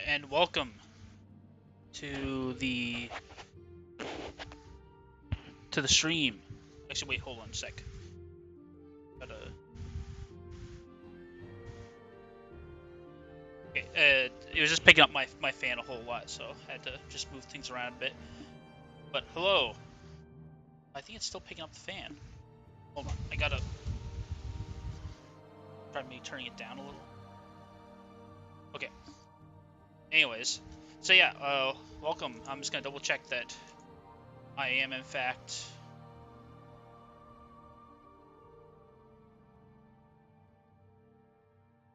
and welcome to the stream. Actually, wait, hold on a sec. Okay, it was just picking up my fan a whole lot, so I had to just move things around a bit. But hello, I think it's still picking up the fan. Hold on, I gotta try maybe turning it down a little. Okay. Anyways, so yeah, welcome. I'm just gonna double check that I am in fact.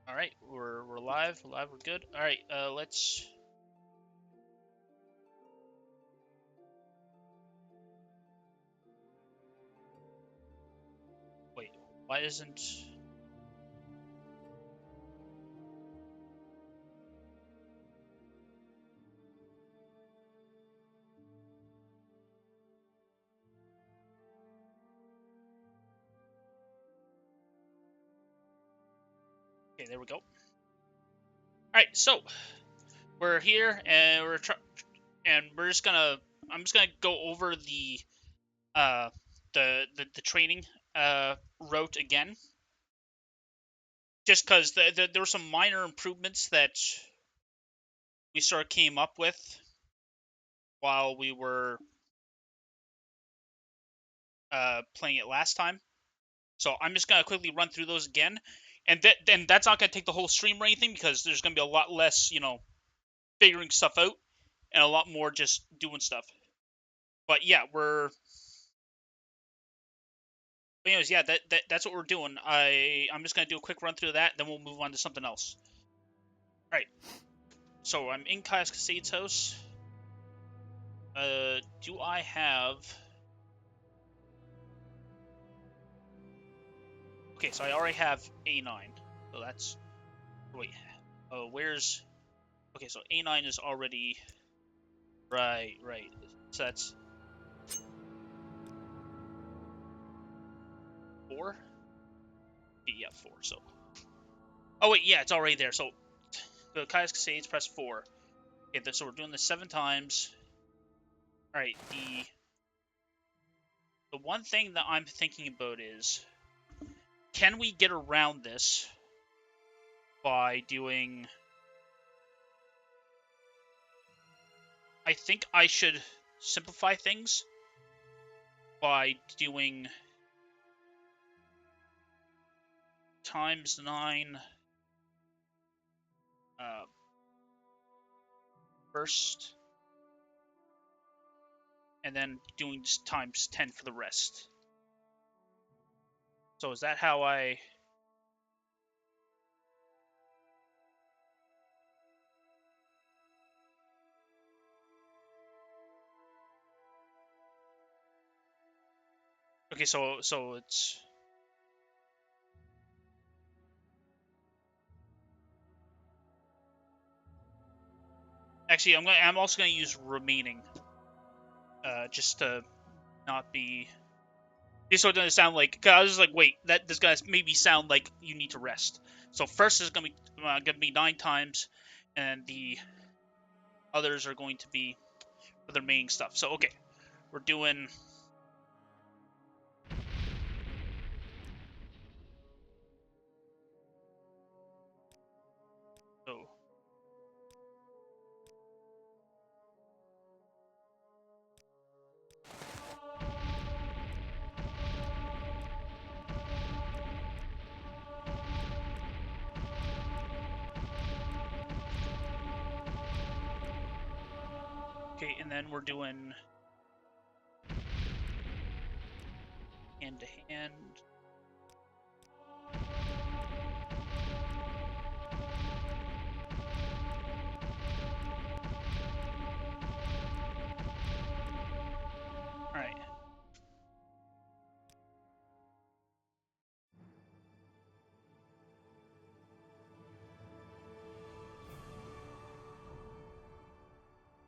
All right, we're live. We're live. We're good. All right, let's. Wait, why isn't? Okay, there we go. All right, so we're here and we're just gonna. I'm just gonna go over the the training route again, just because there were some minor improvements that we sort of came up with while we were playing it last time. So I'm just gonna quickly run through those again, and then that's not gonna take the whole stream or anything because there's gonna be a lot less, figuring stuff out and a lot more just doing stuff. But yeah, anyways, yeah, that's what we're doing. I'm just gonna do a quick run through that, then we'll move on to something else. All right. So I'm in Kai's Cascade's house. Do I have? Okay, so I already have A9. So that's. Wait. Where's? Okay, so A9 is already. Right. So that's 4. Yeah, 4. So. Oh wait, yeah, it's already there. So, the Kai's Cascades press 4. Okay, so we're doing this 7 times. All right. The one thing that I'm thinking about is, can we get around this by doing? I think I should simplify things by doing times 9 first, and then doing just times 10 for the rest. So is that how I? Okay, so it's. Actually, I'm also gonna use remaining, just to not be. Just so it doesn't sound like. Cause I was just like, wait, this gonna maybe sound like you need to rest. So first is gonna be 9 times, and the others are going to be for the remaining stuff. So okay, we're doing. So. Okay, and then we're doing hand to hand. All right.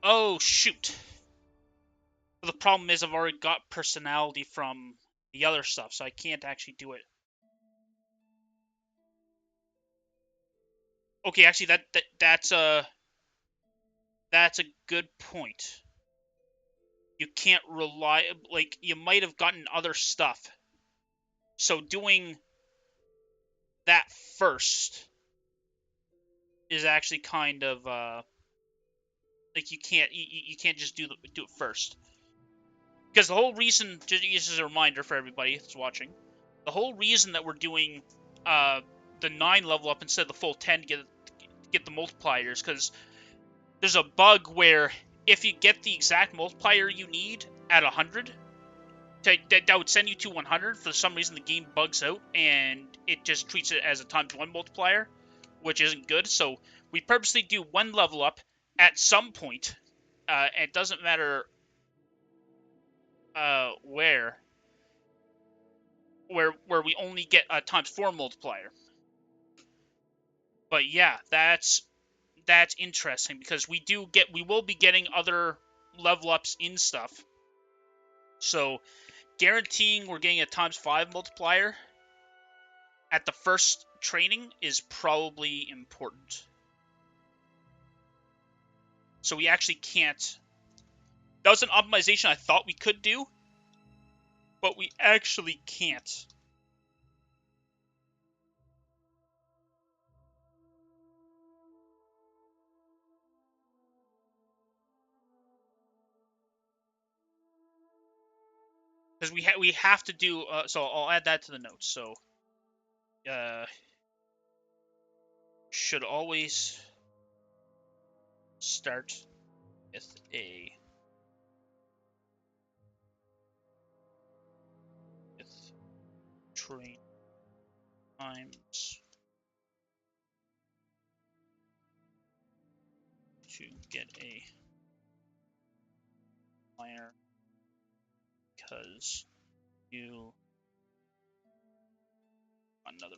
Oh shoot. The problem is I've already got personality from the other stuff, so I can't actually do it. Okay, actually that's That's a good point. You can't rely, like, you might have gotten other stuff. So doing that first is actually kind of, like, you can't just do it first. Because the whole reason, just as a reminder for everybody that's watching, the whole reason that we're doing the 9 level up instead of the full 10 to get the multipliers, because there's a bug where if you get the exact multiplier you need at 100, that would send you to 100. For some reason, the game bugs out, and it just treats it as a ×1 multiplier, which isn't good. So we purposely do 1 level up at some point. It doesn't matter where we only get a ×4 multiplier. But yeah, that's interesting, because we will be getting other level ups in stuff. So guaranteeing we're getting a ×5 multiplier at the first training is probably important. So we actually can't. That was an optimization I thought we could do, but we actually can't. Because we have to do, so I'll add that to the notes. So, should always start with train times to get a minor, because you another.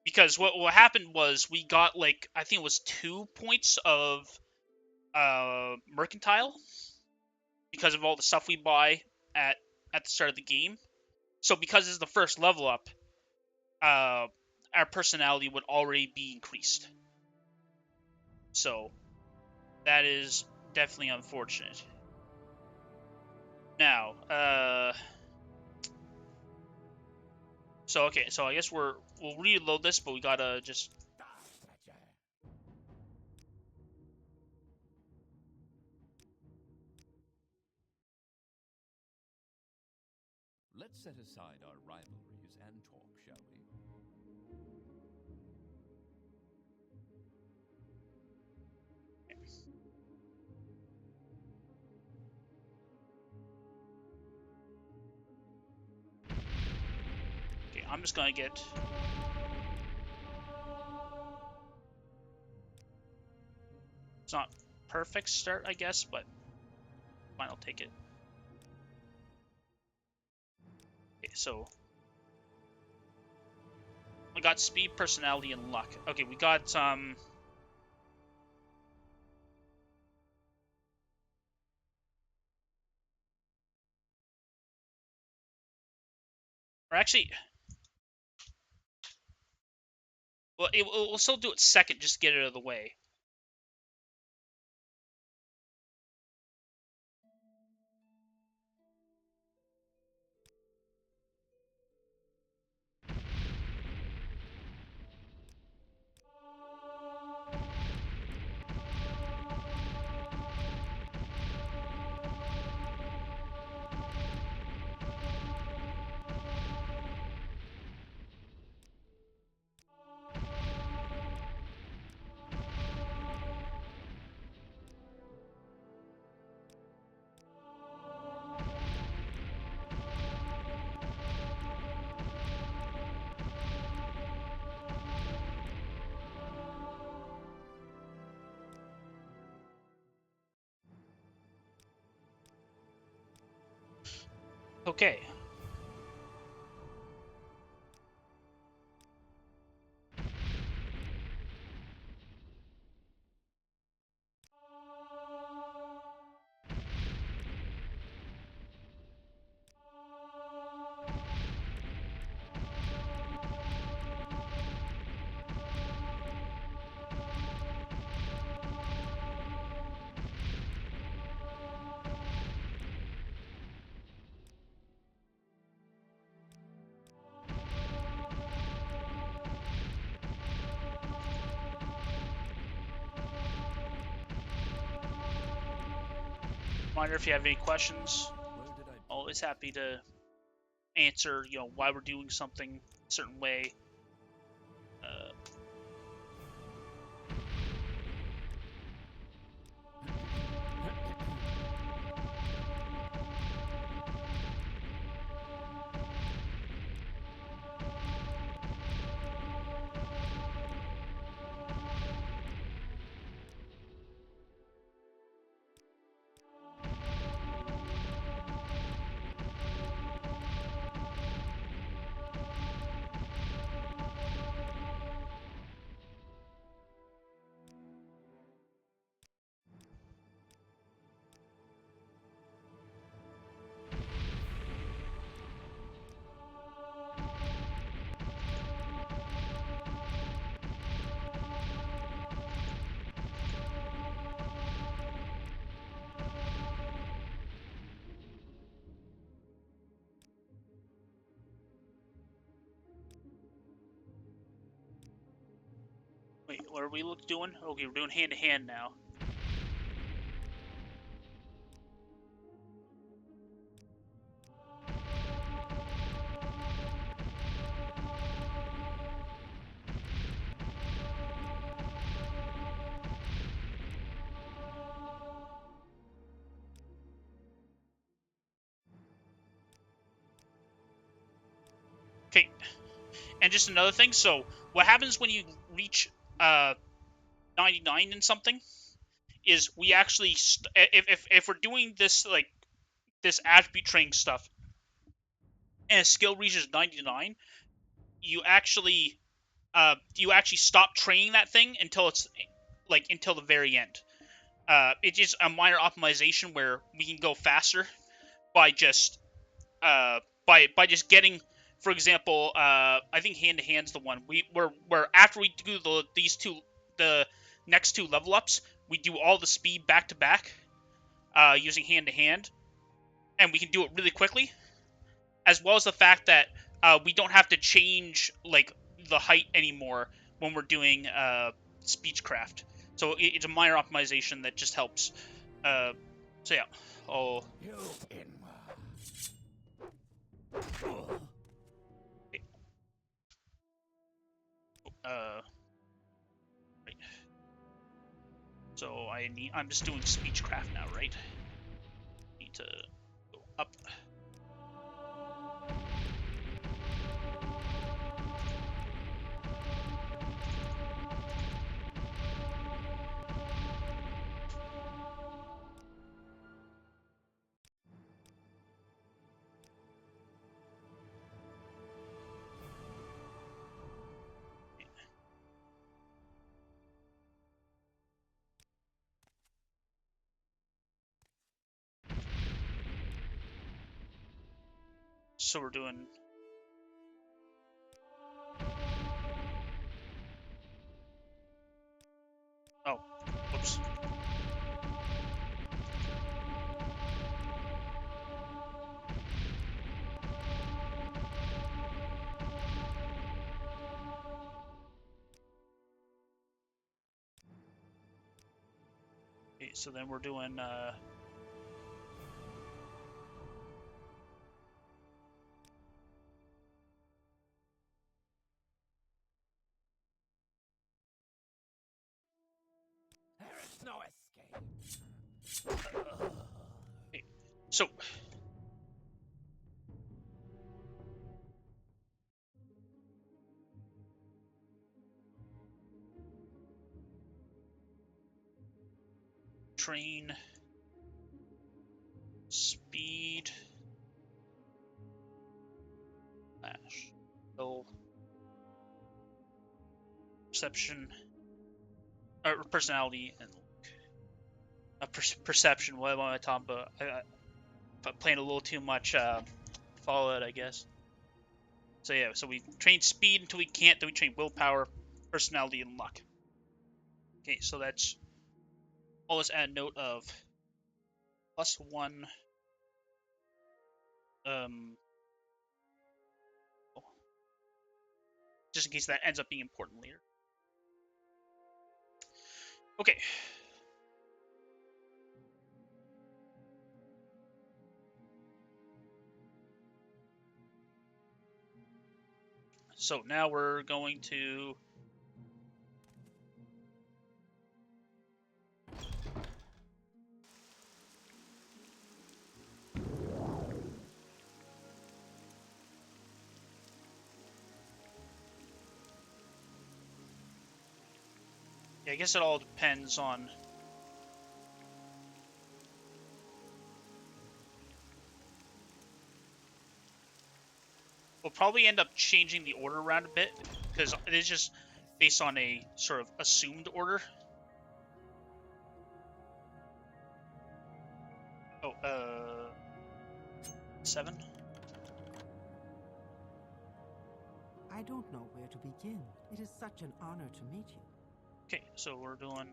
Because what happened was we got, like, I think it was 2 points of mercantile because of all the stuff we buy at the start of the game. So because it's the first level up, our personality would already be increased. So that is definitely unfortunate. Now, so okay, so I guess we'll reload this, but we gotta just. Let's set aside our rivalries and talk, shall we? Okay, I'm just gonna get. It's not perfect start, I guess, but fine, I'll take it. Okay, so we got speed, personality, and luck. Okay, we got or actually, well, we'll still do it second, just to get it out of the way. Okay. reminder, if you have any questions, Where did I always happy to answer, you know, why we're doing something a certain way. Wait, what are we doing? Okay, we're doing hand-to-hand now. Okay, and just another thing, so what happens when you reach 99 and something is we actually if we're doing this like this attribute training stuff and a skill reaches 99, you actually stop training that thing until it's like until the very end. It's just a minor optimization where we can go faster by just by just getting, for example, I think hand to hand's the one where after we do the next two level ups, we do all the speed back to back using hand to hand, and we can do it really quickly, as well as the fact that we don't have to change like the height anymore when we're doing speechcraft. So it's a minor optimization that just helps. So yeah, oh. Right. So I'm just doing speechcraft now, right? Need to go up. So we're doing. Oh, whoops. Okay, so then we're doing. There's no escape. Okay, so. Train. Speed. Flash. Skill. Perception. Or personality and perception. What am I talking about? I'm playing a little too much Fallout, I guess. So yeah, so we train speed until we can't. Then we train willpower, personality, and luck. Okay, so that's all. Let's add a note of +1. Just in case that ends up being important later. Okay. so now we're going to... Yeah, I guess it all depends on... We'll probably end up changing the order around a bit, because it is just based on a sort of assumed order. Oh, 7? I don't know where to begin. It is such an honor to meet you. Okay, so we're doing...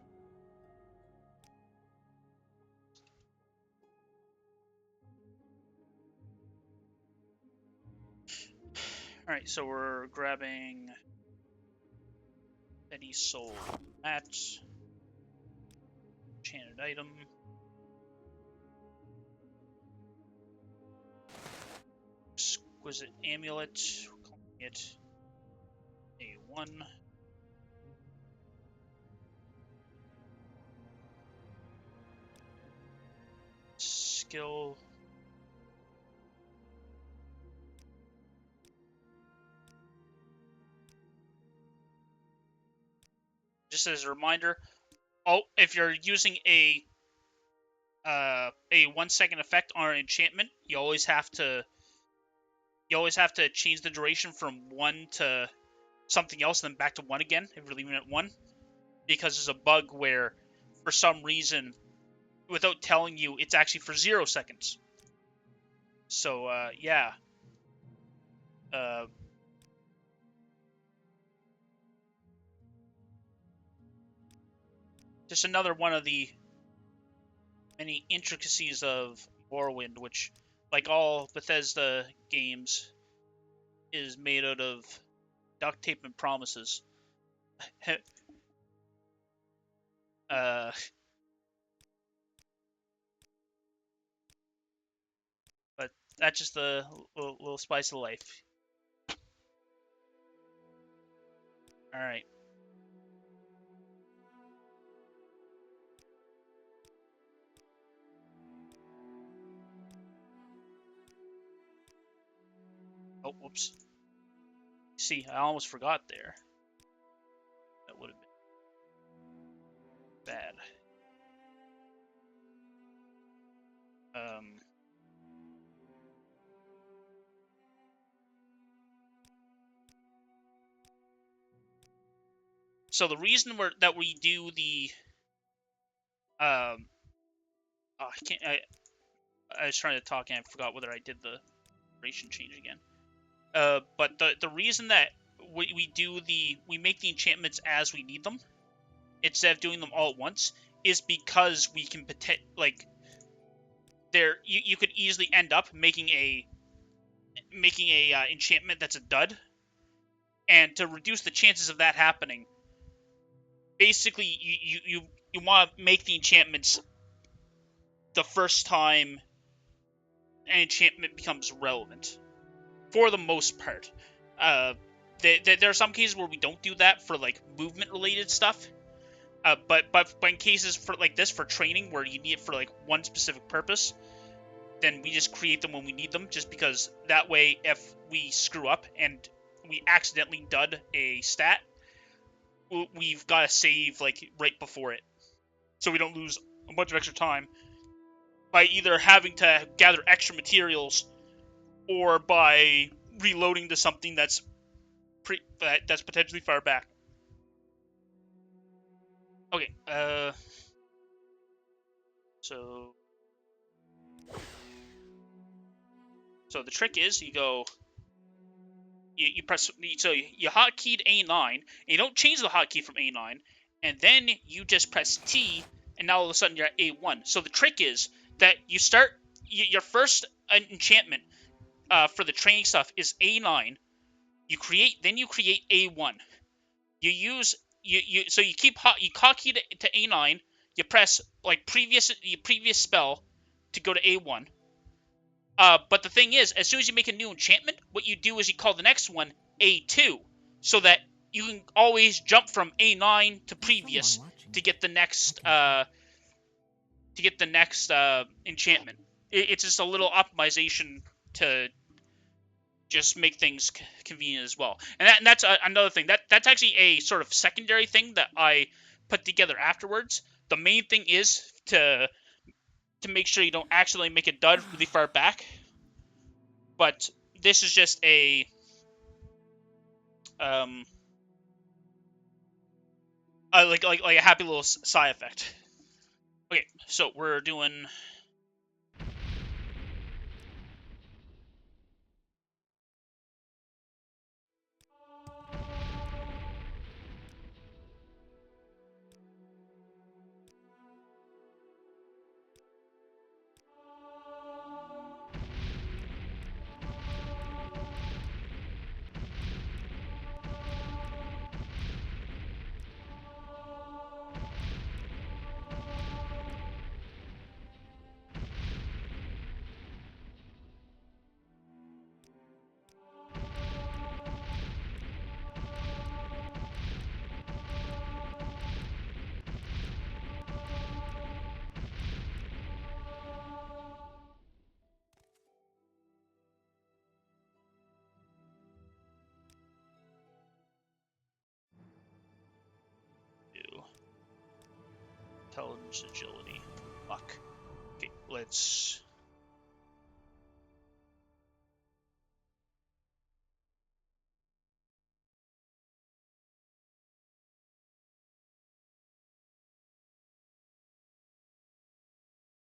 Alright, so we're grabbing Eddie Soul Mats, enchanted item, exquisite amulet, we're calling it A1. Skill. Just as a reminder, if you're using a 1 second effect on an enchantment, you always have to change the duration from 1 to something else, then back to 1 again if you're leaving it at 1, because there's a bug where, for some reason, without telling you, it's actually for 0 seconds. So yeah. Just another one of the many intricacies of Morrowind, which, like all Bethesda games, is made out of duct tape and promises. But that's just the little spice of life. Alright. Oh, whoops. See, I almost forgot there. That would have been bad. So the reason that we do the I was trying to talk and I forgot whether I did the duration change again. But the reason that we make the enchantments as we need them instead of doing them all at once is because we can you could easily end up making a enchantment that's a dud, and to reduce the chances of that happening, basically you want to make the enchantments the first time an enchantment becomes relevant, for the most part. There are some cases where we don't do that for like movement related stuff, but in cases for like this, for training where you need it for like one specific purpose, then we just create them when we need them, just because that way if we screw up and we accidentally dud a stat, we've got to save like right before it, so we don't lose a bunch of extra time by either having to gather extra materials or by reloading to something that's potentially far back. Okay, so the trick is you press, so you hotkeyed A9, and you don't change the hotkey from A9, and then you just press T, and now all of a sudden you're at A1. So the trick is that you start your first enchantment for the training stuff is A9. You create A1. You use so you hotkey to A9. You press like previous spell to go to A1. But the thing is, as soon as you make a new enchantment, what you do is you call the next one A2, so that you can always jump from A9 to previous to get the next enchantment. It's just a little optimization to just make things convenient as well. And that's another thing. That's actually a sort of secondary thing that I put together afterwards. The main thing is to make sure you don't accidentally make a dud really far back. But this is just a like a happy little side effect. Okay, so we're doing. Intelligence, agility, luck. Okay, let's.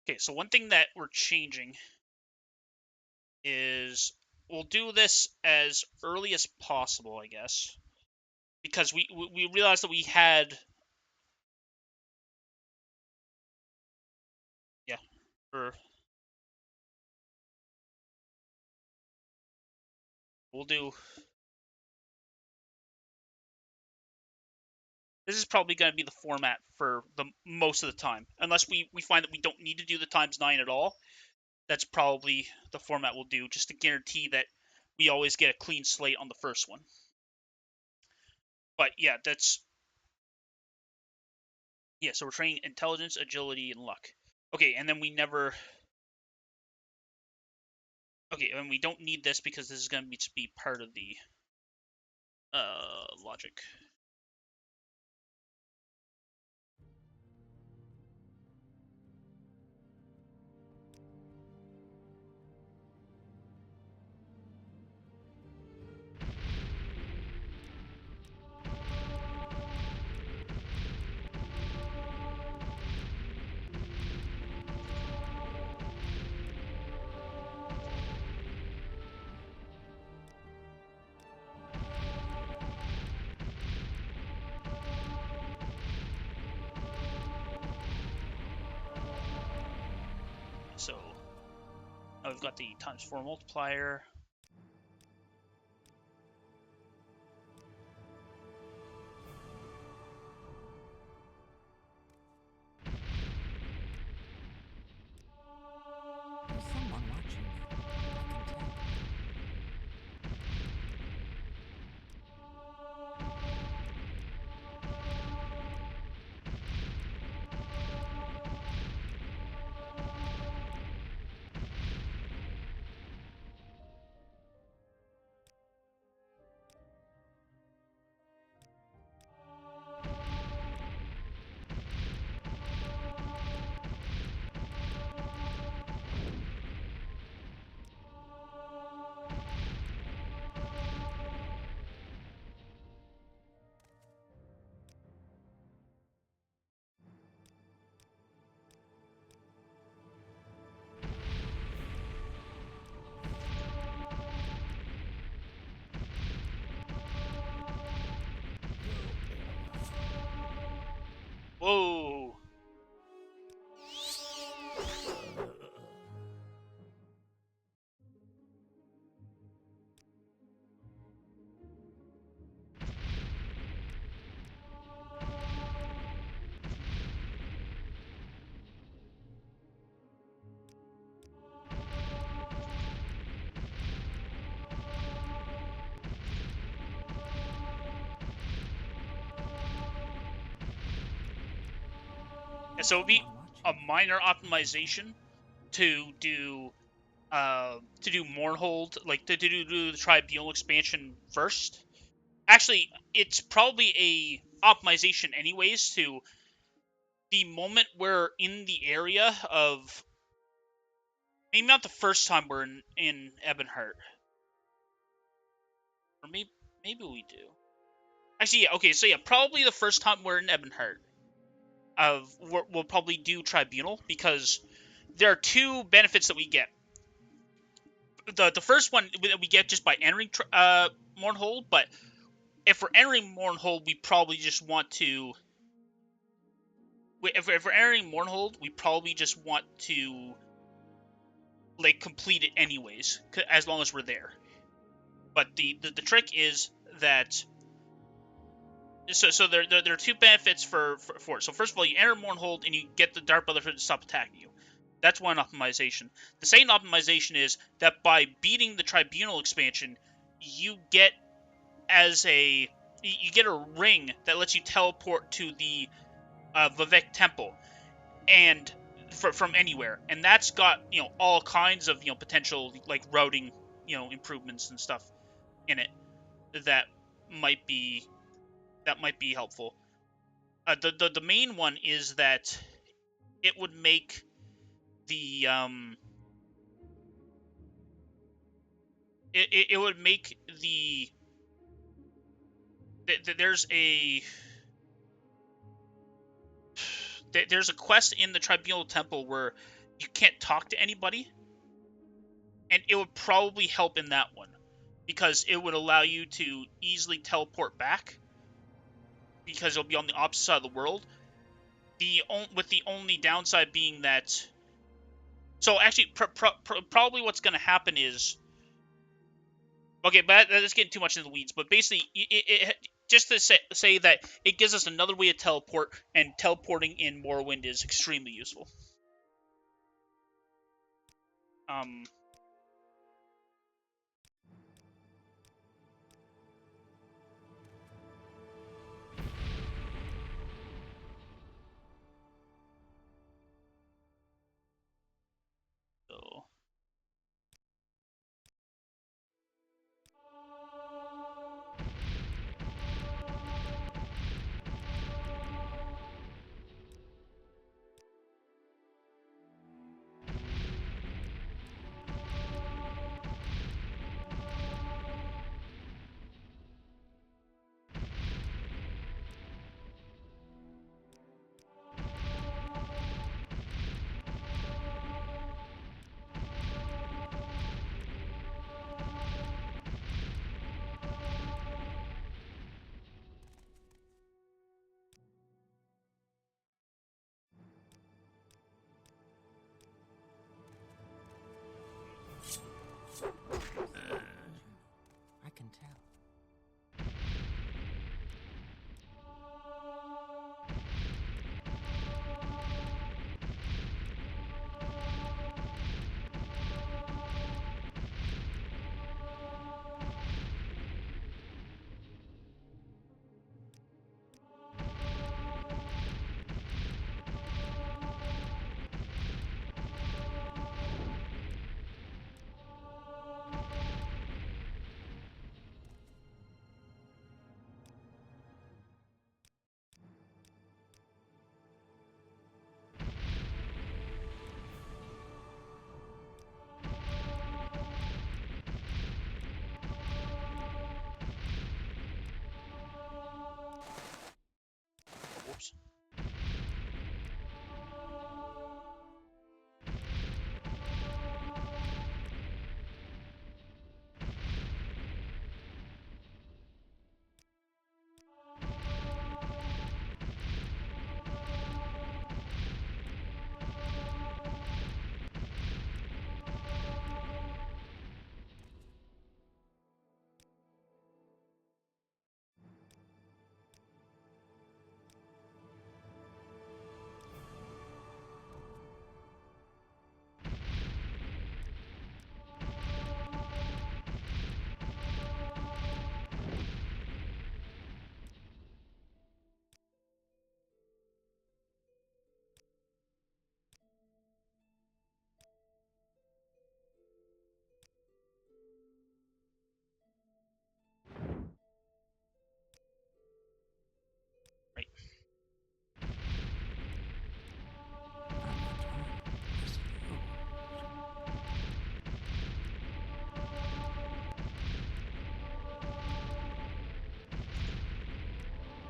Okay, so one thing that we're changing is we'll do this as early as possible, I guess, because we realized that we had. Yeah, or we'll do. This is probably going to be the format for the most of the time, unless we find that we don't need to do the ×9 at all. That's probably the format we'll do, just to guarantee that we always get a clean slate on the first one. But yeah, that's. Yeah, so we're training intelligence, agility, and luck. Okay, and then we never. Okay, and we don't need this because this is going to be part of the logic. So now we've got the ×4 multiplier. There's someone watching me. I can tell. Whoa! So it would be a minor optimization to do Mournhold, like to do the Tribunal expansion first. Actually, it's probably a optimization anyways to the moment we're in the area of, maybe not the first time we're in Ebonheart, or maybe we do. Actually, yeah. Okay, so yeah, probably the first time we're in Ebonheart, we'll probably do Tribunal, because there are two benefits that we get. The first one we get just by entering Mournhold, but if we're entering Mournhold, we probably just want to. If we're entering Mournhold, we probably just want to like complete it anyways, as long as we're there. But the trick is that so there are two benefits for it. So first of all, you enter Mournhold and you get the Dark Brotherhood to stop attacking you. That's one optimization. The second optimization is that by beating the Tribunal expansion, you get a ring that lets you teleport to the Vivek Temple, and from anywhere, and that's got all kinds of potential like routing improvements and stuff in it that might be helpful. The main one is that it would make the it would make there's a quest in the Tribunal Temple where you can't talk to anybody, and it would probably help in that one, because it would allow you to easily teleport back, because it'll be on the opposite side of the world. With the only downside being that, so actually probably what's going to happen is, okay, but that's getting too much into the weeds, but basically just to say that it gives us another way to teleport, and teleporting in Morrowind is extremely useful. So I can tell.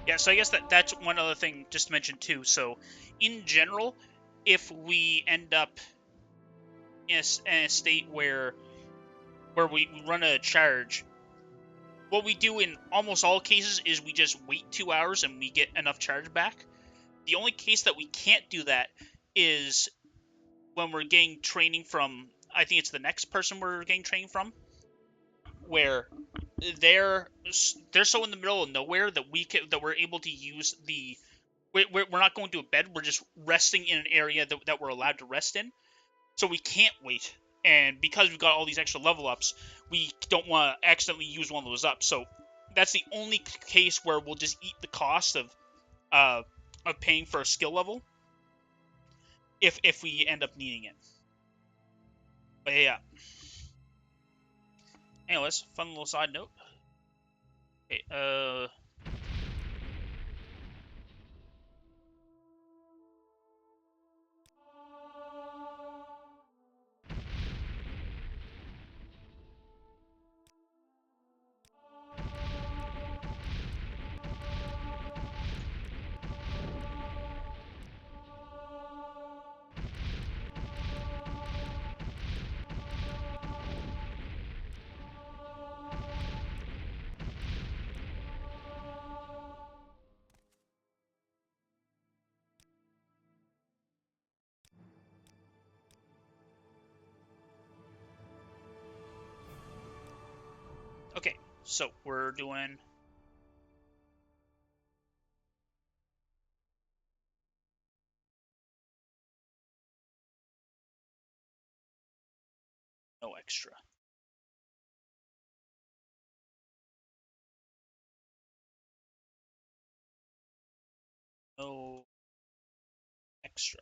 Yeah, so I guess that's one other thing just to mention too. So, in general, if we end up in a state where we run a charge, what we do in almost all cases is we just wait 2 hours and we get enough charge back. The only case that we can't do that is when we're getting training from, I think it's the next person we're getting training from, where they're so in the middle of nowhere that we're able to use the we're not going to a bed, we're just resting in an area that we're allowed to rest in, so we can't wait. And because we've got all these extra level ups, we don't want to accidentally use one of those up. So that's the only case where we'll just eat the cost of paying for a skill level if we end up needing it. But yeah. Anyways, fun little side note. Okay, okay, so we're doing no extra. No extra.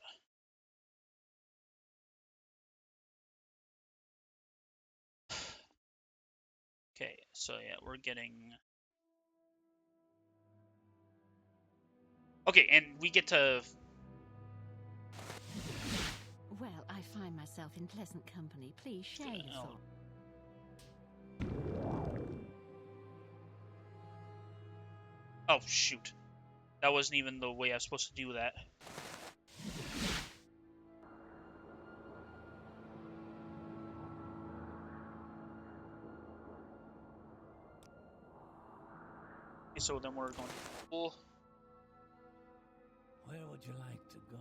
Okay, so yeah, we're getting... Okay, and we get to... Well, I find myself in pleasant company. Please share your thoughts. Oh, shoot. That wasn't even the way I was supposed to do that. Okay, so then we're going to pull. Where would you like to go?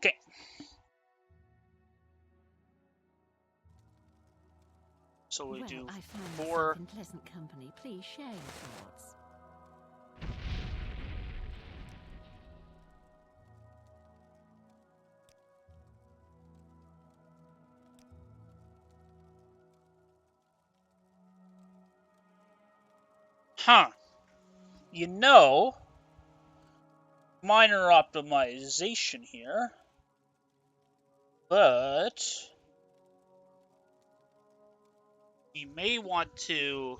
Okay. So we do I find 4. myself in pleasant company. Please share your thoughts. Huh. You know, minor optimization here, but you may want to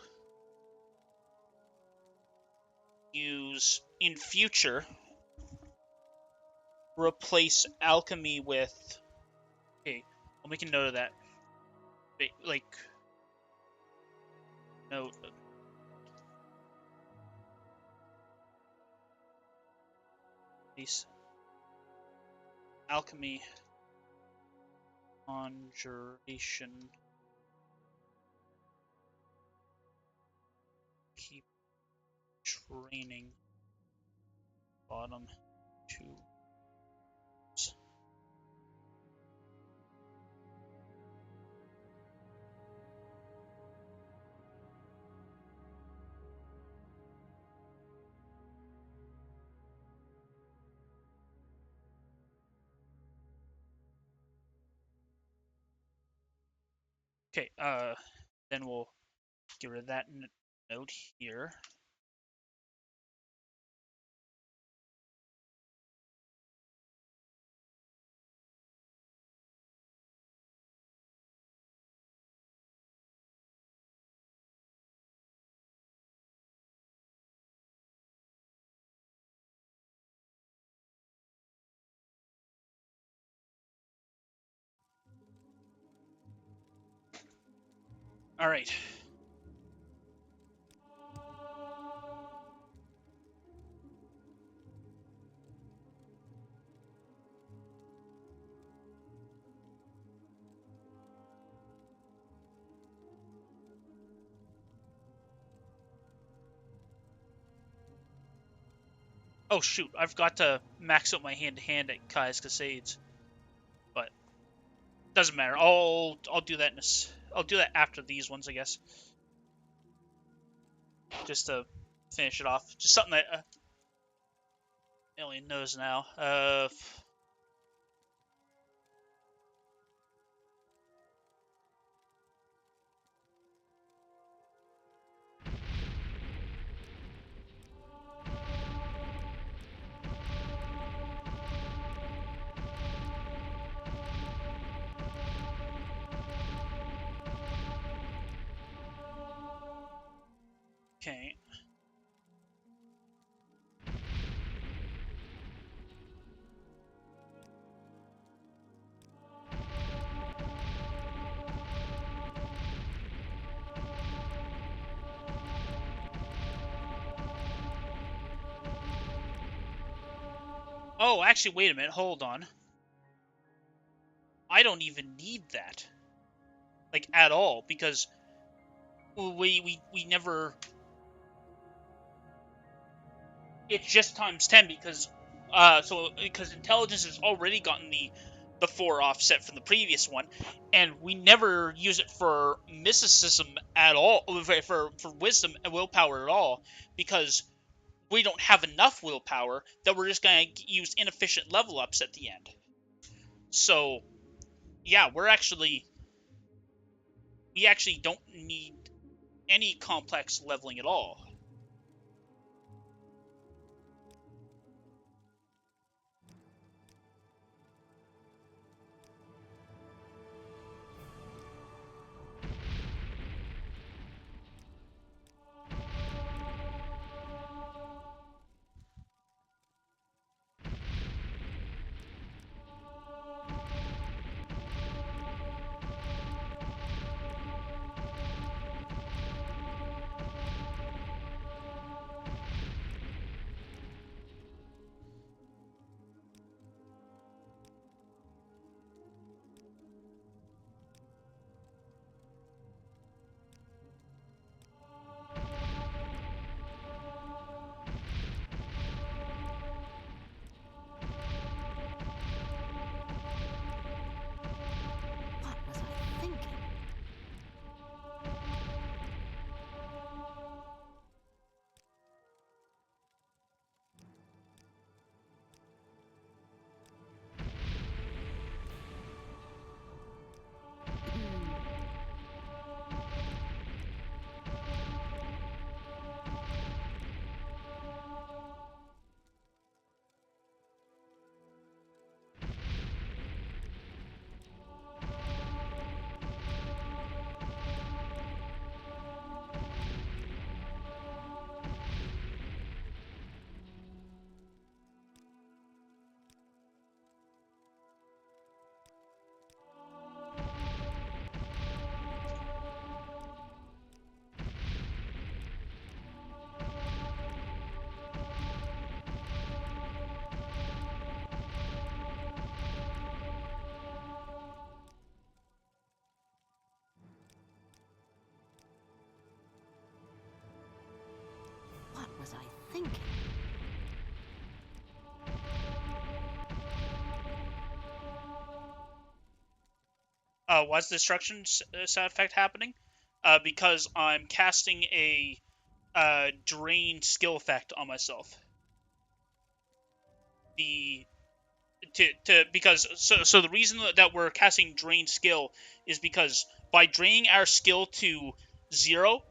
use, in future, replace alchemy with... Okay, I'll make a note of that. Like, note... These alchemy conjuration, keep training bottom 2. Okay, then we'll get rid of that note here. All right. Oh shoot, I forgot to max out my hand-to-hand at Kai's Cascades, but doesn't matter. I'll do that I'll do that after these ones, I guess, just to finish it off. Just something that Alien knows now. Okay. Oh, actually, wait a minute. Hold on. I don't even need that, like, at all, because we never. It's just times 10 because because intelligence has already gotten the 4 offset from the previous one, and we never use it for mysticism at all, for wisdom and willpower at all, because we don't have enough willpower that we're just going to use inefficient level ups at the end. So yeah, we actually don't need any complex leveling at all. What was I thinking? What was I thinking? Why's the destruction sound effect happening? Because I'm casting a drain skill effect on myself. The because so the reason that we're casting drain skill is because by draining our skill to 0,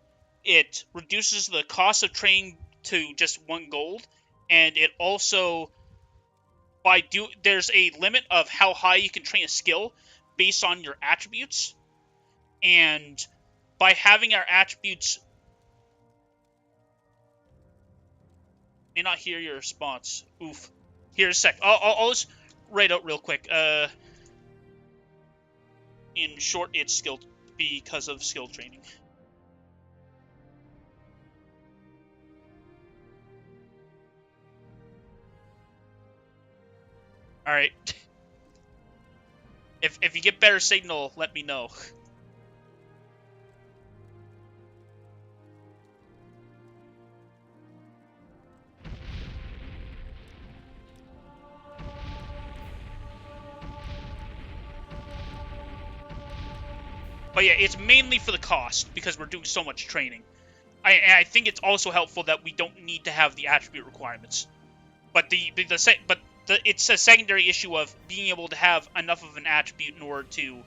it reduces the cost of training to just 1 gold, and it also there's a limit of how high you can train a skill based on your attributes, and by having our attributes may not hear your response. Oof. Here a sec. I'll just write out real quick. In short, it's skill because of skill training. All right. If you get better signal, let me know. But yeah, it's mainly for the cost because we're doing so much training. I think it's also helpful that we don't need to have the attribute requirements. But it's a secondary issue of being able to have enough of an attribute in order to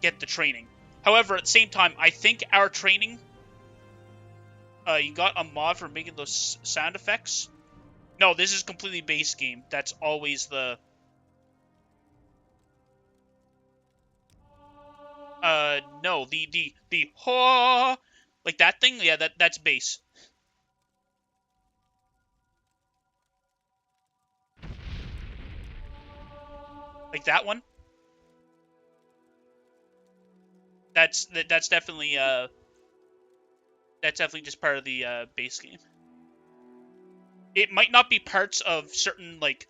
get the training. However, at the same time, I think our training. You got a mod for making those sound effects? No, this is completely base game. That's always the. No, the ha, like that thing. Yeah, that's base. Like that one. That's definitely just part of the base game. It might not be parts of certain like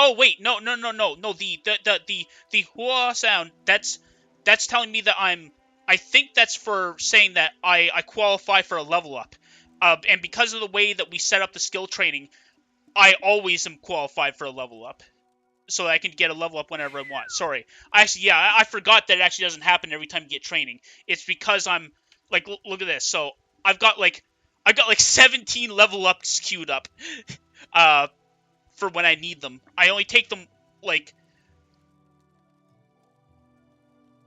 oh wait, no. The hua sound, that's telling me that I think that's for saying that I qualify for a level up. And because of the way that we set up the skill training, I always am qualified for a level up. So that I can get a level up whenever I want. Sorry. I forgot that it actually doesn't happen every time you get training. It's because I'm like, look at this. So I've got like 17 level ups queued up. For when I need them. I only take them like,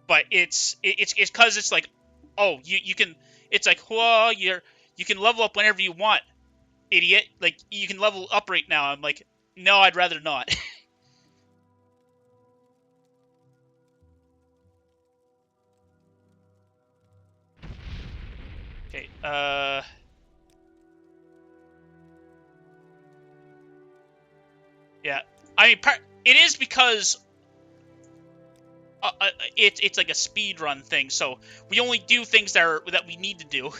but it's because it's like, oh, you can. It's like, whoa, you can level up whenever you want, idiot. Like you can level up right now. I'm like, no, I'd rather not. Okay. Yeah. I mean, it is because it's like a speedrun thing, so we only do things that we need to do.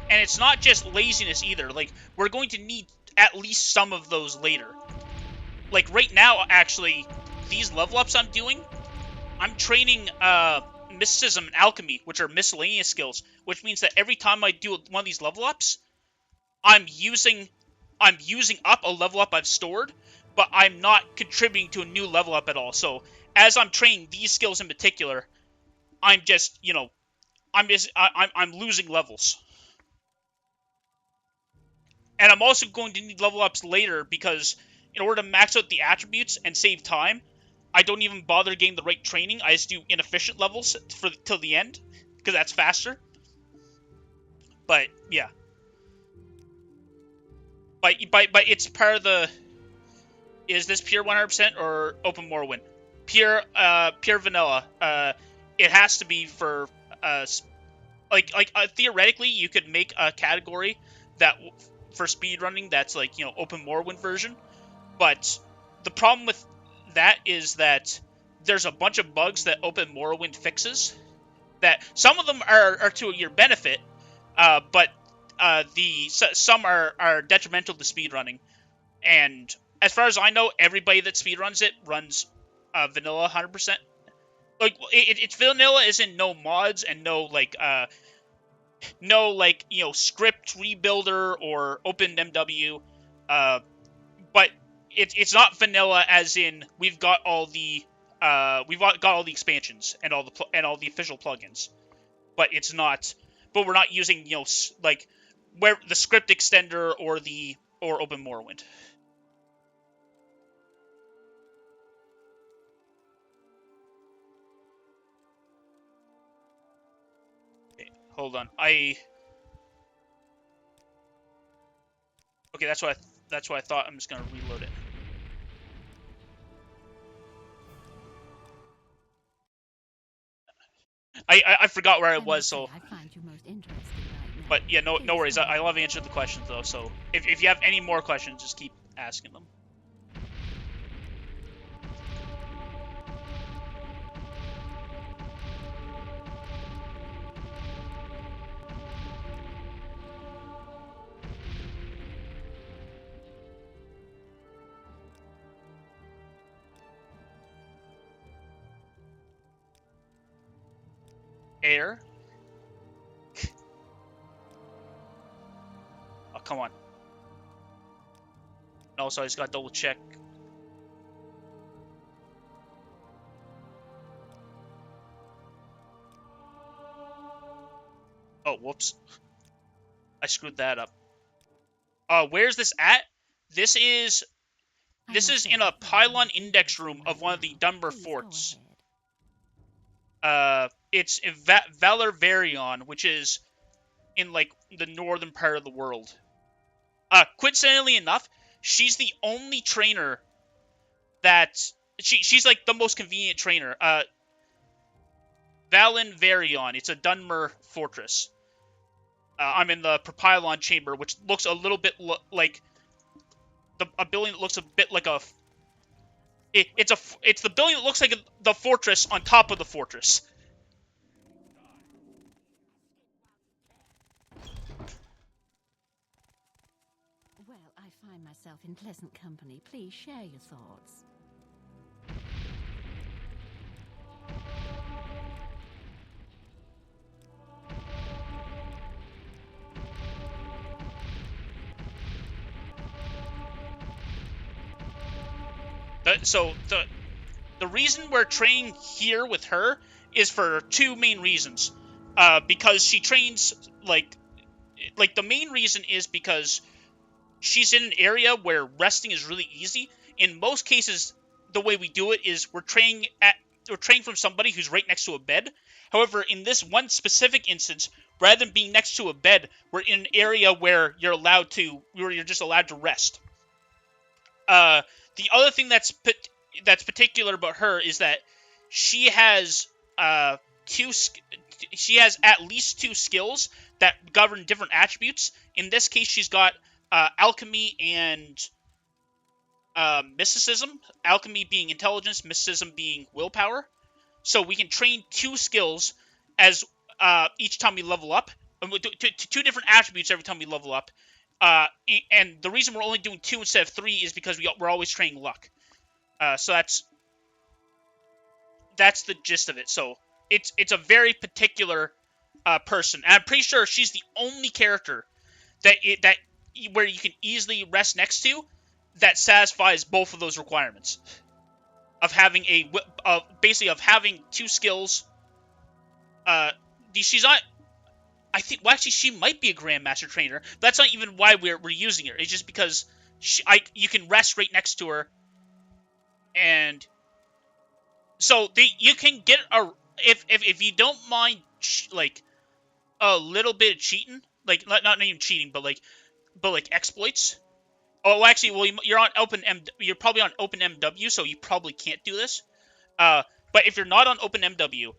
And it's not just laziness either. Like, we're going to need at least some of those later. Like, right now, actually, these level ups I'm doing, I'm training mysticism and alchemy, which are miscellaneous skills, which means that every time I do one of these level ups, I'm using up a level up I've stored, but I'm not contributing to a new level up at all. So as I'm training these skills in particular, I'm just, I'm losing levels. And I'm also going to need level ups later because in order to max out the attributes and save time, I don't even bother getting the right training. I just do inefficient levels till the end because that's faster. But yeah. But it's part of the. Is this pure 100% or open Morrowind? Pure vanilla. It has to be for theoretically you could make a category that for speedrunning that's like open Morrowind version, but the problem with that is that there's a bunch of bugs that open Morrowind fixes. That some of them are to your benefit, but some are detrimental to speedrunning. And as far as I know, everybody that speedruns it runs vanilla 100%. Like it's vanilla, is in no mods and no script rebuilder or open MW. But it's not vanilla as in we've got all the expansions and all the official plugins. but it's not. But we're not using, you know, like where the script extender or Open Morrowind. Okay, hold on. Okay, that's what I thought. I'm just gonna reload it. I forgot where I was, so. I find you most interesting right now. But yeah, no worries. I love answering the questions though. So if you have any more questions, just keep asking them. Air. Oh, come on. No, so I just gotta double check. Oh, whoops. I screwed that up. Where's this at? This is in a pylon index room of one of the Dunmer forts. It's in Valor, which is in, like, the northern part of the world. Coincidentally enough, she's the only trainer that... She's, like, the most convenient trainer. Valor, it's a Dunmer fortress. I'm in the Propylon chamber, which looks a little bit like... a building that looks a bit like a... It's the building that looks like the fortress on top of the fortress. Well, I find myself in pleasant company. Please share your thoughts. So the reason we're training here with her is for two main reasons. Because she trains, like the main reason is because she's in an area where resting is really easy. In most cases, the way we do it is we're training from somebody who's right next to a bed. However, in this one specific instance, rather than being next to a bed, we're in an area where you're just allowed to rest. The other thing that's particular about her is that she has she has at least 2 skills that govern different attributes. In this case, she's got alchemy and mysticism. Alchemy being intelligence, mysticism being willpower. So we can train 2 skills as each time we level up. 2 different attributes every time we level up. And the reason we're only doing 2 instead of 3 is because we're always training luck. So that's the gist of it. So it's a very particular person, and I'm pretty sure she's the only character that where you can easily rest next to that satisfies both of those requirements of having basically of having 2 skills. She's not. I think, well, actually, she might be a Grandmaster trainer. But that's not even why we're using her. It's just because you can rest right next to her, and so you can get if you don't mind like a little bit of cheating, like not even cheating, but like exploits. Oh, well, actually, well, you're probably on OpenMW, so you probably can't do this. But if you're not on OpenMW,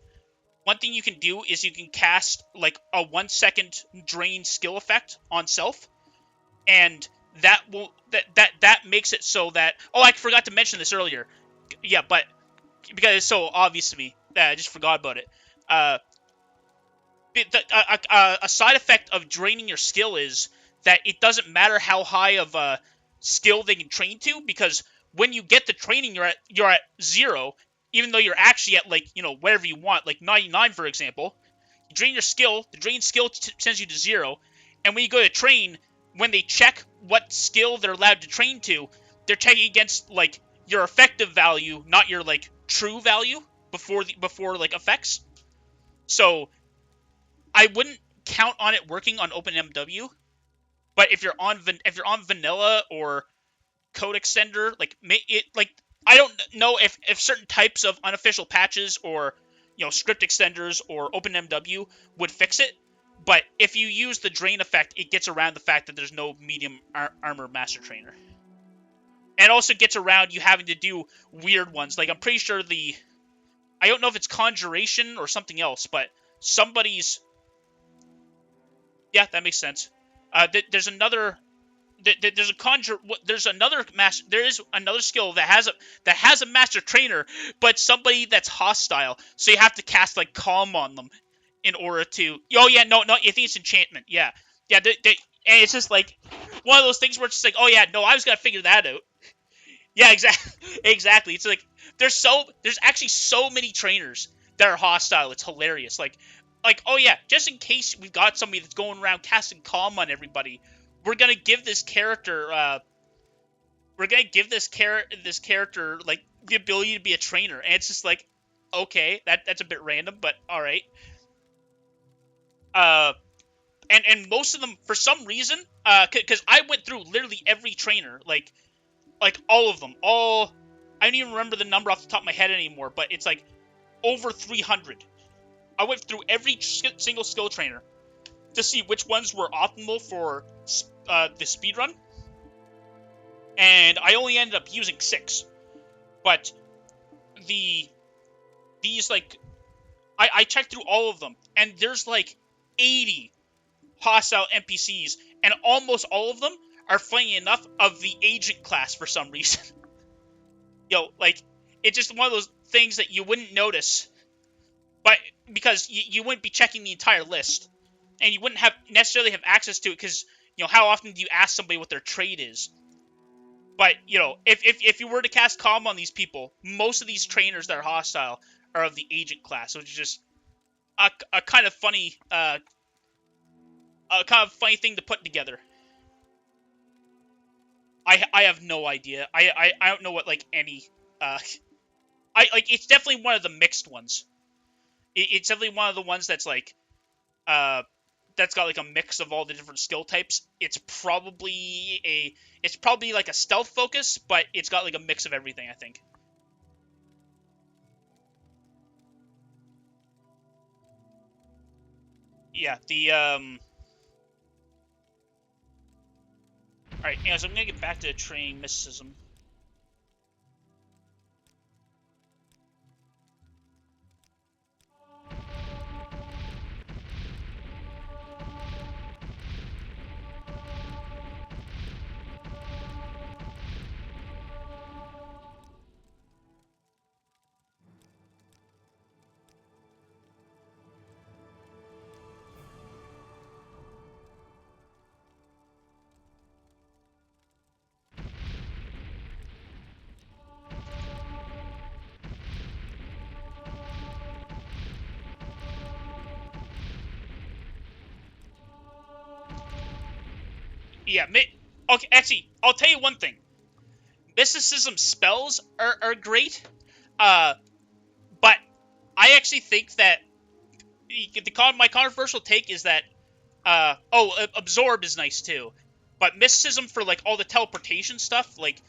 one thing you can do is you can cast like a 1-second drain skill effect on self, and that makes it so that... Oh, I forgot to mention this earlier. Yeah, but because it's so obvious to me that I just forgot about it. A side effect of draining your skill is that it doesn't matter how high of a skill they can train to, because when you get the training, you're at 0. Even though you're actually at, like, you know, whatever you want, like 99, for example. You drain your skill, the drain skill sends you to 0, and when you go to train, when they check what skill they're allowed to train to, they're checking against, like, your effective value, not your, like, true value before like, effects. So, I wouldn't count on it working on OpenMW. But if you're on vanilla or code extender, I don't know if certain types of unofficial patches or script extenders or OpenMW would fix it. But if you use the drain effect, it gets around the fact that there's no medium armor master trainer. And also gets around you having to do weird ones. Like, I'm pretty sure I don't know if it's Conjuration or something else, but somebody's... Yeah, that makes sense. There's another... There's another master... There is another skill that has a master trainer, but somebody that's hostile. So you have to cast, like, Calm on them in order to... Oh, yeah, no, I think it's Enchantment. Yeah. Yeah, and it's just, like, one of those things where it's just like, oh, yeah, no, I was gonna figure that out. Yeah, exactly. It's like there's actually so many trainers that are hostile. It's hilarious. Like, oh yeah, just in case we've got somebody that's going around casting Calm on everybody, we're gonna give this character like the ability to be a trainer, and it's just like, okay, that's a bit random, but all right. And most of them, for some reason, because I went through literally every trainer, like all of them, I don't even remember the number off the top of my head anymore, but it's like over 300. I went through every single skill trainer to see which ones were optimal for the speedrun, and I only ended up using 6. But I checked through all of them, and there's like 80 hostile NPCs, and almost all of them are funny enough of the agent class for some reason. Like, it's just one of those things that you wouldn't notice, but because you wouldn't be checking the entire list, and you wouldn't necessarily have access to it, because how often do you ask somebody what their trade is? But if you were to cast Calm on these people, most of these trainers that are hostile are of the agent class, which is just a kind of funny thing to put together. I have no idea. I don't know what, like, any... it's definitely one of the mixed ones. It's definitely one of the ones that's, like... that's got, like, a mix of all the different skill types. It's probably like a stealth focus, but it's got, like, a mix of everything, I think. Yeah, Alright, anyways, I'm gonna get back to training mysticism. Yeah, okay, actually, I'll tell you one thing. Mysticism spells are great, but I actually think that my controversial take is that Absorb is nice too, but Mysticism for, like, all the teleportation stuff, like,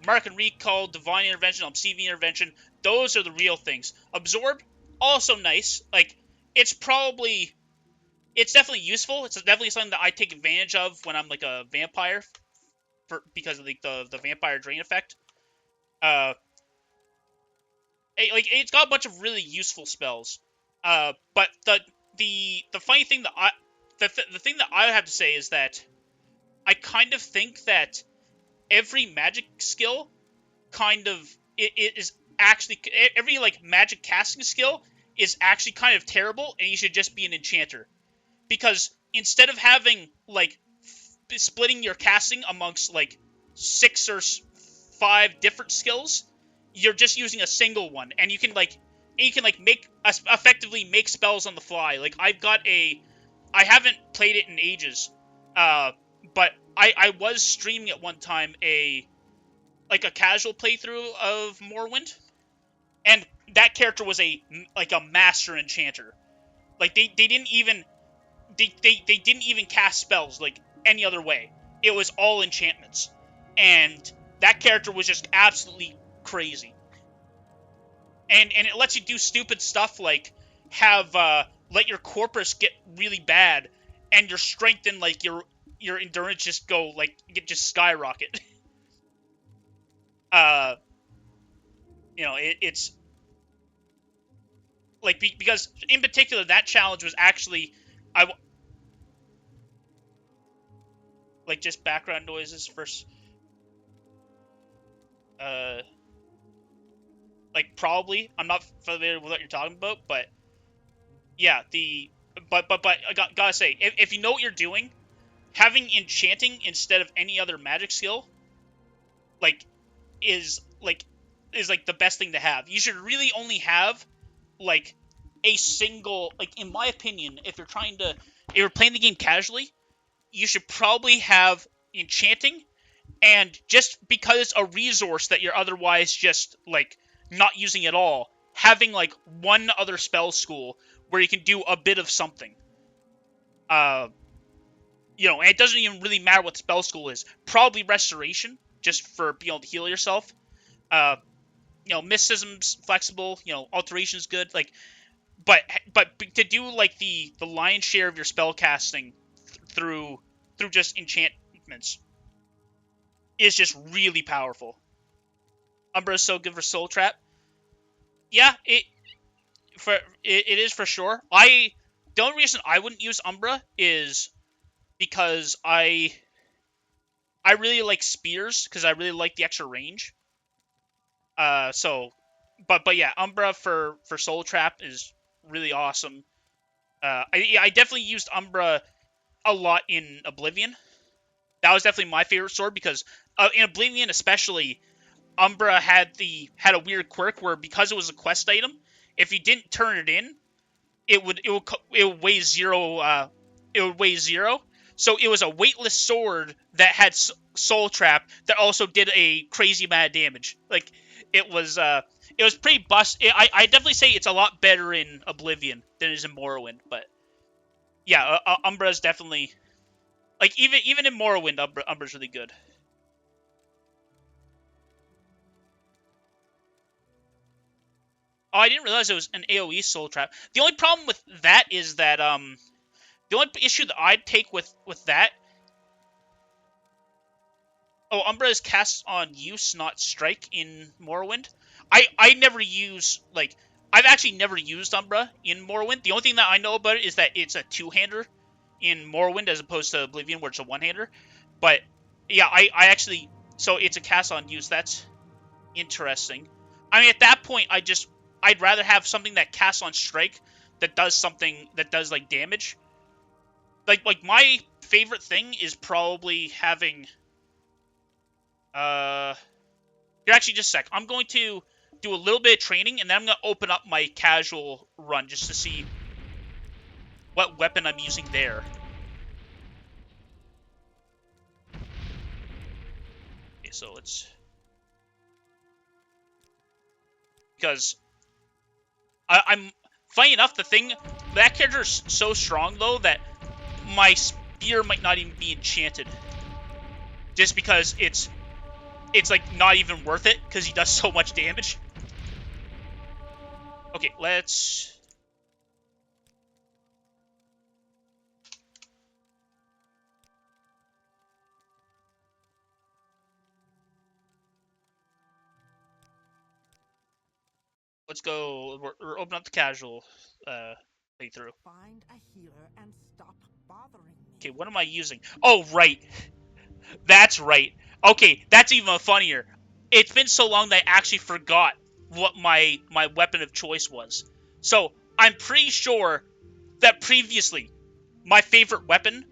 Mark and Recall, Divine Intervention, Obscene Intervention, those are the real things. Absorb, also nice. Like, it's definitely useful. It's definitely something that I take advantage of when I'm, like, a vampire, because of the vampire drain effect. It's got a bunch of really useful spells. But the funny thing that the thing that I have to say is that I kind of think that every magic skill it is actually, every, like, magic casting skill is actually kind of terrible, and you should just be an enchanter. Because instead of having, like, splitting your casting amongst, like, 6 or 5 different skills, you're just using a single one, and you can effectively make spells on the fly. Like, I haven't played it in ages, but I was streaming at one time a casual playthrough of Morrowind, and that character was a master enchanter. Like, they didn't even they didn't even cast spells like any other way. It was all enchantments, and that character was just absolutely crazy. And it lets you do stupid stuff like have let your corpus get really bad, and your strength and like your endurance just go like just skyrocket. It's like because in particular that challenge was actually like just background noises first. Like probably I'm not familiar with what you're talking about, but yeah, but I gotta say, if you know what you're doing, having enchanting instead of any other magic skill, like, is like the best thing to have. You should really only have like a single, like in my opinion, if you're playing the game casually, you should probably have enchanting, and just because it's a resource that you're otherwise just like not using at all, having like one other spell school where you can do a bit of something. And it doesn't even really matter what spell school is. Probably restoration, just for being able to heal yourself. Mysticism's flexible. Alteration's good. Like, but to do like the lion's share of your spell casting through just enchantments is just really powerful. Umbra is so good for Soul Trap. Yeah, it is for sure. The only reason I wouldn't use Umbra is because I really like spears because I really like the extra range. But yeah, Umbra for Soul Trap is really awesome. I definitely used Umbra a lot in Oblivion. That was definitely my favorite sword because in Oblivion especially, Umbra had a weird quirk where because it was a quest item, if you didn't turn it in, it would weigh zero. It would weigh zero. So it was a weightless sword that had Soul Trap that also did a crazy amount of damage. Like it was pretty bust. I definitely say it's a lot better in Oblivion than it is in Morrowind. But yeah, Umbra is definitely like even in Morrowind, Umbra's really good. Oh, I didn't realize it was an AoE Soul Trap. The only problem with that is that the only issue that I'd take with that. Oh, Umbra is cast on use, not strike in Morrowind. I never use like I've actually never used Umbra in Morrowind. The only thing that I know about it is that it's a two-hander in Morrowind as opposed to Oblivion where it's a one-hander. But yeah, I actually so it's a cast on use. That's interesting. I mean, at that point, I'd rather have something that casts on strike that does something that does like damage. Like my favorite thing is probably having here, actually, just a sec. I'm going to do a little bit of training, and then I'm going to open up my casual run just to see what weapon I'm using there. Okay, so let's... Because I'm... Funny enough, that character is so strong, though, that my spear might not even be enchanted. Just because it's like not even worth it because he does so much damage. Okay, let's go. We're open up the casual playthrough. Find a healer and stop bothering me. Okay, what am I using? Oh, right. That's right. Okay, that's even funnier. It's been so long that I actually forgot what my weapon of choice was. So, I'm pretty sure that previously, my favorite weapon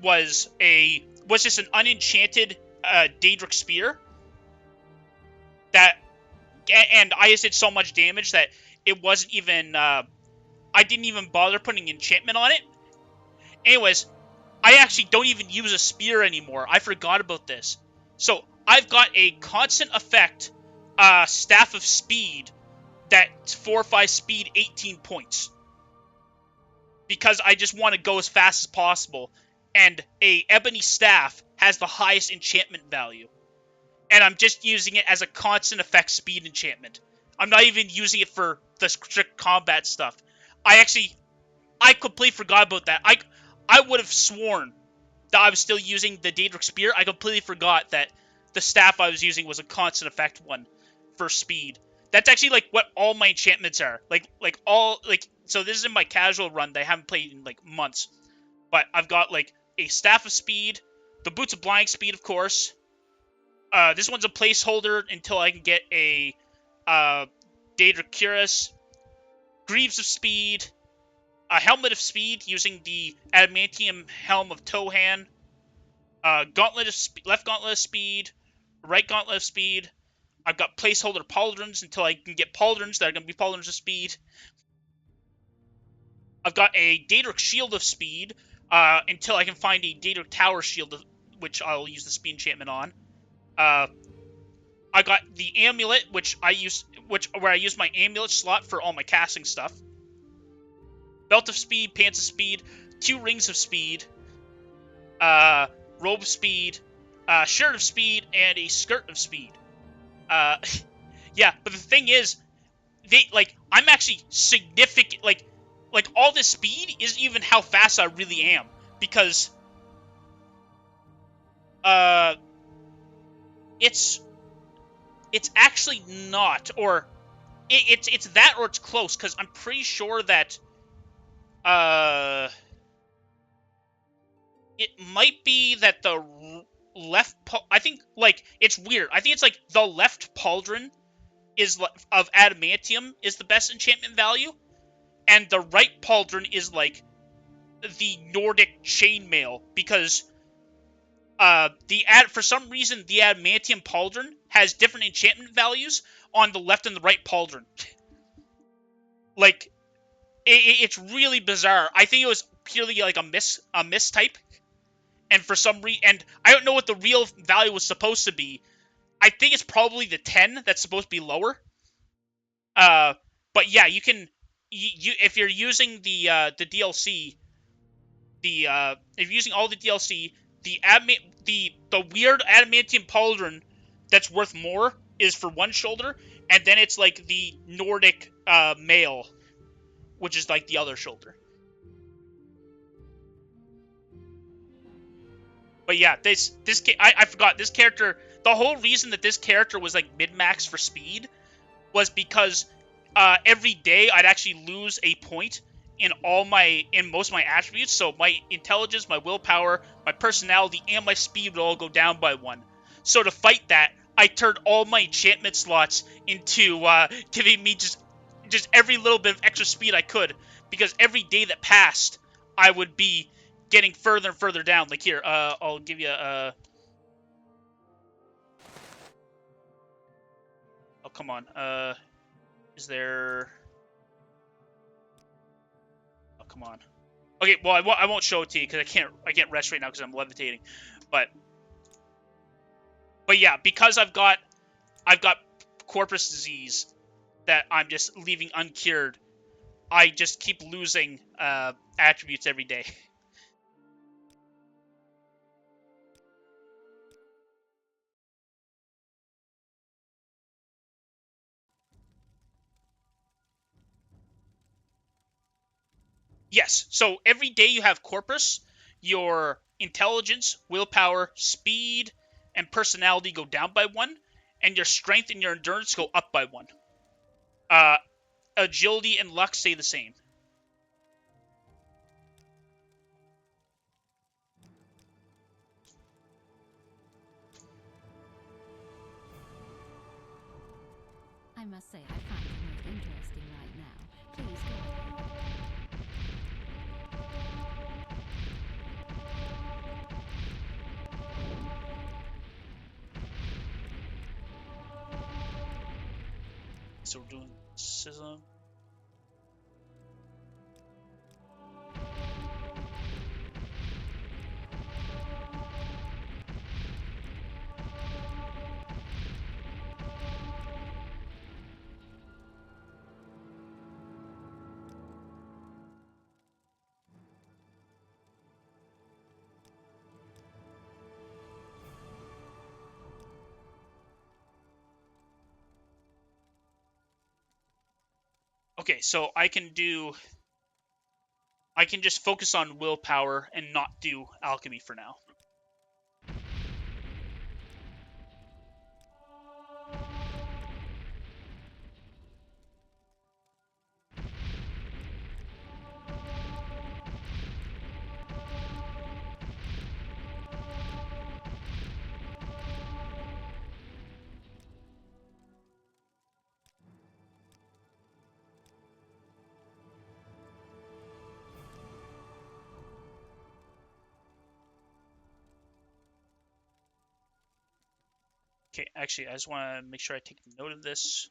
was just an unenchanted Daedric Spear. And I just did so much damage that it wasn't even, I didn't even bother putting enchantment on it. Anyways, I actually don't even use a spear anymore. I forgot about this. So, I've got a constant effect, Staff of Speed, that's 4 or 5 speed, 18 points. because I just want to go as fast as possible. And a ebony staff has the highest enchantment value. And I'm just using it as a constant effect speed enchantment. I'm not even using it for the strict combat stuff. I completely forgot about that. I would have sworn that I was still using the Daedric Spear. I completely forgot that the staff I was using was a constant effect one for speed. That's actually like what all my enchantments are. So this is in my casual run that I haven't played in like months. But I've got like a Staff of Speed, the Boots of Blind Speed, of course. This one's a placeholder until I can get a Daedric Cuirass, Greaves of Speed, a Helmet of Speed using the Adamantium Helm of Tohan, Gauntlet of left Gauntlet of Speed, right Gauntlet of Speed. I've got placeholder pauldrons until I can get pauldrons that are going to be pauldrons of speed. I've got a Daedric Shield of Speed until I can find a Daedric Tower Shield, which I'll use the speed enchantment on. I got the Amulet, where I use my Amulet slot for all my casting stuff. Belt of Speed, Pants of Speed, 2 Rings of Speed, Robe of Speed, Shirt of Speed, and a Skirt of Speed. Yeah, but the thing is, I'm actually significant, all this speed isn't even how fast I really am, because, it's actually not, or, it's that or it's close, because I'm pretty sure that, it might be that the left, I think, it's weird. I think it's, the left pauldron of adamantium is the best enchantment value, and the right pauldron is, the Nordic chainmail, because, for some reason, the adamantium pauldron has different enchantment values on the left and the right pauldron. It's really bizarre. I think it was purely, a mistype. And for some reason, and I don't know what the real value was supposed to be. I think it's probably the 10 that's supposed to be lower. But yeah, you can, if you're using the DLC, if you're using all the DLC, the weird adamantium pauldron that's worth more is for one shoulder, and then it's the Nordic mail, which is the other shoulder. But yeah, I forgot this character. The whole reason that this character was mid-max for speed was because every day I'd actually lose a point in most of my attributes. So my intelligence, my willpower, my personality, and my speed would all go down by 1. So to fight that, I turned all my enchantment slots into giving me just every little bit of extra speed I could, because every day that passed, I would be getting further and further down. Here, I'll give you a... Oh, come on. Is there... Oh, come on. Okay, well, I won't show it to you, because I can't rest right now, because I'm levitating. But yeah, because I've got corpus disease that I'm just leaving uncured, I just keep losing attributes every day. Yes, so every day you have corpus, your intelligence, willpower, speed, and personality go down by 1, and your strength and your endurance go up by 1. Agility and luck stay the same. I must say, I find it most interesting right now. Please go ahead. So we're doing Schism. Okay, so I can just focus on willpower and not do alchemy for now. Okay, actually, I just want to make sure I take note of this.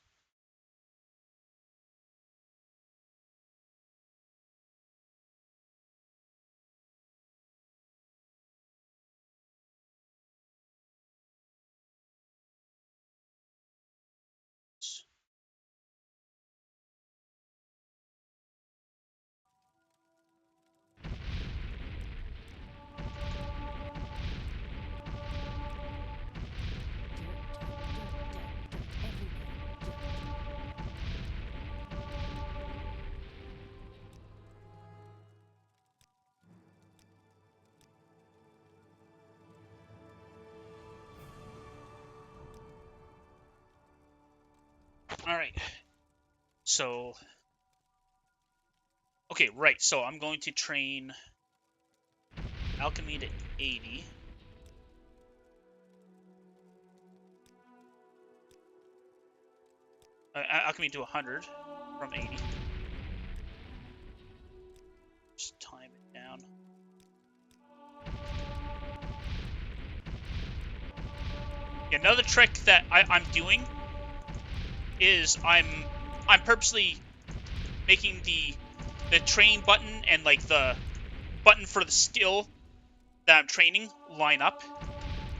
All right. So, okay, right. So I'm going to train alchemy to 80. Alchemy to 100 from 80. Just time it down. Another trick that I'm doing is I'm purposely making the train button and like the button for the skill that I'm training line up.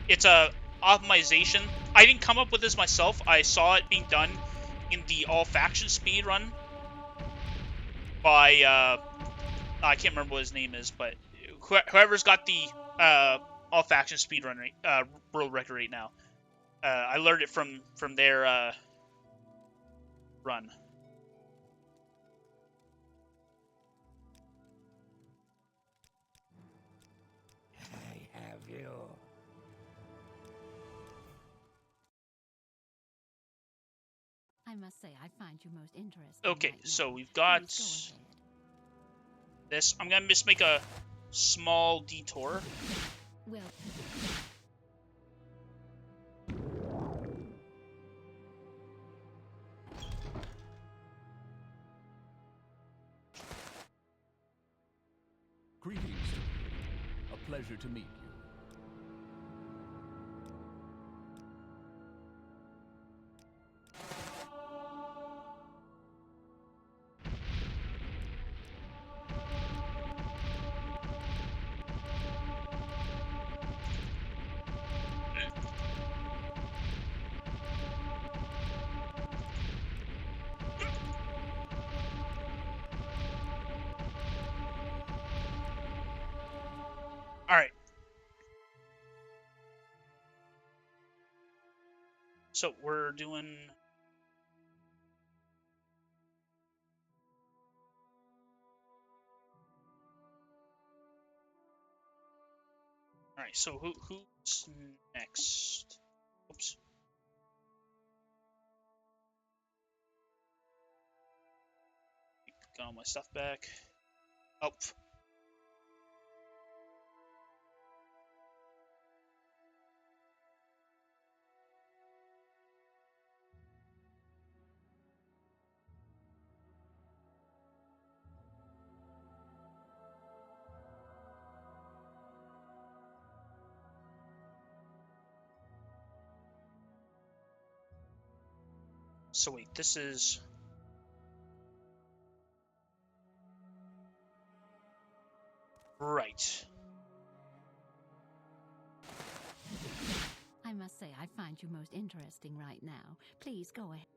It's a optimization. I didn't come up with this myself. I saw it being done in the all faction speed run by I can't remember what his name is, but whoever's got the all faction speed run world record right now. I learned it from their run. I have you. I must say, I find you most interesting. Okay, right so now. we've got Please go ahead. this. I'm gonna just make a small detour. Well, Greetings to you. A pleasure to meet you. All right. So we're doing. All right. So who's next? Oops. Got all my stuff back. Oh. So wait, this is. Right. I must say, I find you most interesting right now. Please go ahead.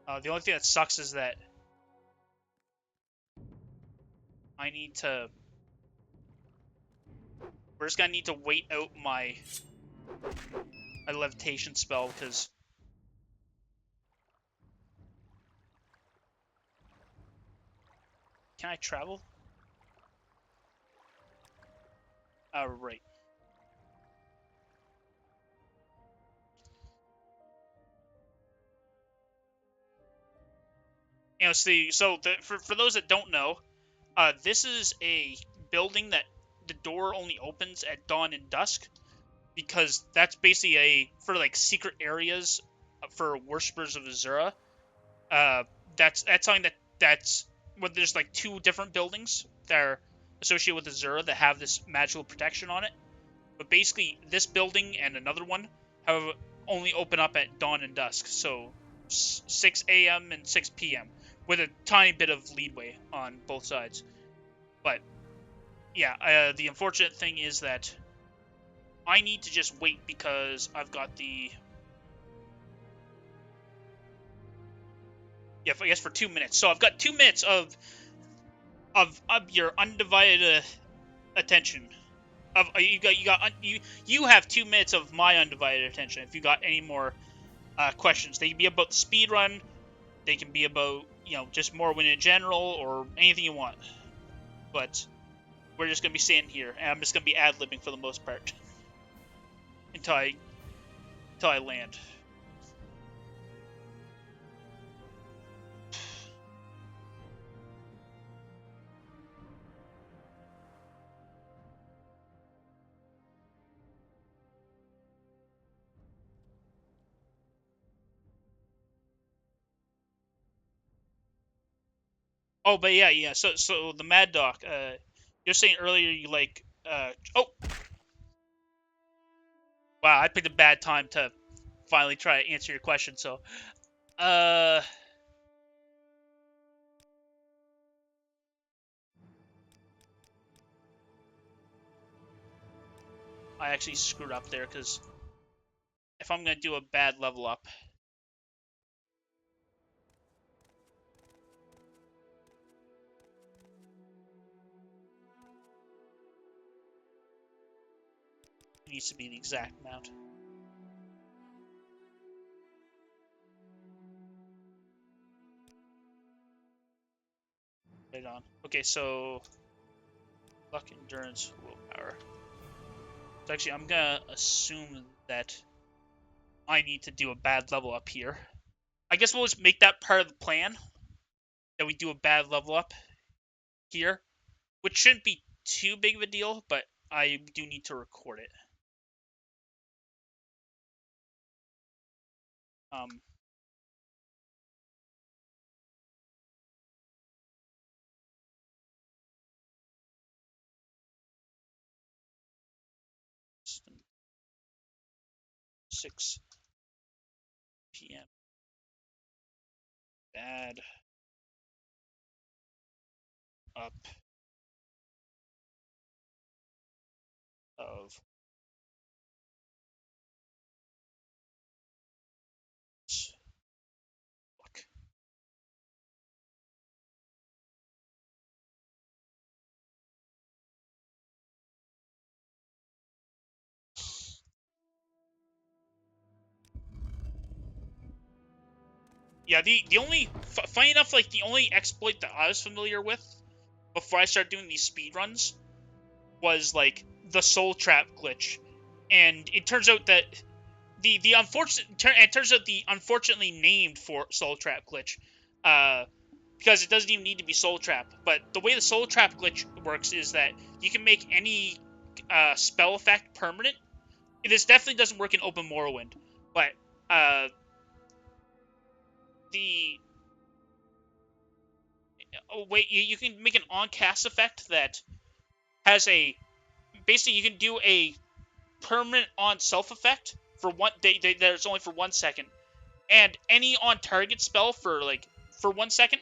The only thing that sucks is that I need to... We're just gonna need to wait out my levitation spell, because... Can I travel? Right. You know, see, so for those that don't know, this is a building that the door only opens at dawn and dusk, because that's basically for like secret areas for worshippers of Azura. That's something that's when there's like 2 different buildings that are associated with Azura that have this magical protection on it. But basically, this building and another one have only open up at dawn and dusk, so 6 a.m. and 6 p.m. with a tiny bit of leadway on both sides. But yeah, the unfortunate thing is that I need to just wait because I've got the... Yeah, I guess for 2 minutes. So I've got 2 minutes of your undivided attention. You have 2 minutes of my undivided attention. If you got any more questions, they can be about the speedrun, they can be about just Morrowind in general, or anything you want. But we're just gonna be sitting here, and I'm just gonna be ad-libbing for the most part until I land. Oh, but yeah. So the Mad Doc, you're saying earlier you like, oh, wow, I picked a bad time to finally try to answer your question. So, I actually screwed up there, because if I'm gonna do a bad level up, it needs to be the exact amount. Right on. Okay, so luck, endurance, willpower. So actually, I'm gonna assume that I need to do a bad level up here. I guess we'll just make that part of the plan, that we do a bad level up here, which shouldn't be too big of a deal, but I do need to record it. 6 p.m. Bad up of luck. Yeah, the only, funny enough, like, the only exploit that I was familiar with before I started doing these speedruns was, like, the soul trap glitch. And it turns out that the unfortunately named for soul trap glitch, because it doesn't even need to be soul trap. But the way the soul trap glitch works is that you can make any spell effect permanent. This definitely doesn't work in open Morrowind, but you can make an on-cast effect that has a... Basically, you can do a permanent on-self effect for one... There's only for 1 second. And any on-target spell for 1 second.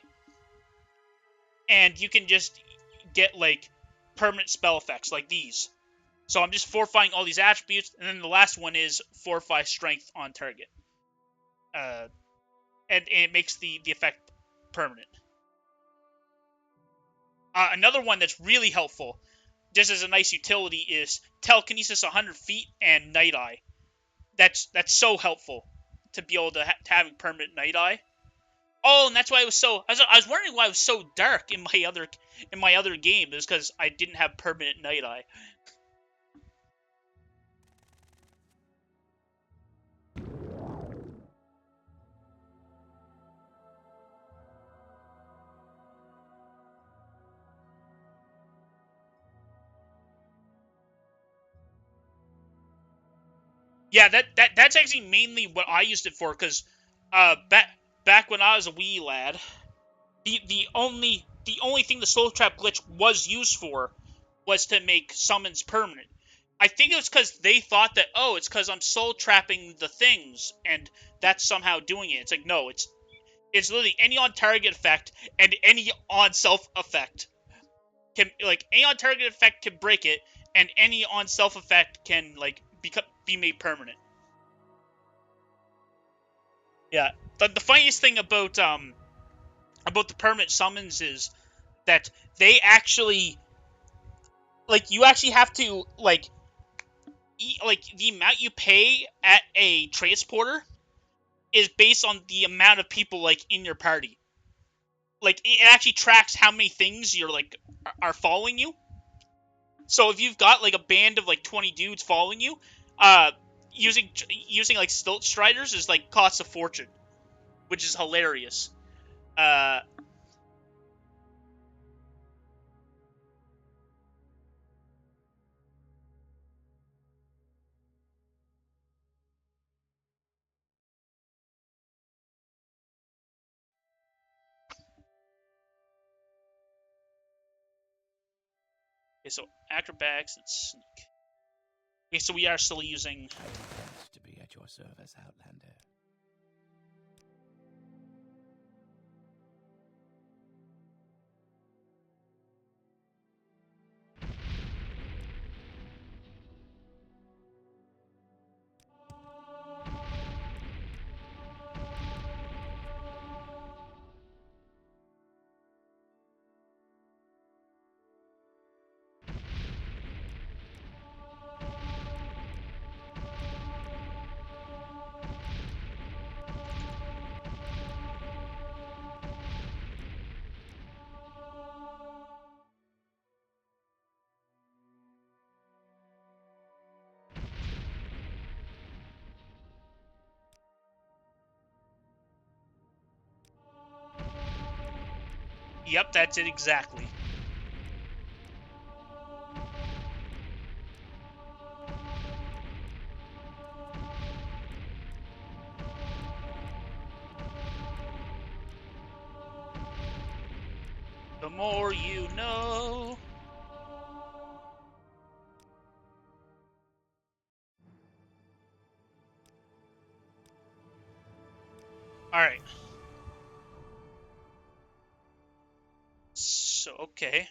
And you can just get, like, permanent spell effects like these. So I'm just fortifying all these attributes, and then the last one is fortify strength on target. and it makes the effect permanent. Another one that's really helpful, just as a nice utility, is telekinesis 100 feet and night eye. That's so helpful to be able to having permanent night eye. Oh, and that's why it was so. I was wondering why it was so dark in my other game. It was because I didn't have permanent night eye. Yeah, that's actually mainly what I used it for. Because back when I was a wee lad, the only thing the soul trap glitch was used for was to make summons permanent. I think it was because they thought that, oh, it's because I'm soul trapping the things and that's somehow doing it. It's like, no, it's literally any on target effect and any on self effect can, like, any on target effect can break it, and any on self effect can, like, be made permanent. Yeah, the funniest thing about the permanent summons is that they actually, like, you actually have to, like, the amount you pay at a transporter is based on the amount of people, like, in your party. Like, it actually tracks how many things you're, like, are following you. So if you've got, like, a band of, like, 20 dudes following you, using like stilt striders is, like, costs a fortune, which is hilarious. Okay, so acrobatics and sneak. Okay, so we are still using. I intend to be at your service, Outlander. Yep, that's it exactly. The more you know. Alright. So, okay.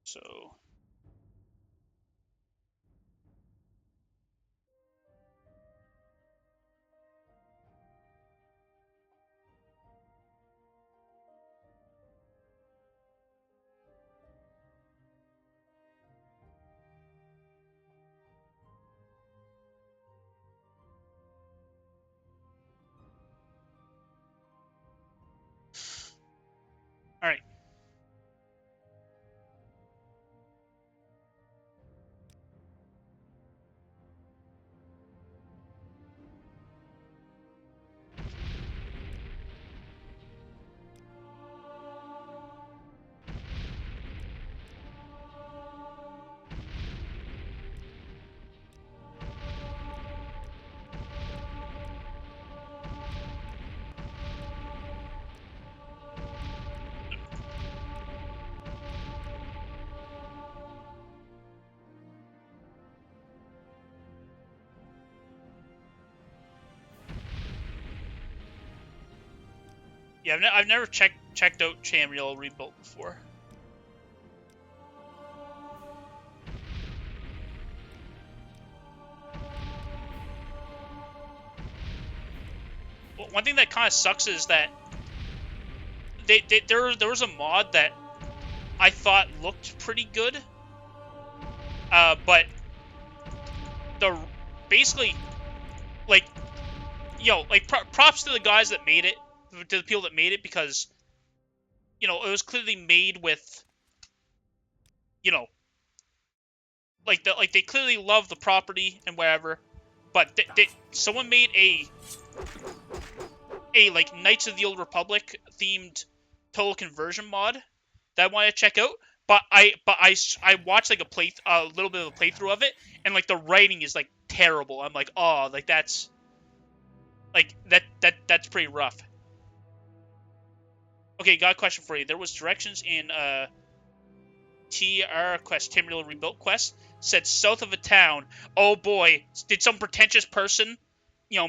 So. Alright. Yeah, I've never checked out Chamriel rebuilt before. one thing that kind of sucks is that there was a mod that I thought looked pretty good, but basically, like, like props to the guys that made it, to the people that made it, because it was clearly made with, like they clearly love the property and whatever, but someone made a like Knights of the Old Republic themed total conversion mod that I want to check out. But I watched like a little bit of a playthrough of it, and like the writing is like terrible. I'm like, oh, like that's like that's pretty rough. Okay, got a question for you. There was directions in TR quest, Tamriel Rebuilt quest, said south of a town. Oh boy, did some pretentious person,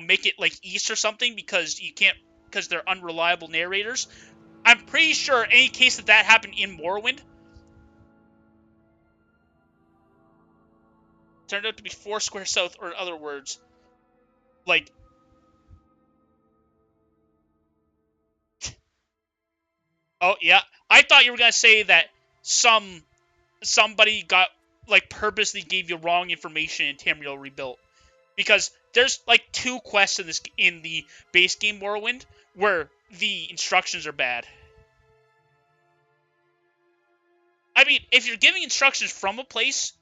make it like east or something because they're unreliable narrators? I'm pretty sure any case that happened in Morrowind turned out to be 4 square south, or in other words, like, oh yeah, I thought you were gonna say that somebody got like purposely gave you wrong information in Tamriel Rebuilt, because there's like 2 quests in the base game Morrowind where the instructions are bad. I mean, if you're giving instructions from a place,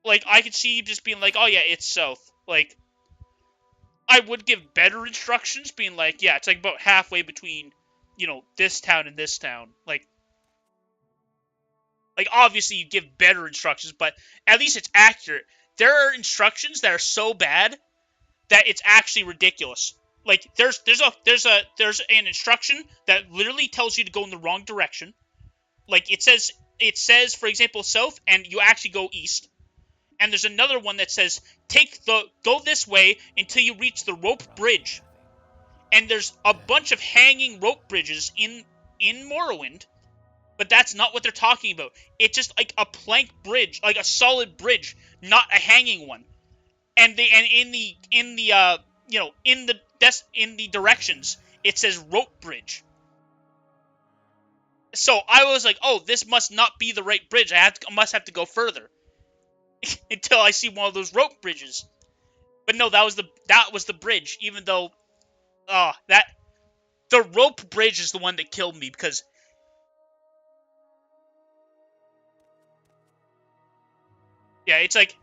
like, I could see you just being like, oh yeah, it's south. Like, I would give better instructions, being like, yeah, it's like about halfway between, this town and this town. Like obviously you give better instructions, but at least it's accurate. There are instructions that are so bad that it's actually ridiculous. Like, there's an instruction that literally tells you to go in the wrong direction. Like, it says, for example, south, and you actually go east. And there's another one that says, go this way until you reach the rope bridge. And there's a bunch of hanging rope bridges in Morrowind, but that's not what they're talking about. It's just like a plank bridge, like a solid bridge, not a hanging one. And in the directions, it says rope bridge. So I was like, oh, this must not be the right bridge. I must have to go further until I see one of those rope bridges. But no, that was the bridge. Even though, the rope bridge is the one that killed me, because yeah, it's like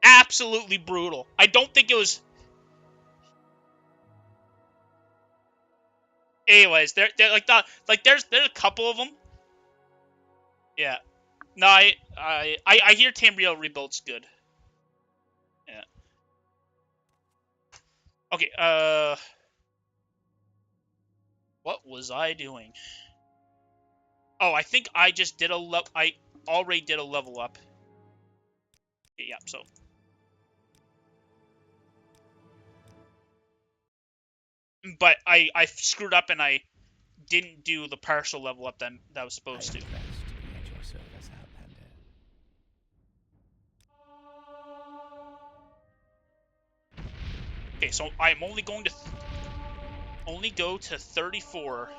absolutely brutal. I don't think it was. Anyways, they're there's a couple of them. Yeah. No, I hear Tamriel Rebuilt's good. Yeah. Okay, what was I doing? Oh, I think I just did I already did a level up. Yeah, so. But I screwed up and I didn't do the partial level up that I was supposed to. I am blessed to be at your service, Outlander. Okay, so I'm only going to go to 34.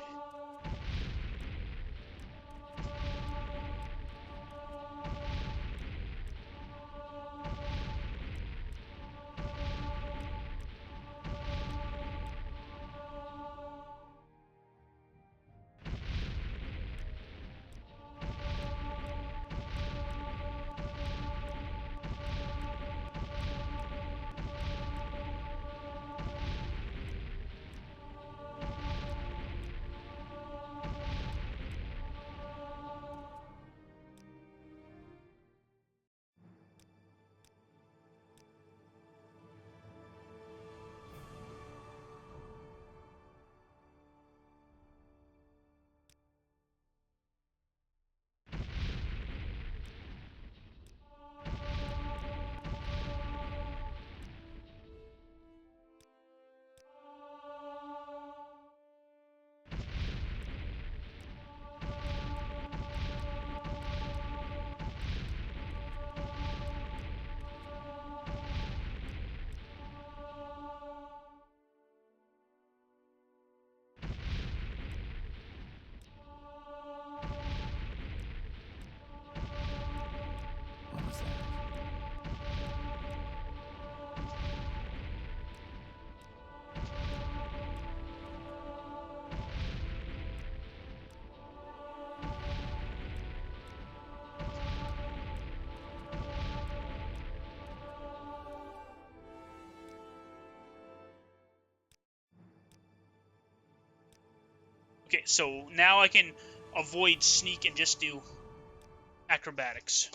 Okay, so now I can avoid sneak and just do acrobatics.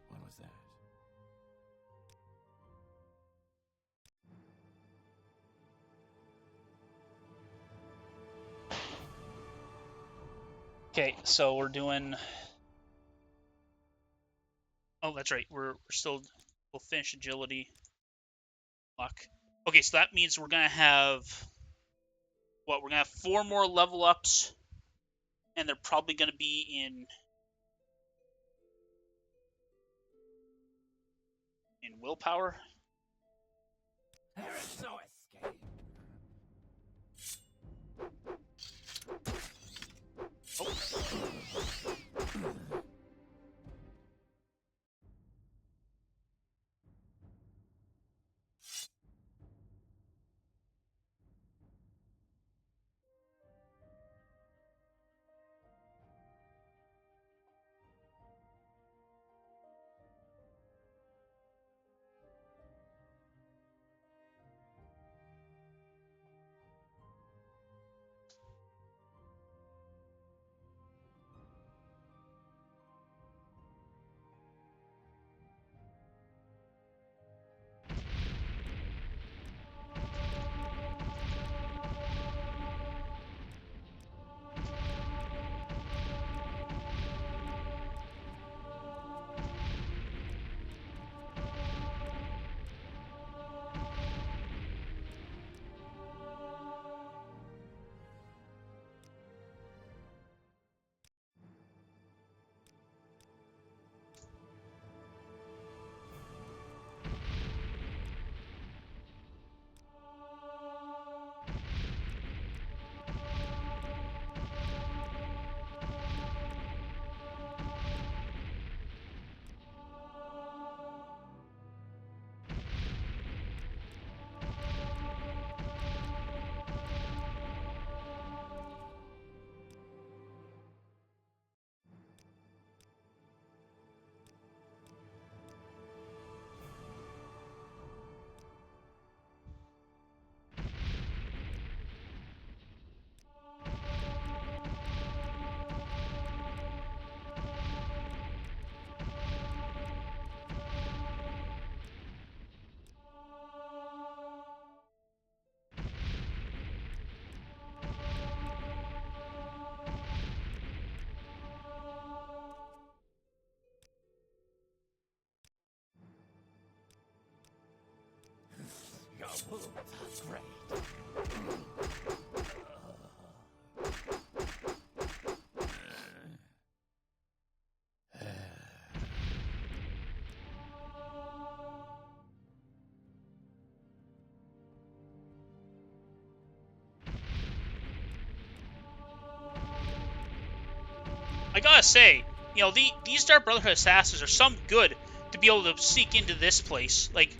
What was that? Okay, so we're doing. Oh, that's right. We'll finish agility. Luck. Okay, so that means we're gonna have what? We're gonna have 4 more level ups, and they're probably gonna be in willpower. There is no escape. Your wounds are great. I gotta say, you know, these Dark Brotherhood assassins are some good to be able to sneak into this place. Like,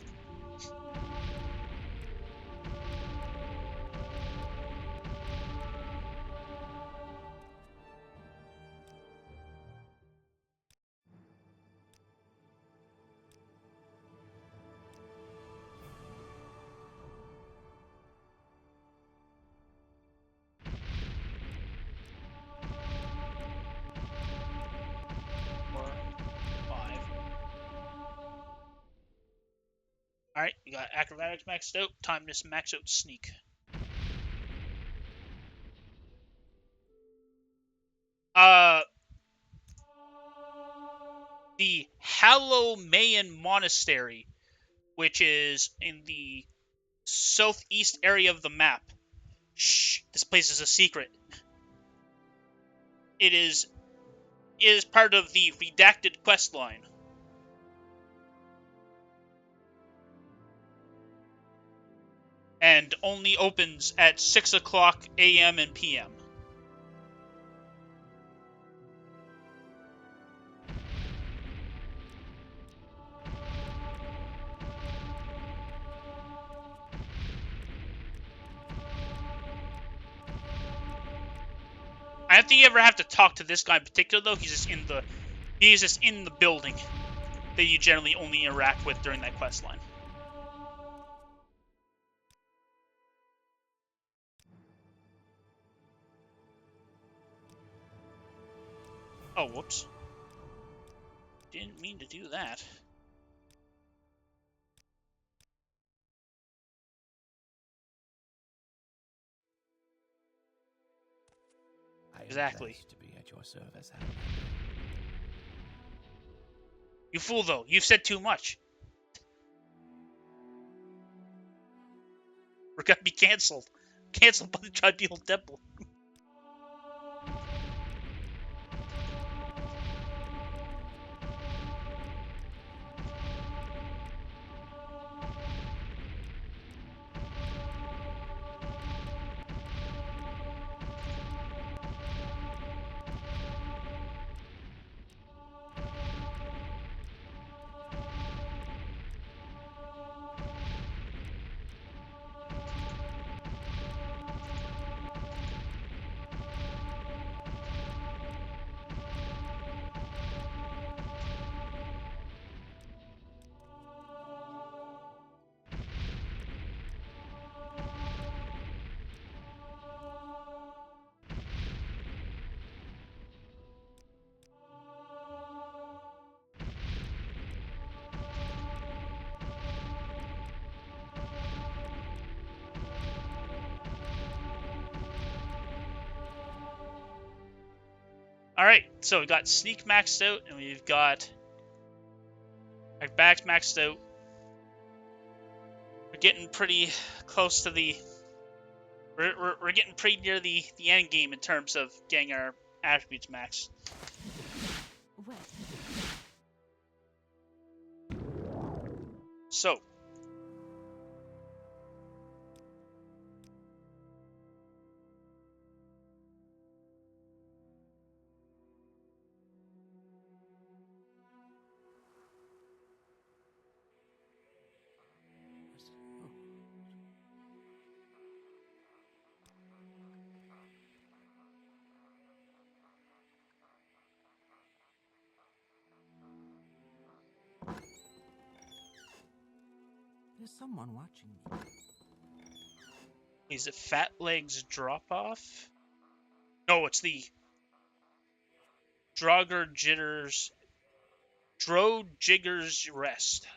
alright, you got acrobatics maxed out. Time to max out sneak. The Halomayan Monastery, which is in the southeast area of the map. Shh, this place is a secret. It is part of the redacted quest line. And only opens at 6 o'clock a.m. and p.m. I don't think you ever have to talk to this guy in particular, though. He's just in the building that you generally only interact with during that quest line. Oh, whoops. Didn't mean to do that. I am Exactly. blessed to be at your service. You fool, though. You've said too much. We're gonna be cancelled. Cancelled by the Tribunal Temple. Alright, so we've got Sneak maxed out, and we've got our backs maxed out. We're getting pretty close to the... We're getting pretty near the end game in terms of getting our attributes maxed. Well, So... There's someone watching me. Is it Fat Legs Drop-Off? No, it's the Draugr Jitters... Dro Jiggers Rest.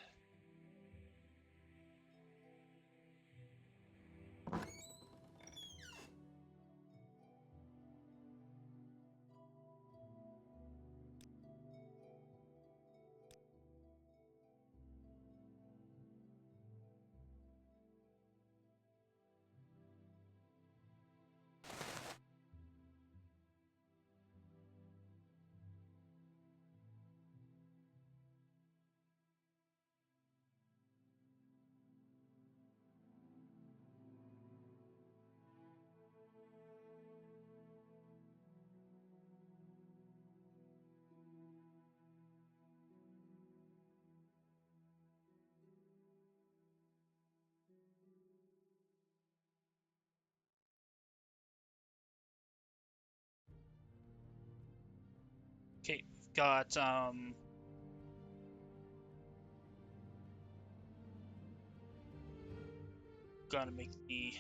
Okay, we've got, Gotta make the...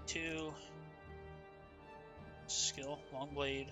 Two... Skill, long blade.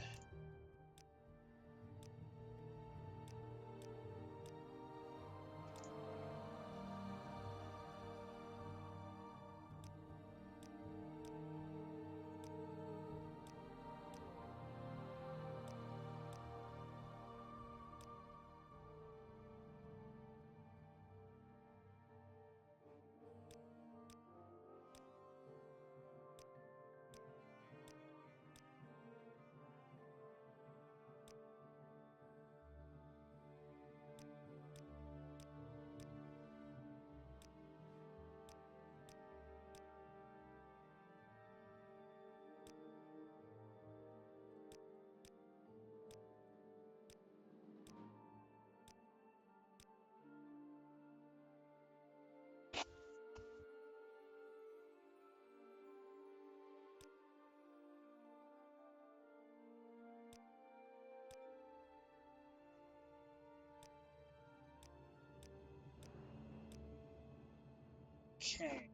Okay.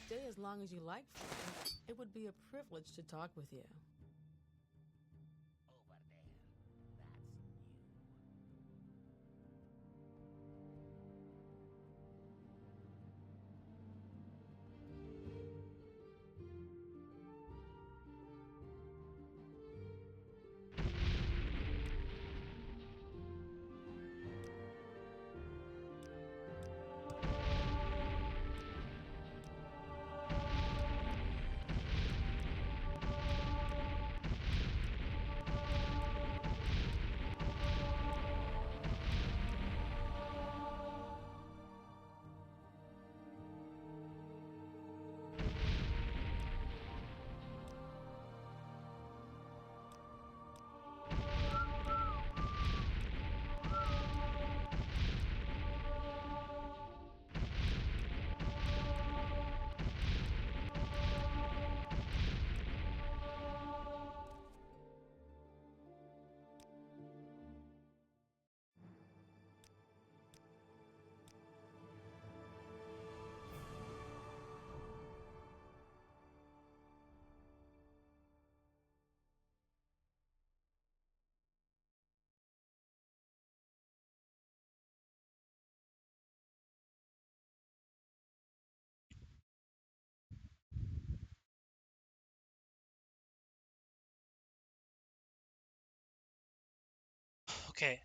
Stay as long as you like, friend. It would be a privilege to talk with you. Over there. That's Okay.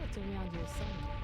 What's around here somewhere?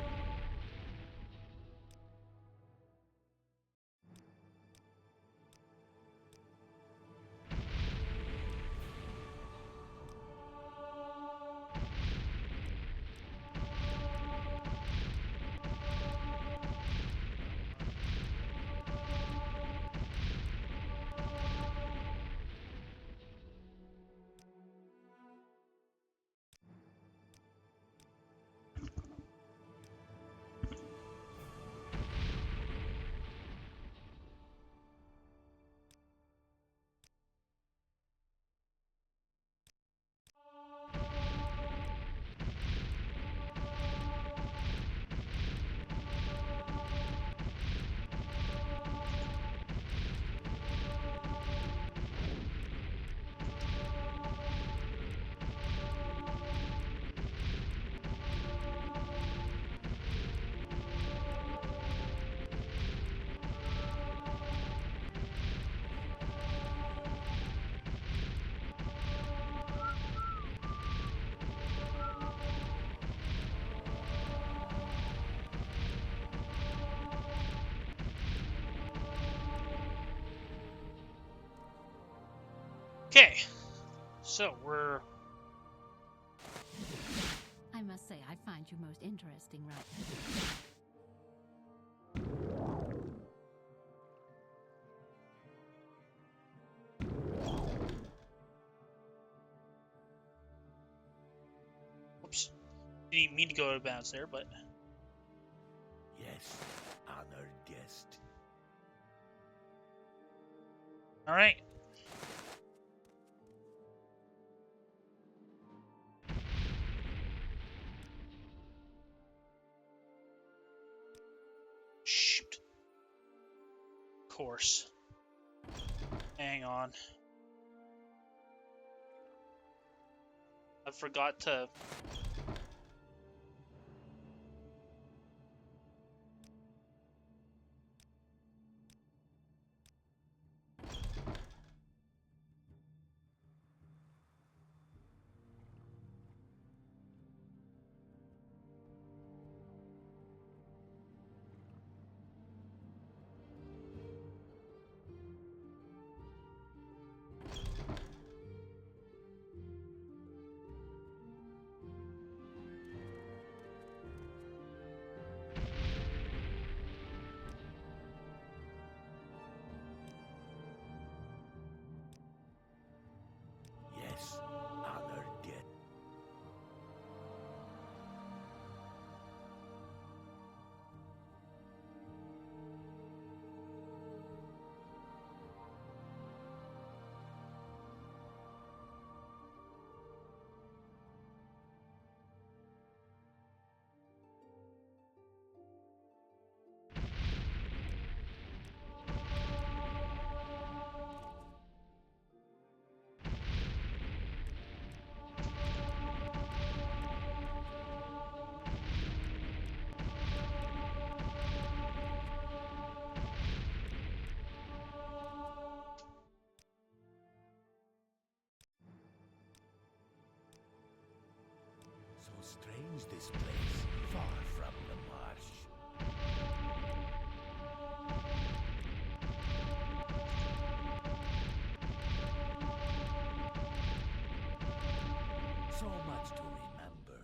Okay, so we're... I must say, I find you most interesting right Oops. Didn't mean to go out of bounds there, but... Yes, honored guest. Alright. Shoot. Of course. Hang on. I forgot to... Yes, honored guest. So strange this place, far from the marsh. So much to remember.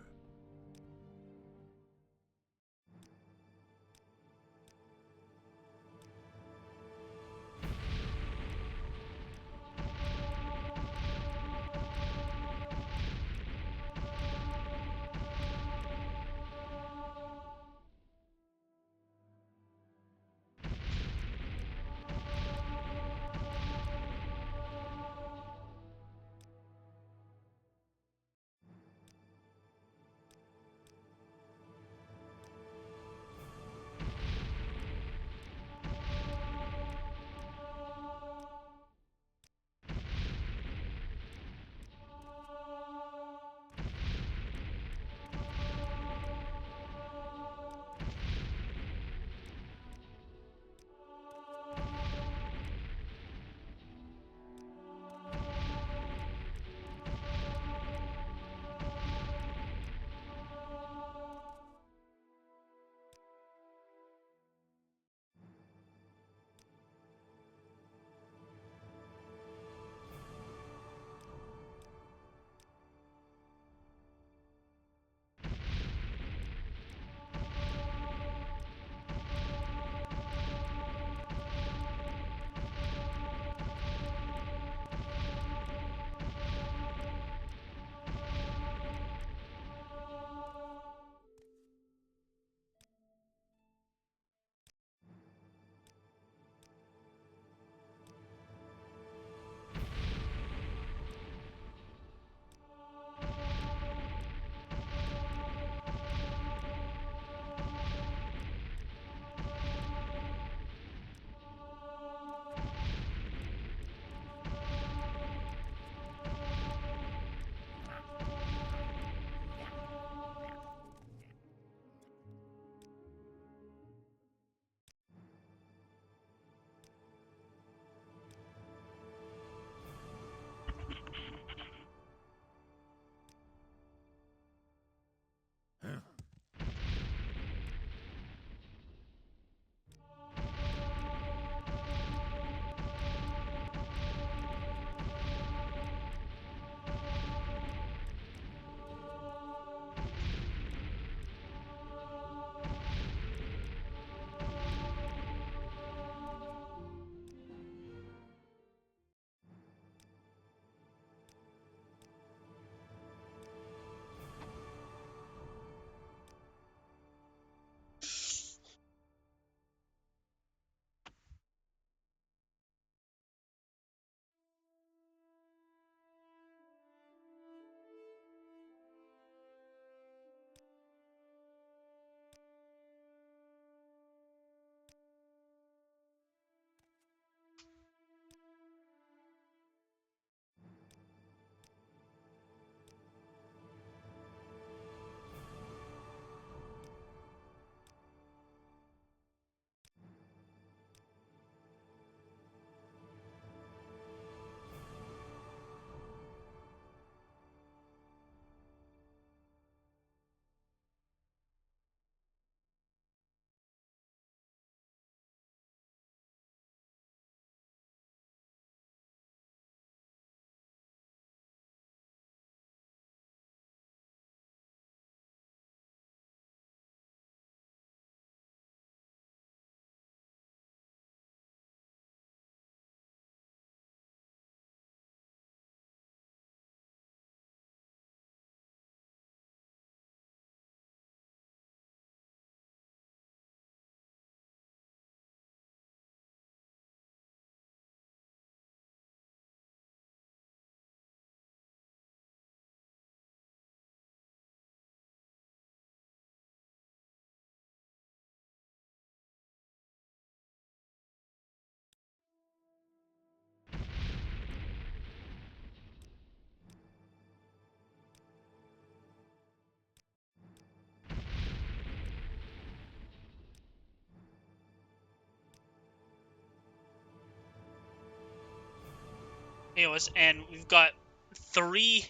anyways, and we've got 3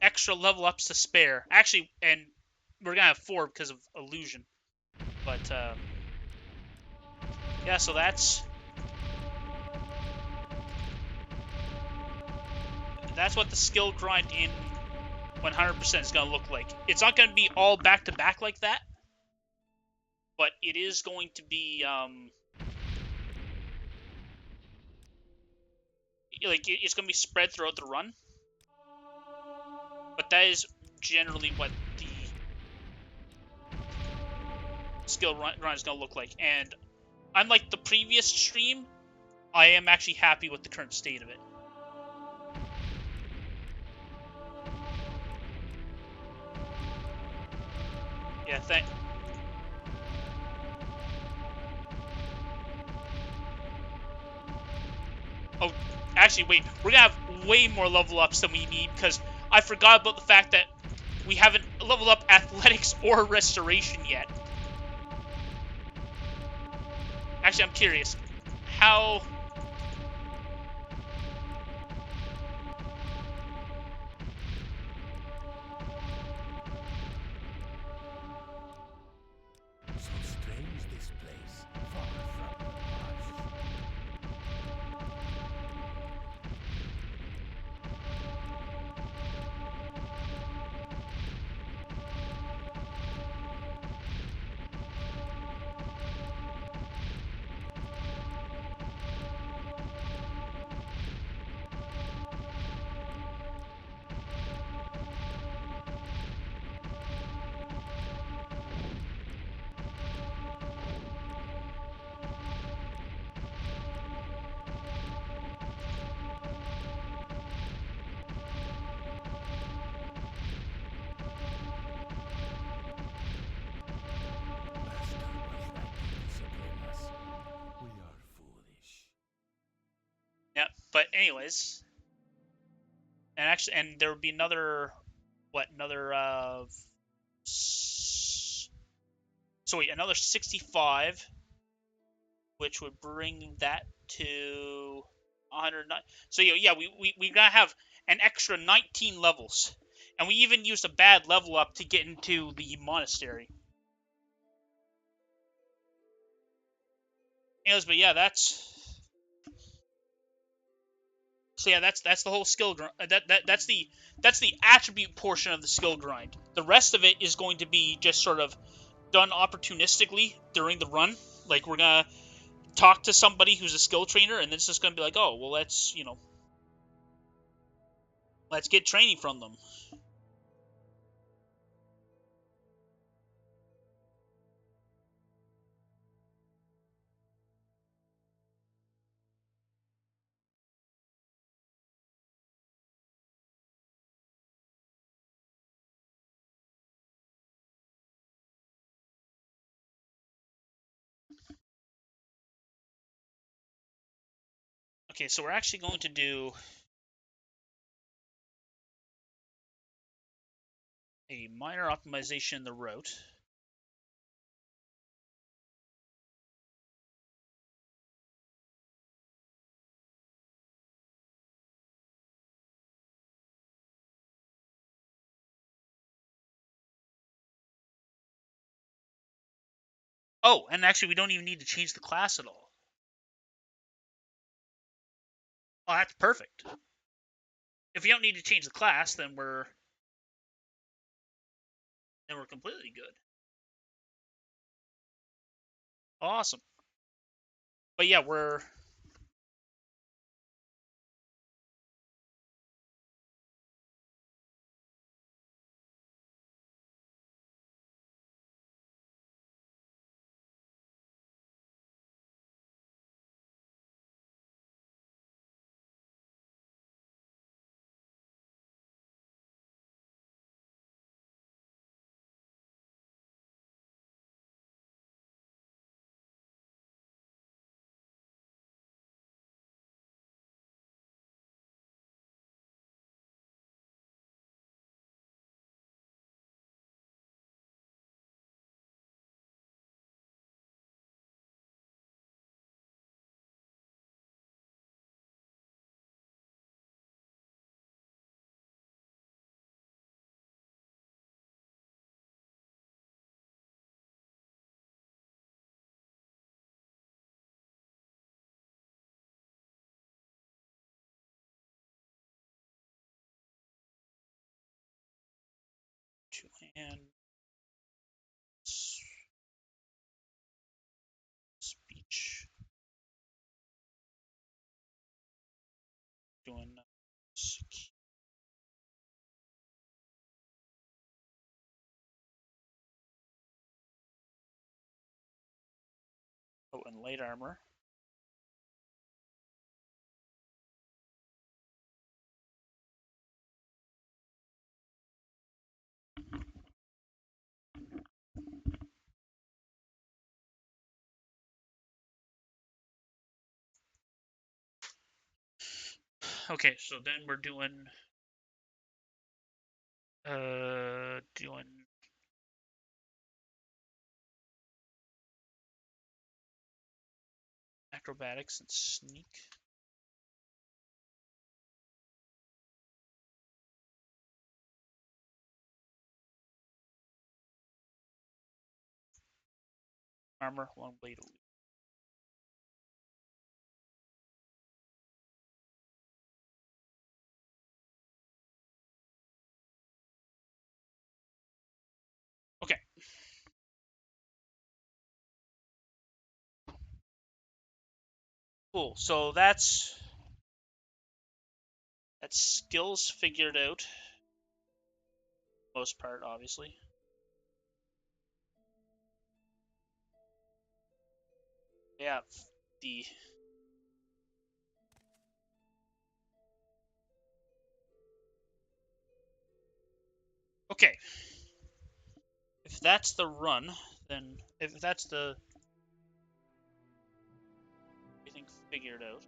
extra level ups to spare. Actually, and we're gonna have 4 because of illusion. But yeah, so that's what the skill grind in 100% is gonna look like. It's not gonna be all back to back like that, but it is going to be like it's gonna be spread throughout the run. But that is generally what the skill run is gonna look like. And unlike the previous stream, I am actually happy with the current state of it. Yeah, Oh, actually, wait. We're gonna have way more level ups than we need because I forgot about the fact that we haven't leveled up athletics or restoration yet. Actually, I'm curious. How... So strange this place, far from the marsh. Master was right to discipline us. We are foolish. Yeah, but anyways... And actually, and there would be another... What? Another, So wait, another 65, which would bring that to 109. So yeah, we gotta have an extra 19 levels. And we even used a bad level up to get into the monastery. Anyways, but yeah, that's... So yeah, that's the whole skill grind. That's the attribute portion of the skill grind. The rest of it is going to be just sort of done opportunistically during the run. Like, we're gonna talk to somebody who's a skill trainer, and it's just gonna be like, oh, well, let's get training from them. Okay, so we're actually going to do a minor optimization in the route. Oh, and actually, we don't even need to change the class at all. Oh, that's perfect. If you don't need to change the class, then we're completely good. Awesome. But yeah, we're... two-hand speech. Doing oh, and light armor. Okay, so then we're doing acrobatics and sneak. Armor, long blade. Okay. Cool. So that's skills figured out. Most part, obviously. Yeah, the okay. If that's the run, then if that's the everything figured out.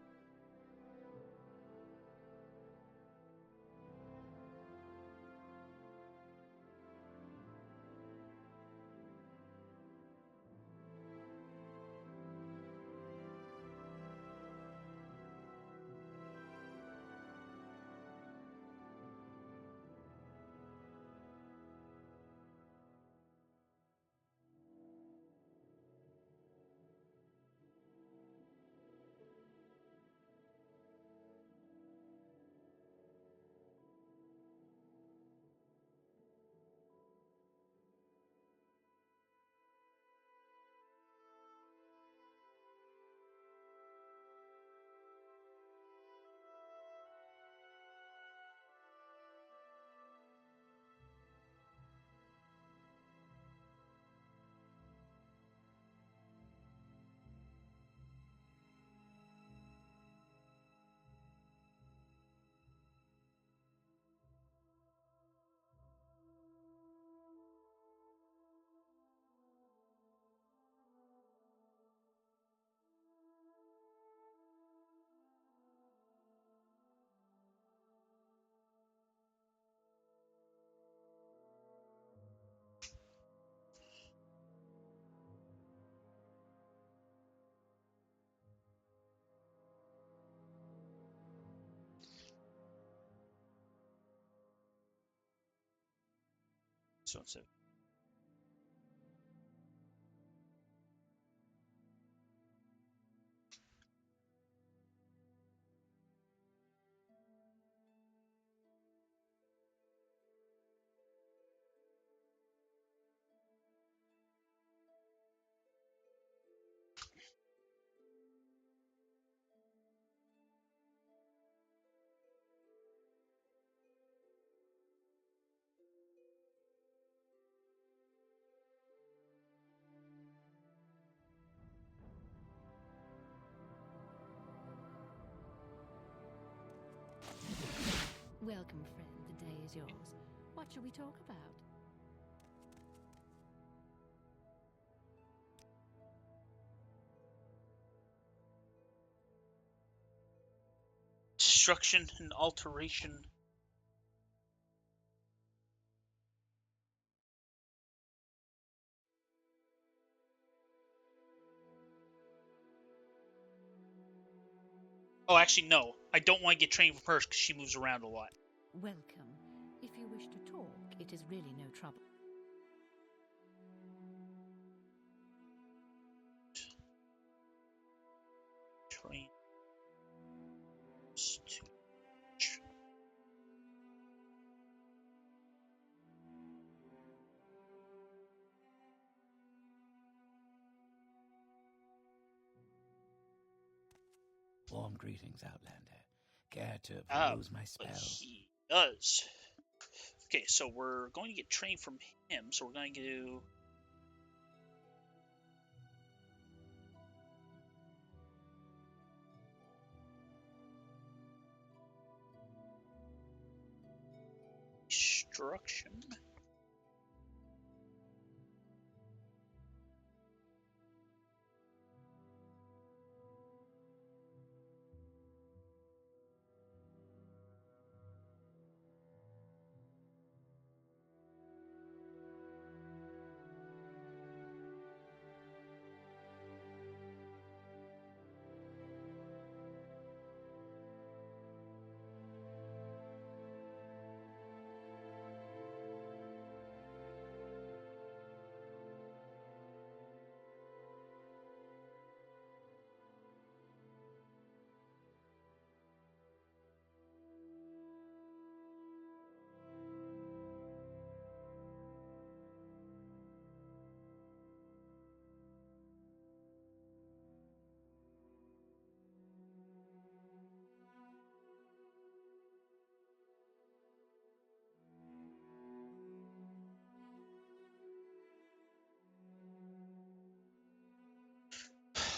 So it's a Welcome, friend. The day is yours. What shall we talk about? destruction and alteration. Oh, actually, no. I don't want to get trained from her because she moves around a lot. Welcome. If you wish to talk, it is really no trouble. Train. Warm greetings, Outlander. Care to peruse my spell? He does. Okay, so we're going to get trained from him, so we're going to do... Destruction.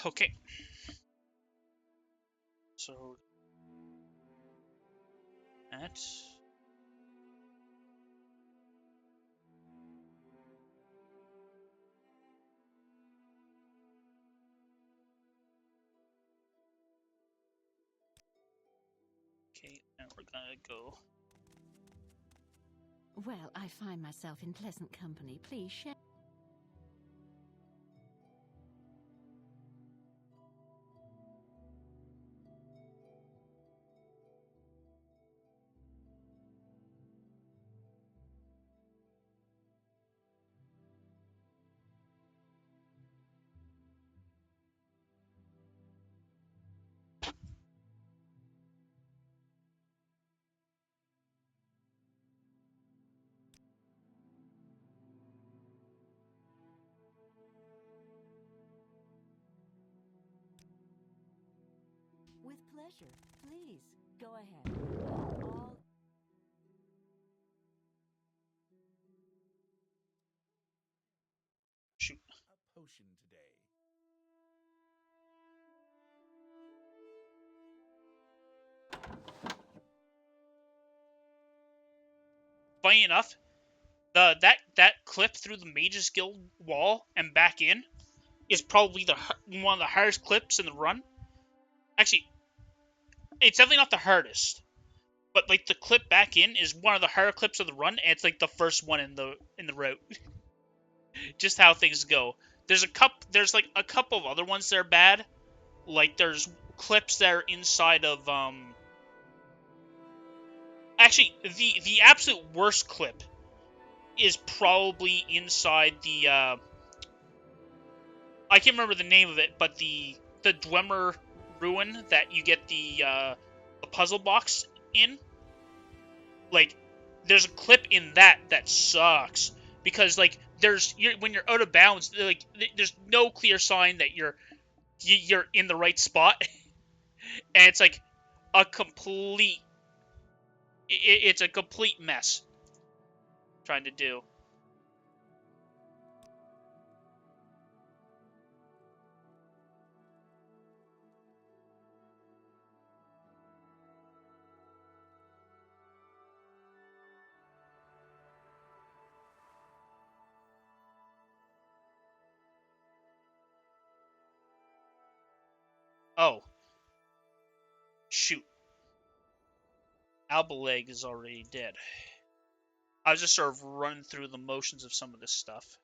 Okay. So... that... Okay, and we're gonna go... Well, I find myself in pleasant company. Please share. With pleasure. Please, go ahead. All... Shoot. A potion today. Funny enough, that clip through the Mage's Guild wall and back in is probably one of the hardest clips in the run. Actually, it's definitely not the hardest, but like the clip back in is one of the harder clips of the run, and it's like the first one in the route. Just how things go. There's like a couple of other ones that are bad. Like there's clips that are inside of actually the absolute worst clip is probably inside the I can't remember the name of it, but the Dwemer ruin that you get the puzzle box in. Like, there's a clip in that sucks because like when you're out of bounds, like there's no clear sign that you're in the right spot, and it's like a complete it's a complete mess trying to do. Oh. Shoot. Albaleg is already dead. I was just sort of running through the motions of some of this stuff.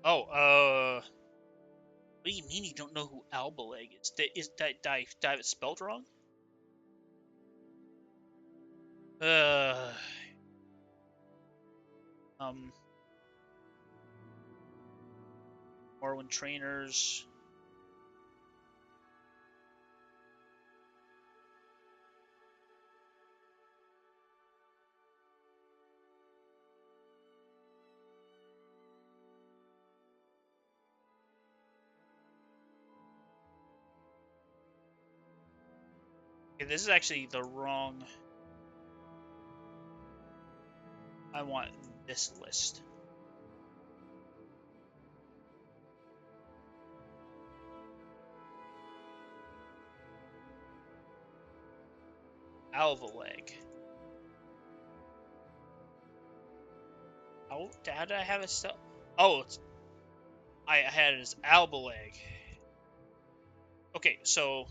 Oh, what do you mean you don't know who Albaleg is? Did I have it spelled wrong? Uh, um, Morrowind trainers. Okay, this is actually the wrong. I want this list. Alva leg. How did I have it still? Oh, I had it as Alba leg. Okay, so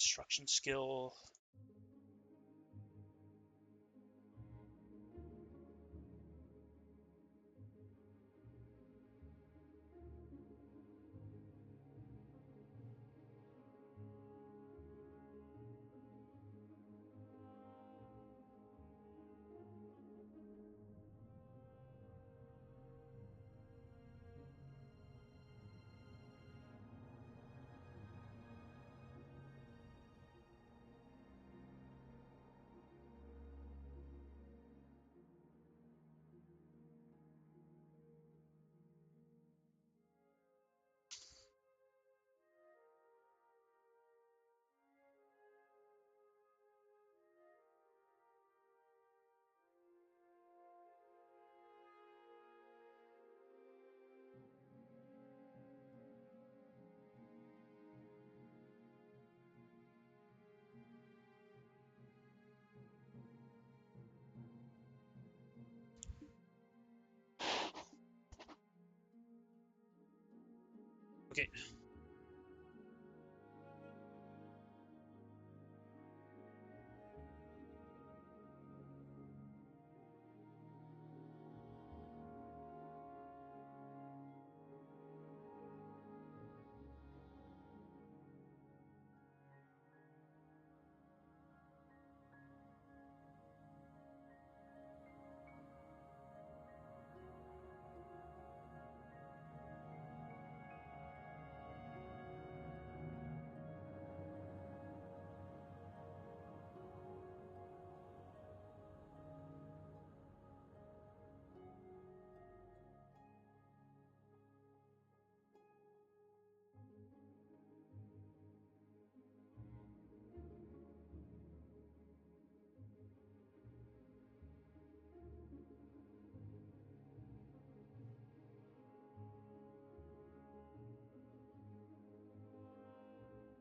instruction skill. Okay.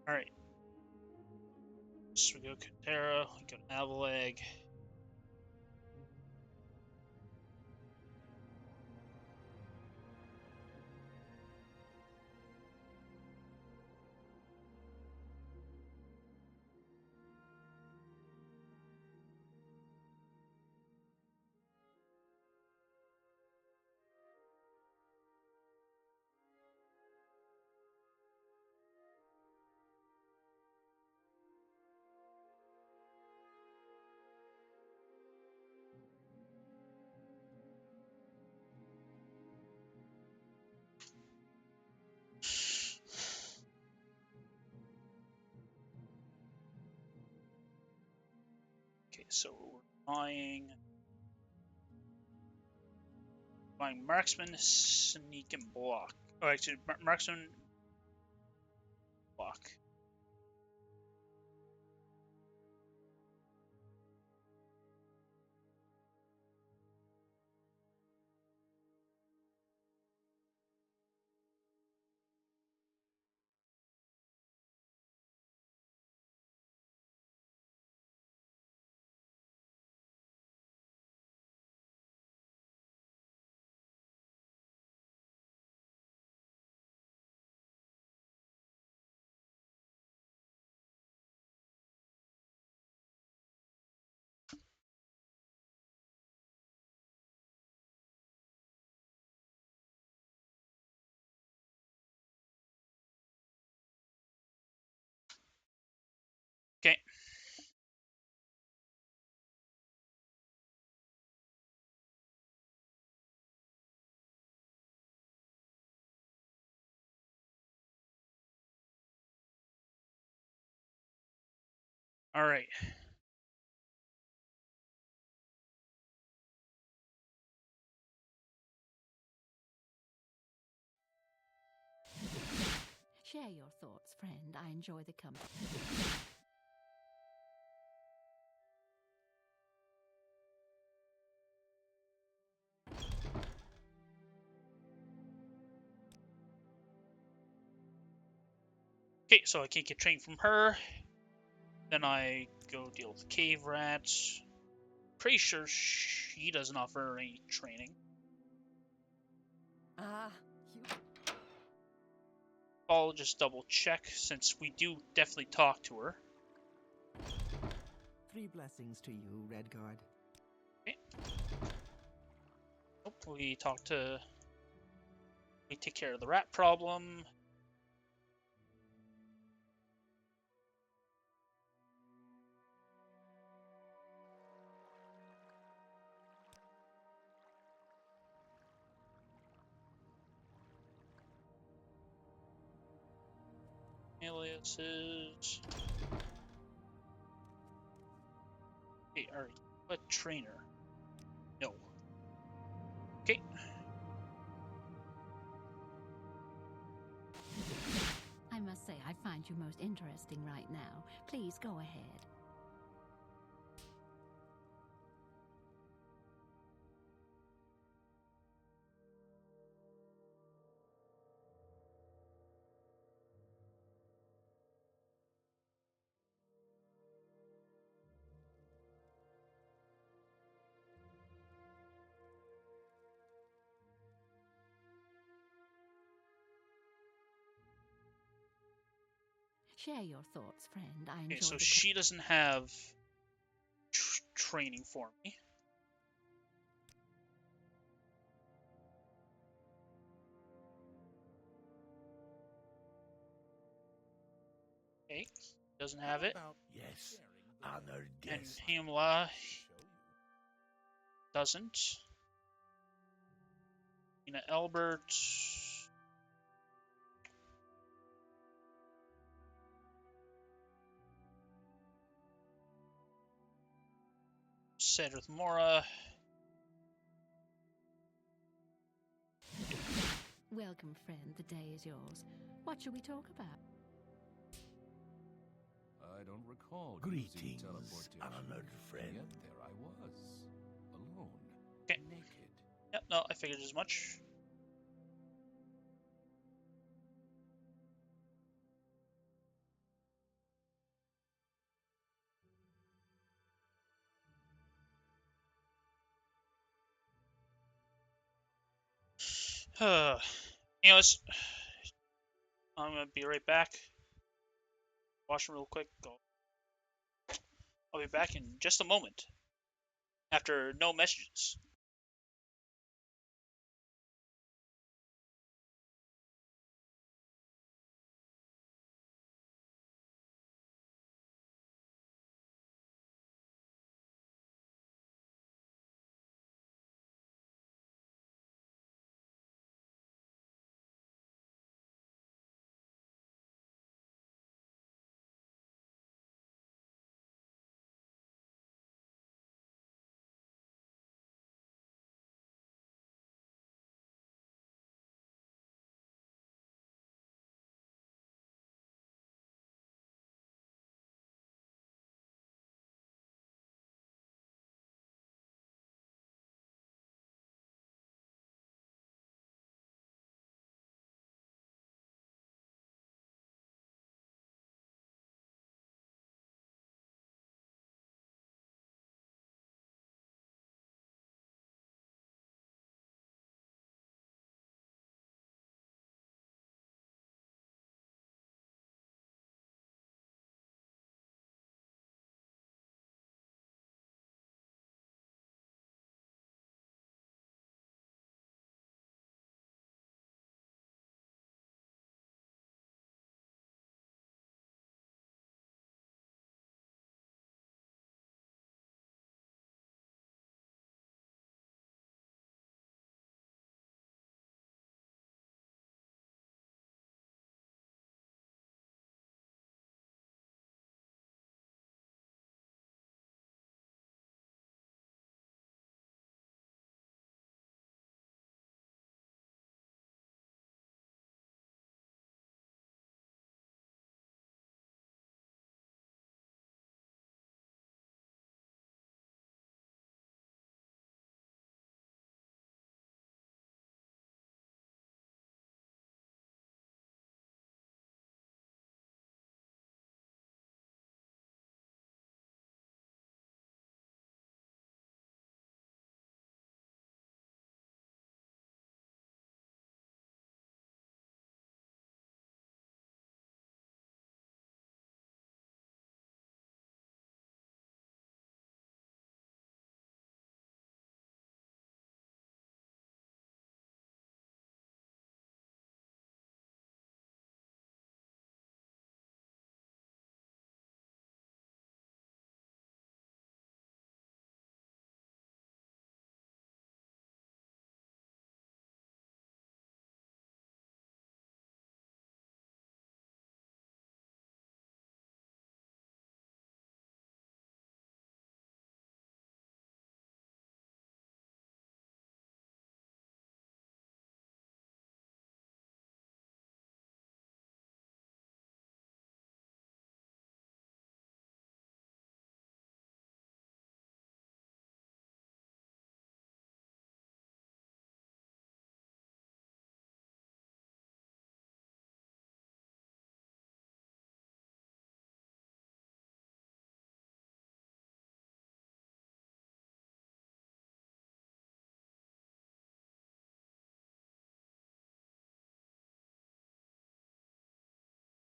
All right. So we go Katera, we go Avaleg. so we're buying marksman, sneak, and block. Oh, actually, marksman, block. Okay. All right. Share your thoughts, friend. I enjoy the company. Okay, so I can't get training from her. Then I go deal with the cave rats. Pretty sure she doesn't offer any training. You. I'll just double check since we do definitely talk to her. 3 blessings to you, Redguard. Okay. Oh, we take care of the rat problem. Aliases. Hey, are you a trainer? No. Okay. I must say, I find you most interesting right now. Please go ahead. Share your thoughts, friend. I enjoy Okay, so the she doesn't have training for me. Okay, doesn't have it. Yes, honored And guest. Hamla doesn't. Ina Albert. Said with Mora. Welcome, friend. The day is yours. What shall we talk about? I don't recall Greetings, using teleportation. honored friend. Yet there I was, alone, Okay. naked. Yep, no, I figured as much. Anyways, I'm gonna be right back. Washroom real quick. I'll be back in just a moment. After no messages.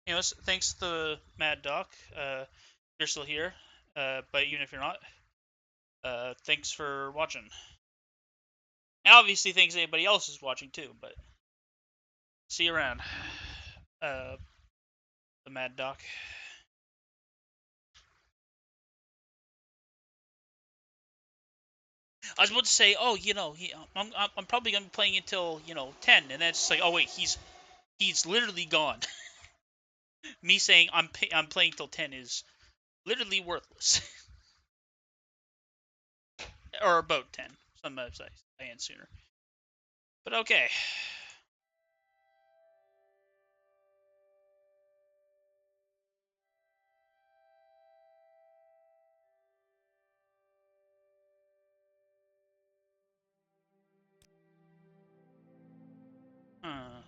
Anyways, thanks to Mad Doc. You're still here, but even if you're not, thanks for watching. And obviously, thanks to anybody else who's watching too. But see you around. The Mad Doc. I was about to say, oh, I'm probably gonna be playing until 10, and then it's like, oh wait, he's literally gone. Me saying I'm playing till 10 is literally worthless, or about 10. Some websites I end sooner, but okay. Uh,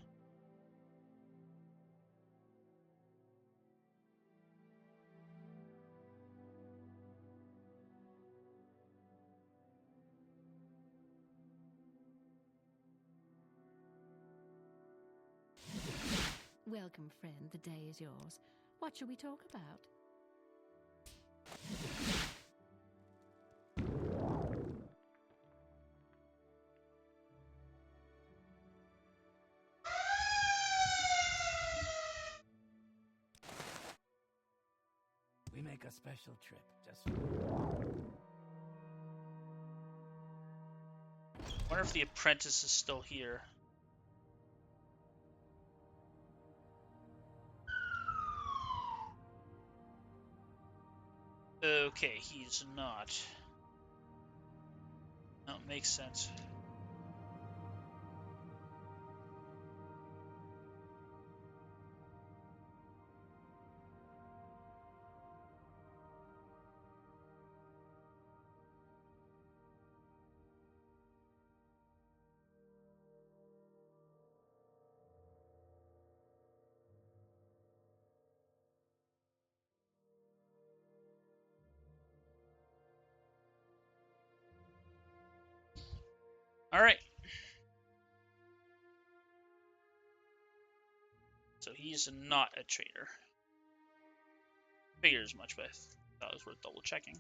Welcome, friend. The day is yours. What shall we talk about? We make a special trip just wonder if the apprentice is still here. Okay, he's not. No, makes sense. All right. So he's not a traitor. Figures as much, but I thought it was worth double checking.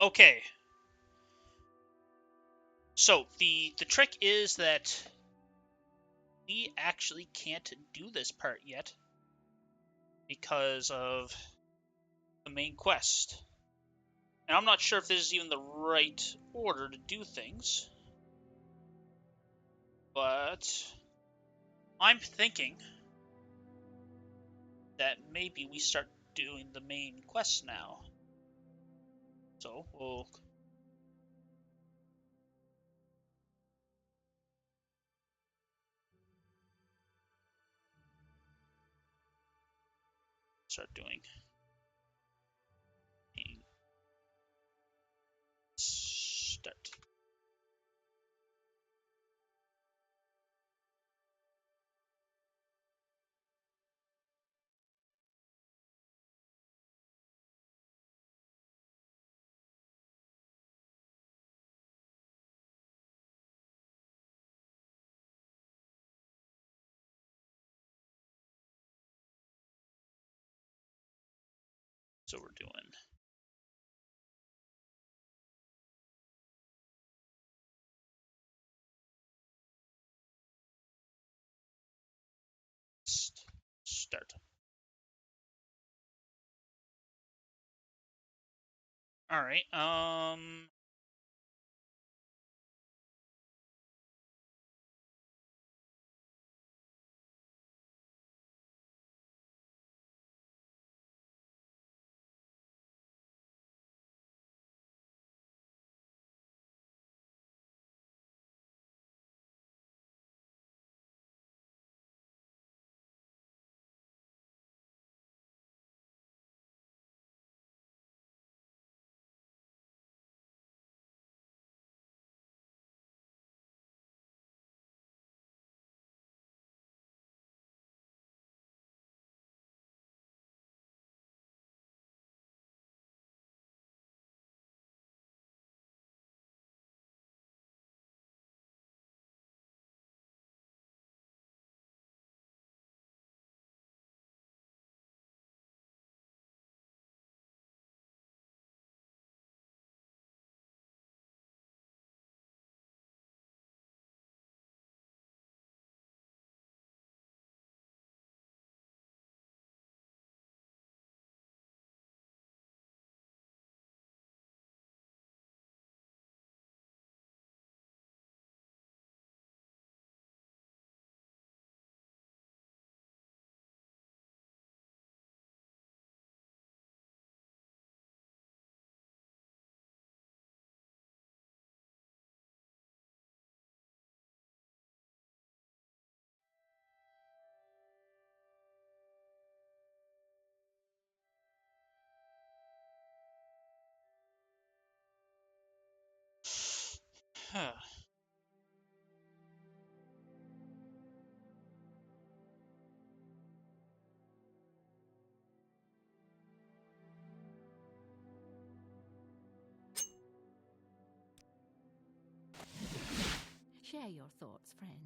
Okay. So the trick is that we actually can't do this part yet because of the main quest. And I'm not sure if this is even the right order to do things. But I'm thinking that maybe we start doing the main quest now. So we'll start doing start. So we're doing start. All right. Share your thoughts, friend.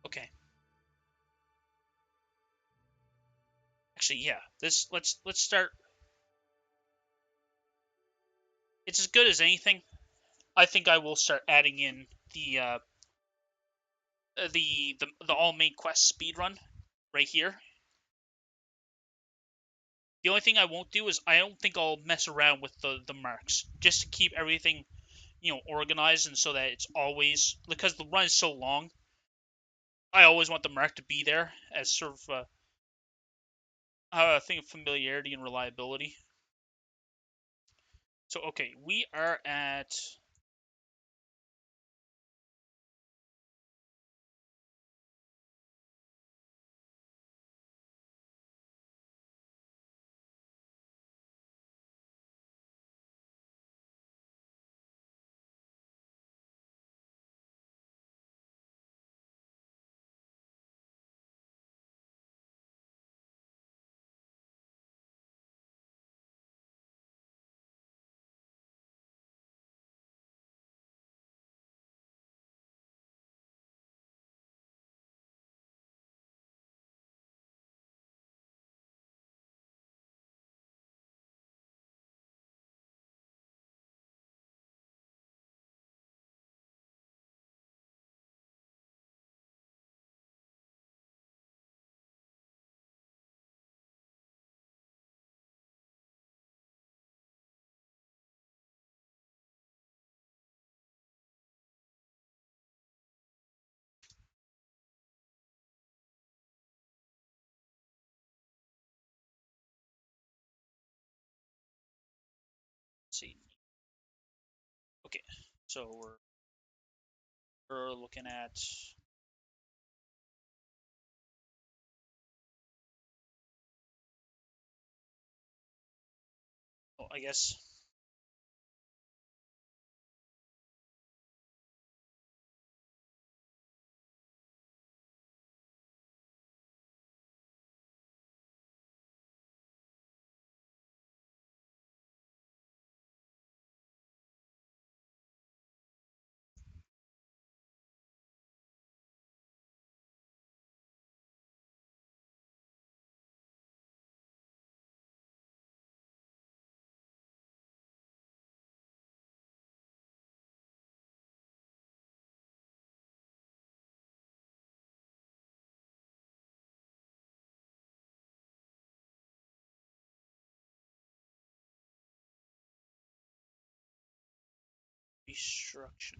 Okay. Actually, yeah. This let's start. It's as good as anything. I think I will start adding in the all main quest speed run right here. The only thing I won't do is I don't think I'll mess around with the marks, just to keep everything, organized, and so that it's always, because the run is so long. I always want the mark to be there as sort of a thing of familiarity and reliability. So okay, we are at. Let's see. Okay, so we're looking at. Oh, I guess. Construction.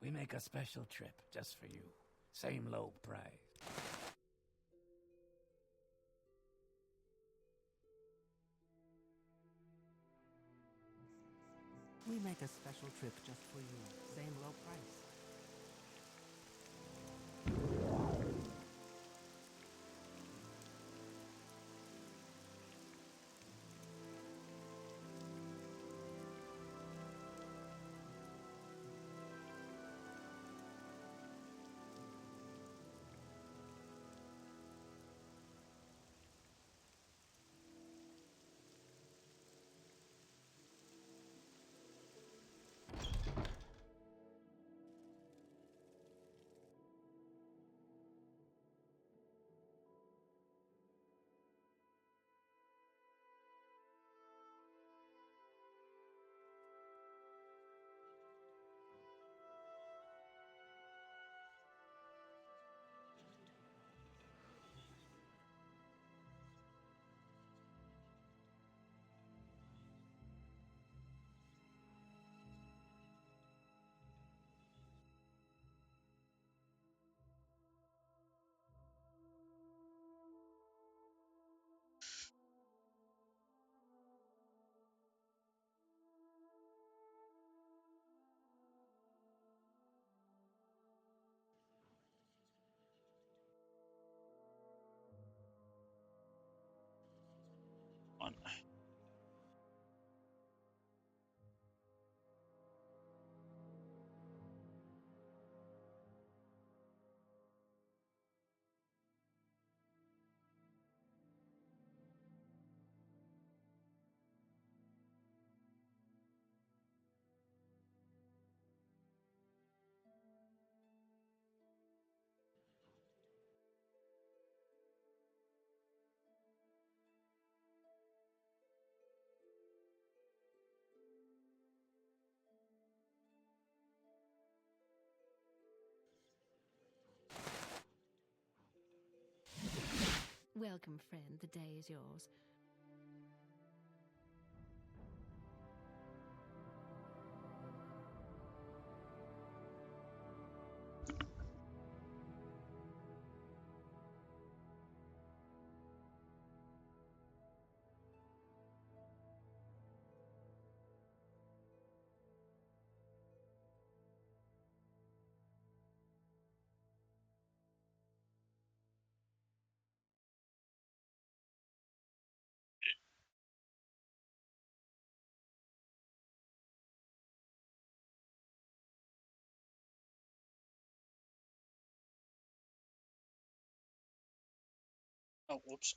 We make a special trip just for you. Same low price. We make a special trip just for you. Same low price. On. Welcome, friend. The day is yours. Oh, whoops.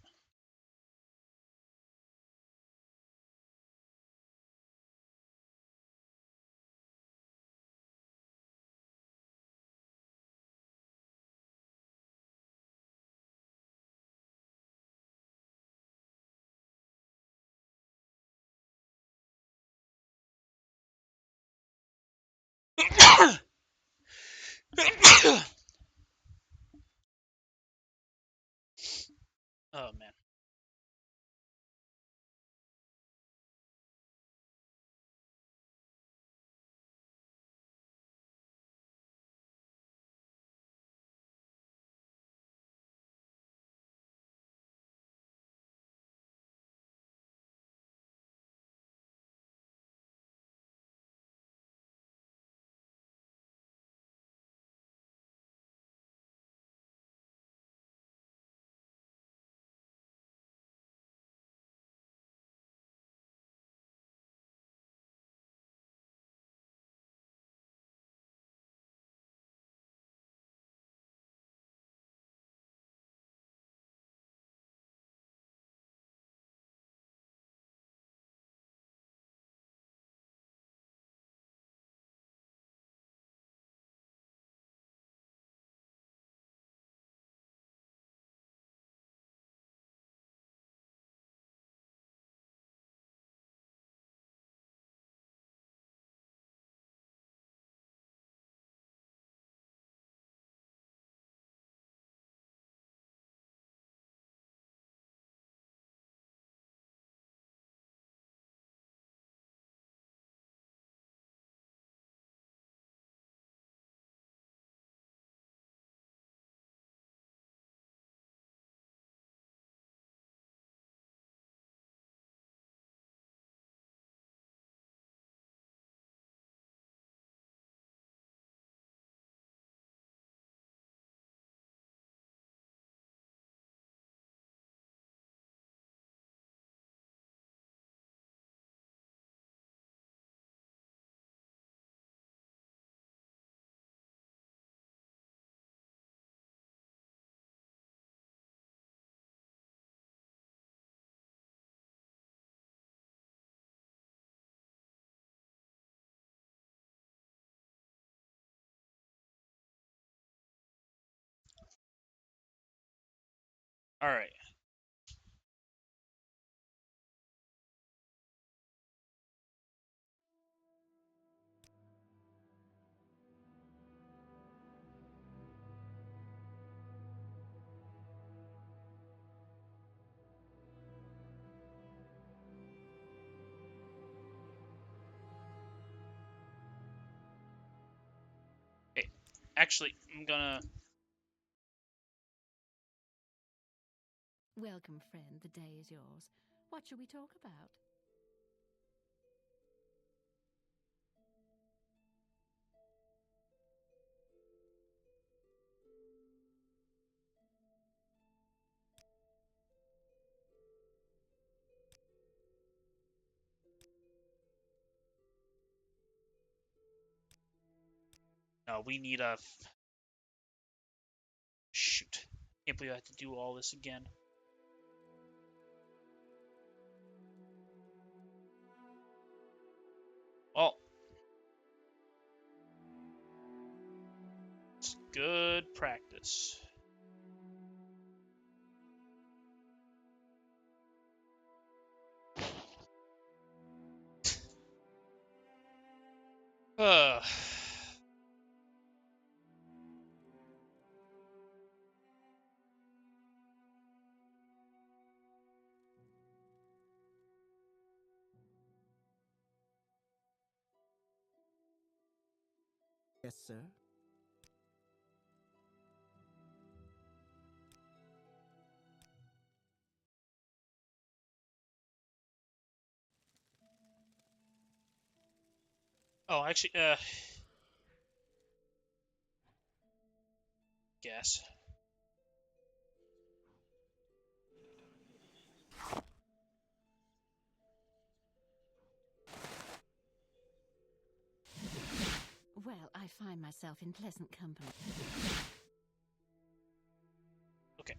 Oh man. All right. Okay. Actually, I'm gonna. Welcome, friend. The day is yours. What shall we talk about? No, we need a. Shoot. Can't believe I have to do all this again. Well, it's good practice. Uh, Yes, sir. oh, actually, guess. Well, I find myself in pleasant company. Okay.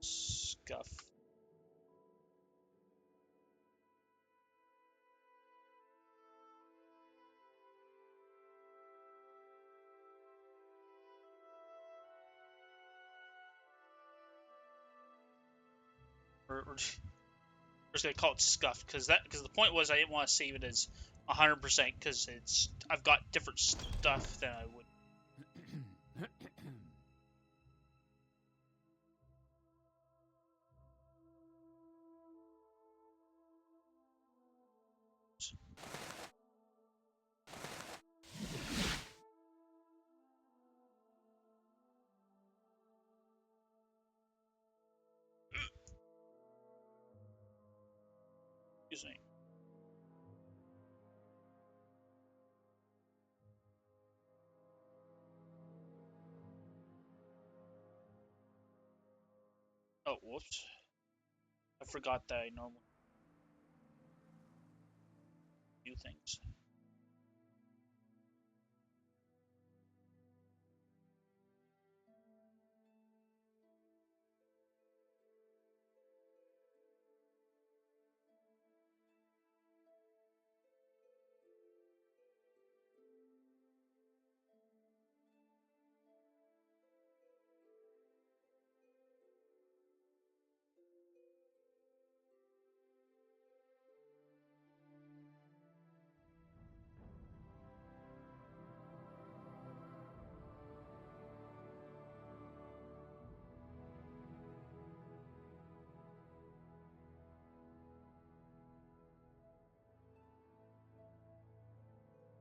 Scuff. We're just gonna call it scuff because the point was I didn't want to save it as 100% because I've got different stuff than I would. Excuse me. Oh, whoops. I forgot that I normally do things.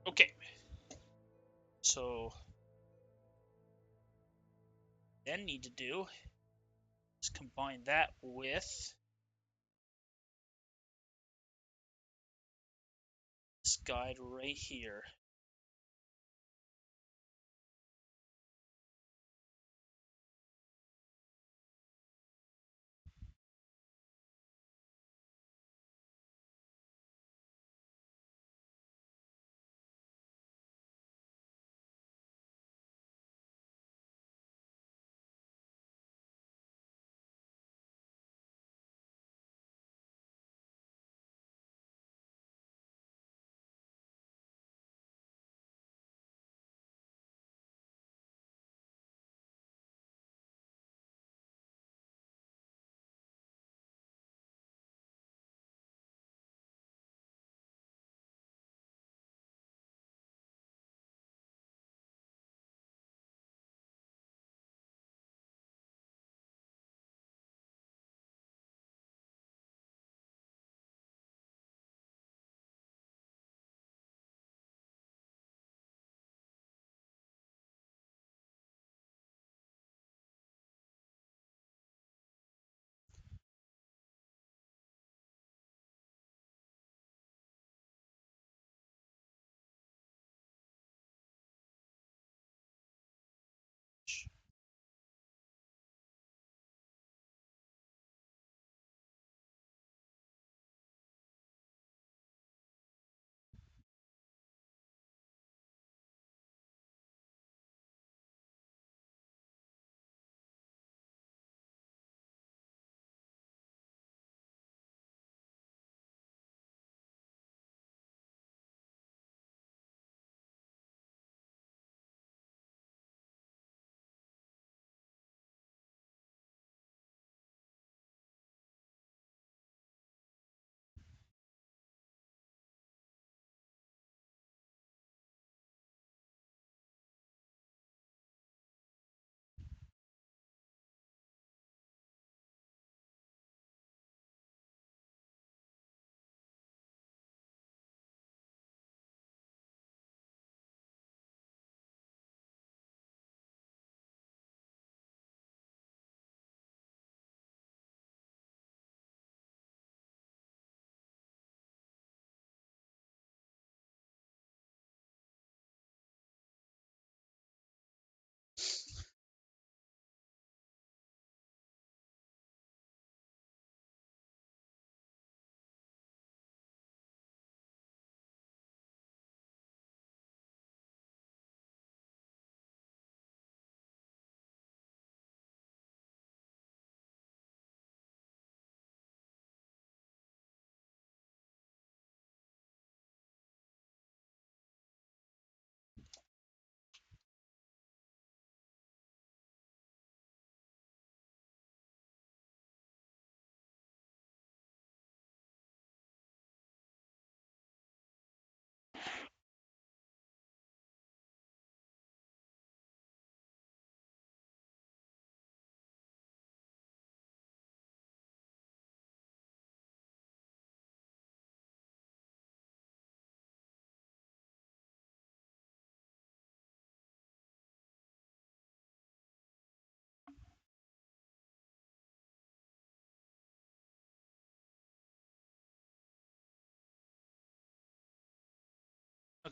Okay. So then need to do is combine that with this guide right here.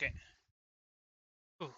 Okay. Ooh.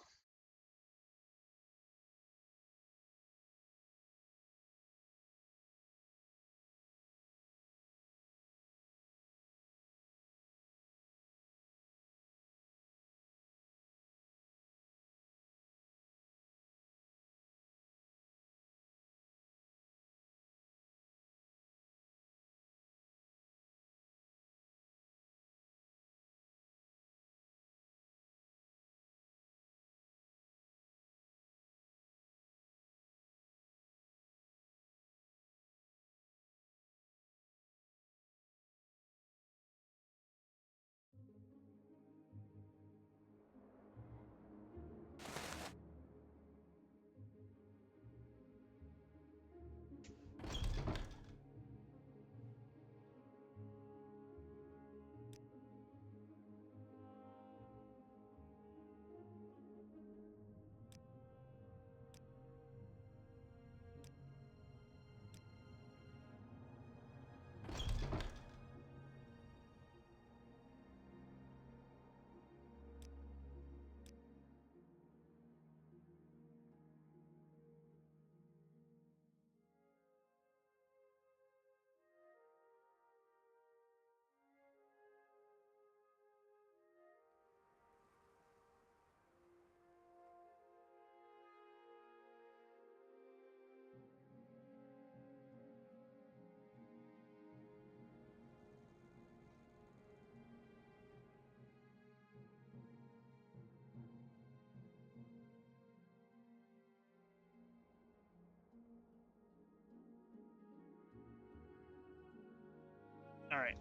All right.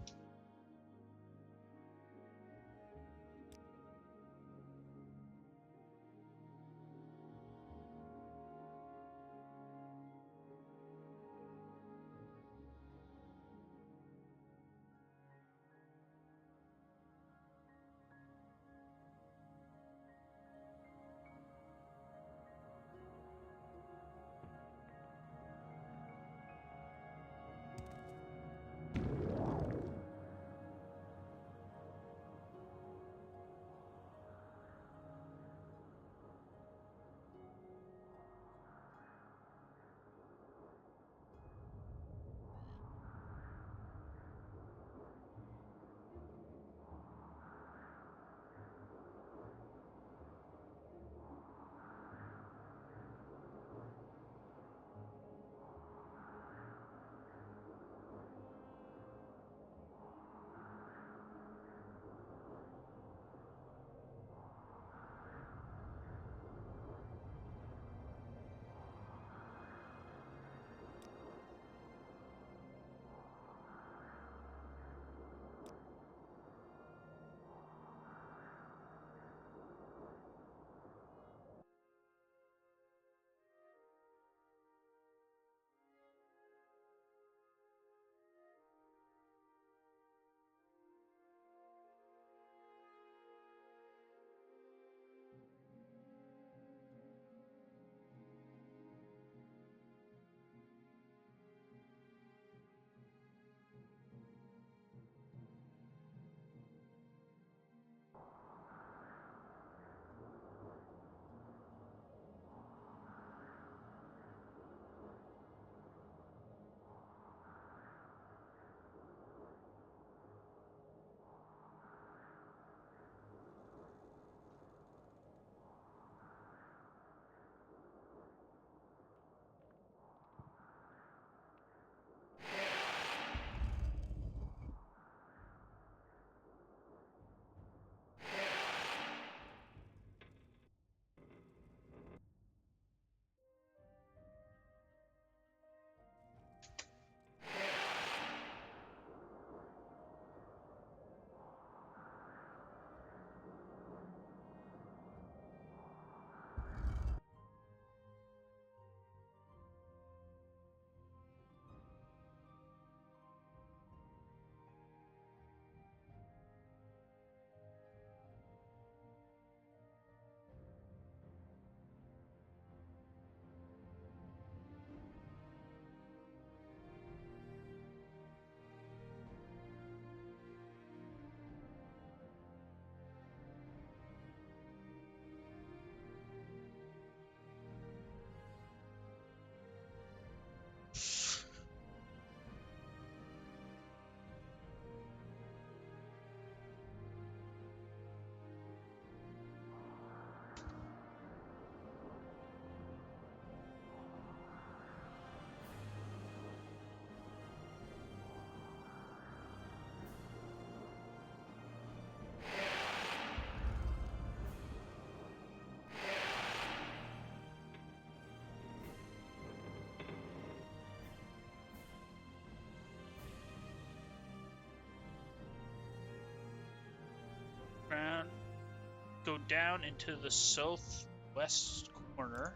go down into the southwest corner.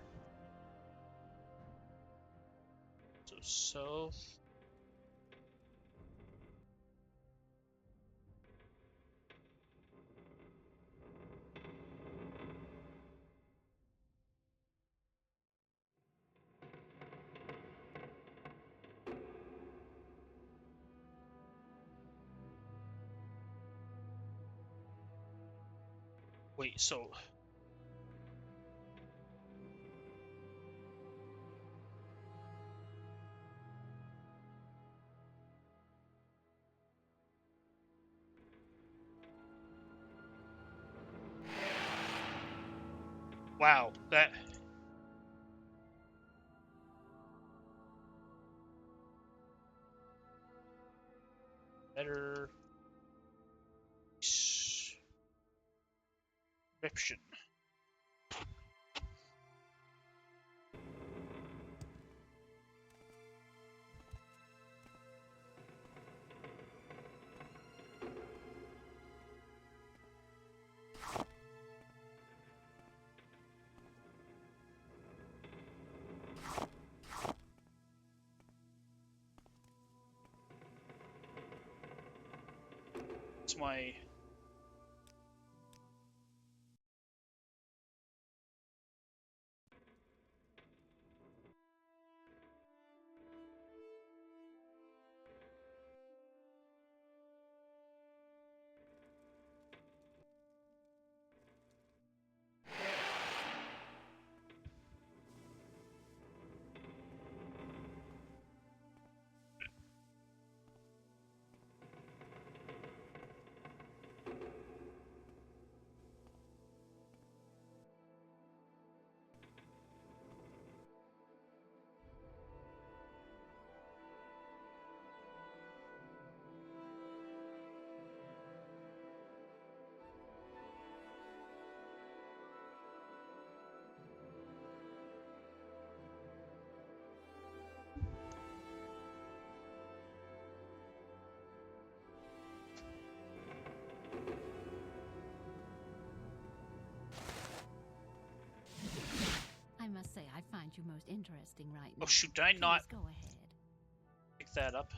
So south. Wait, so wow, that better description. It's my I must say, I find you most interesting right now. oh shoot, did I Please not go ahead. pick that up?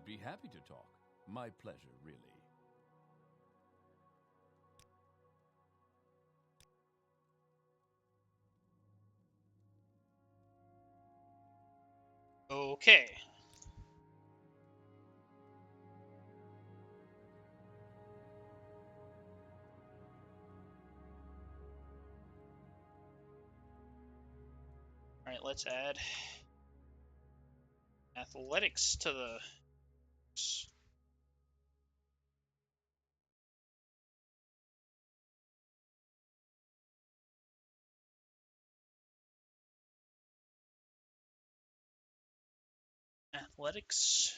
be happy to talk. My pleasure, really. Okay. All right, let's add athletics to the. Athletics.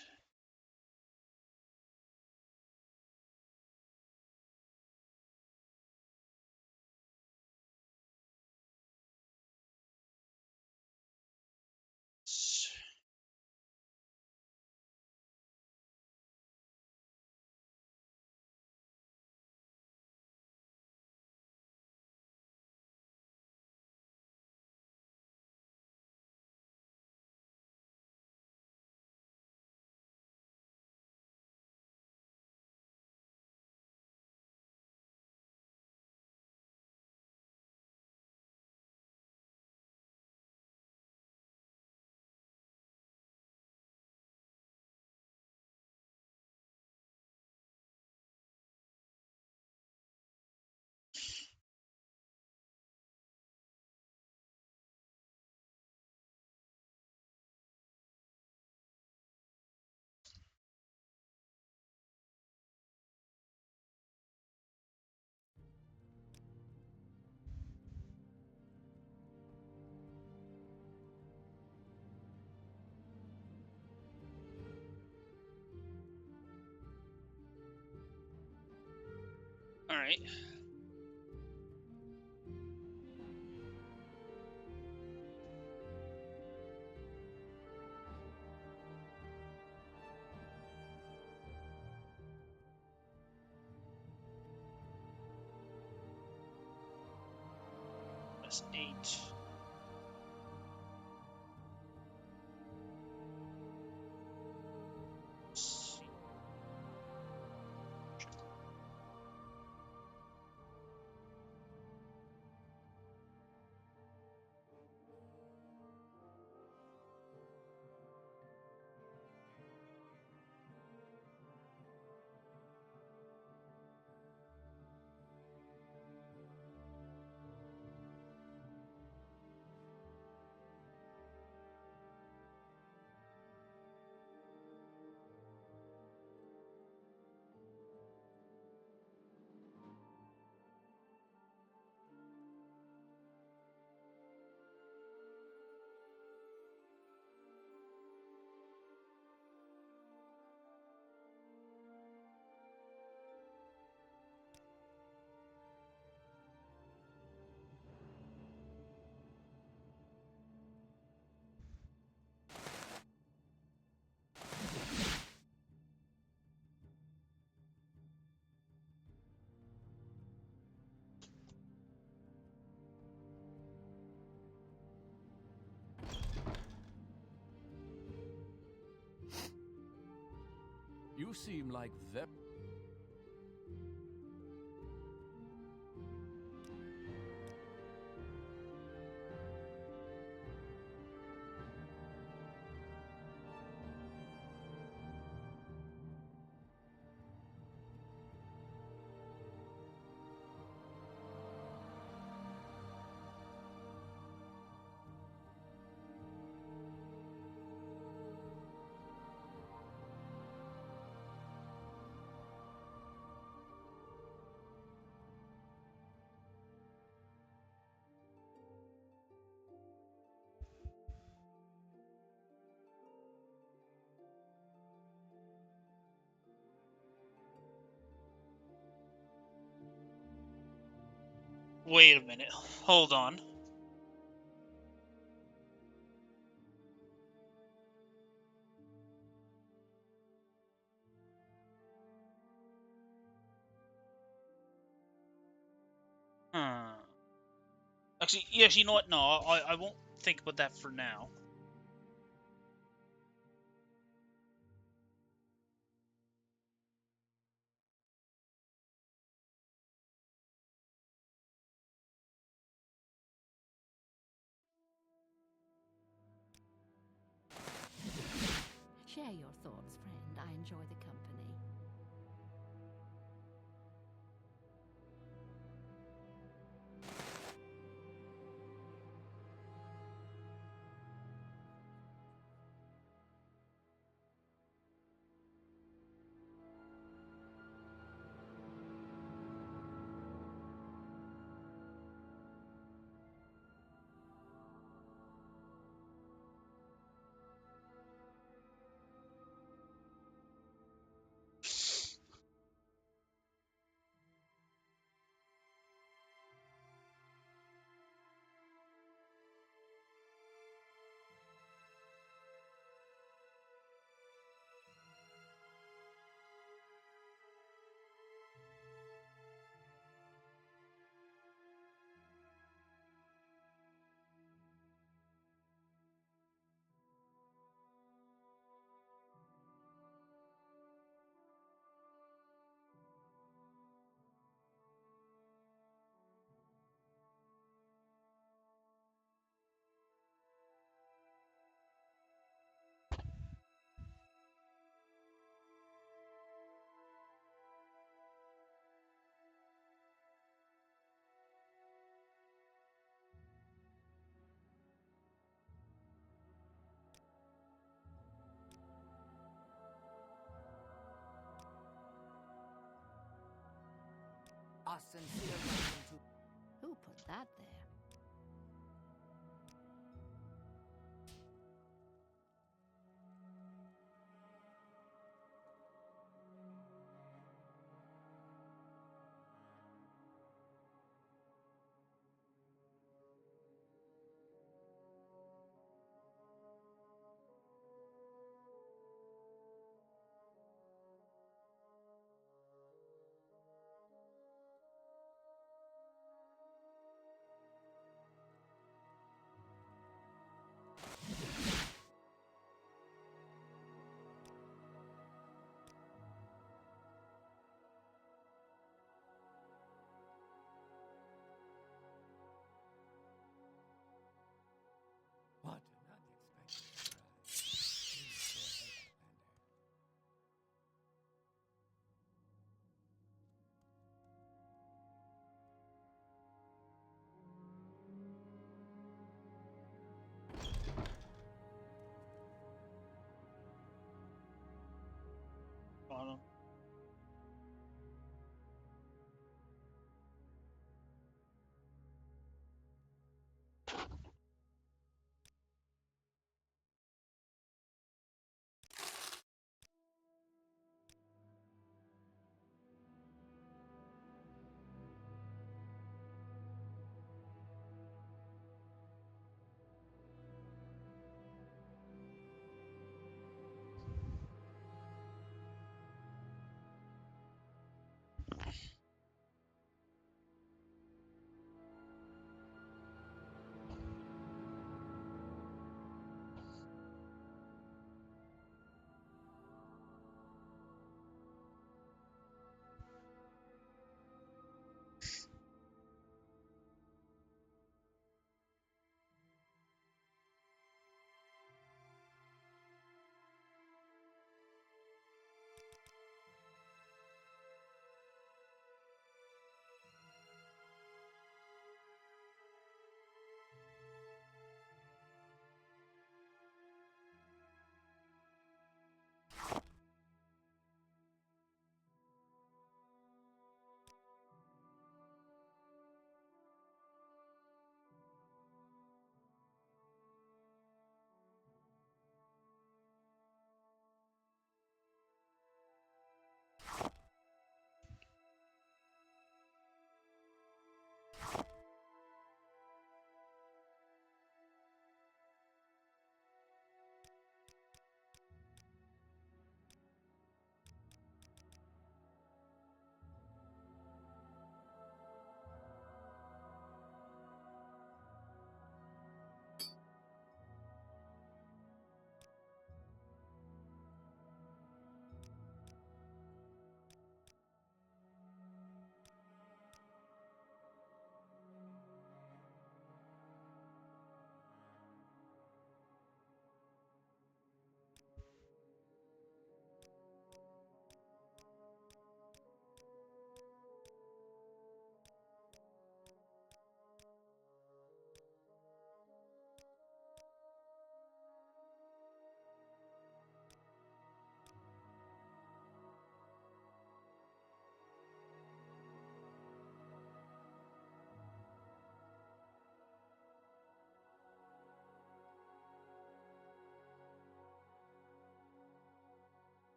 All right. That's 8. Let's see. You seem like them. Wait a minute. Hold on. Hmm. Actually, yes, you know what? No, I won't think about that for now. Share your thoughts, friend. I enjoy the company. A sincere welcome to... Who put that there?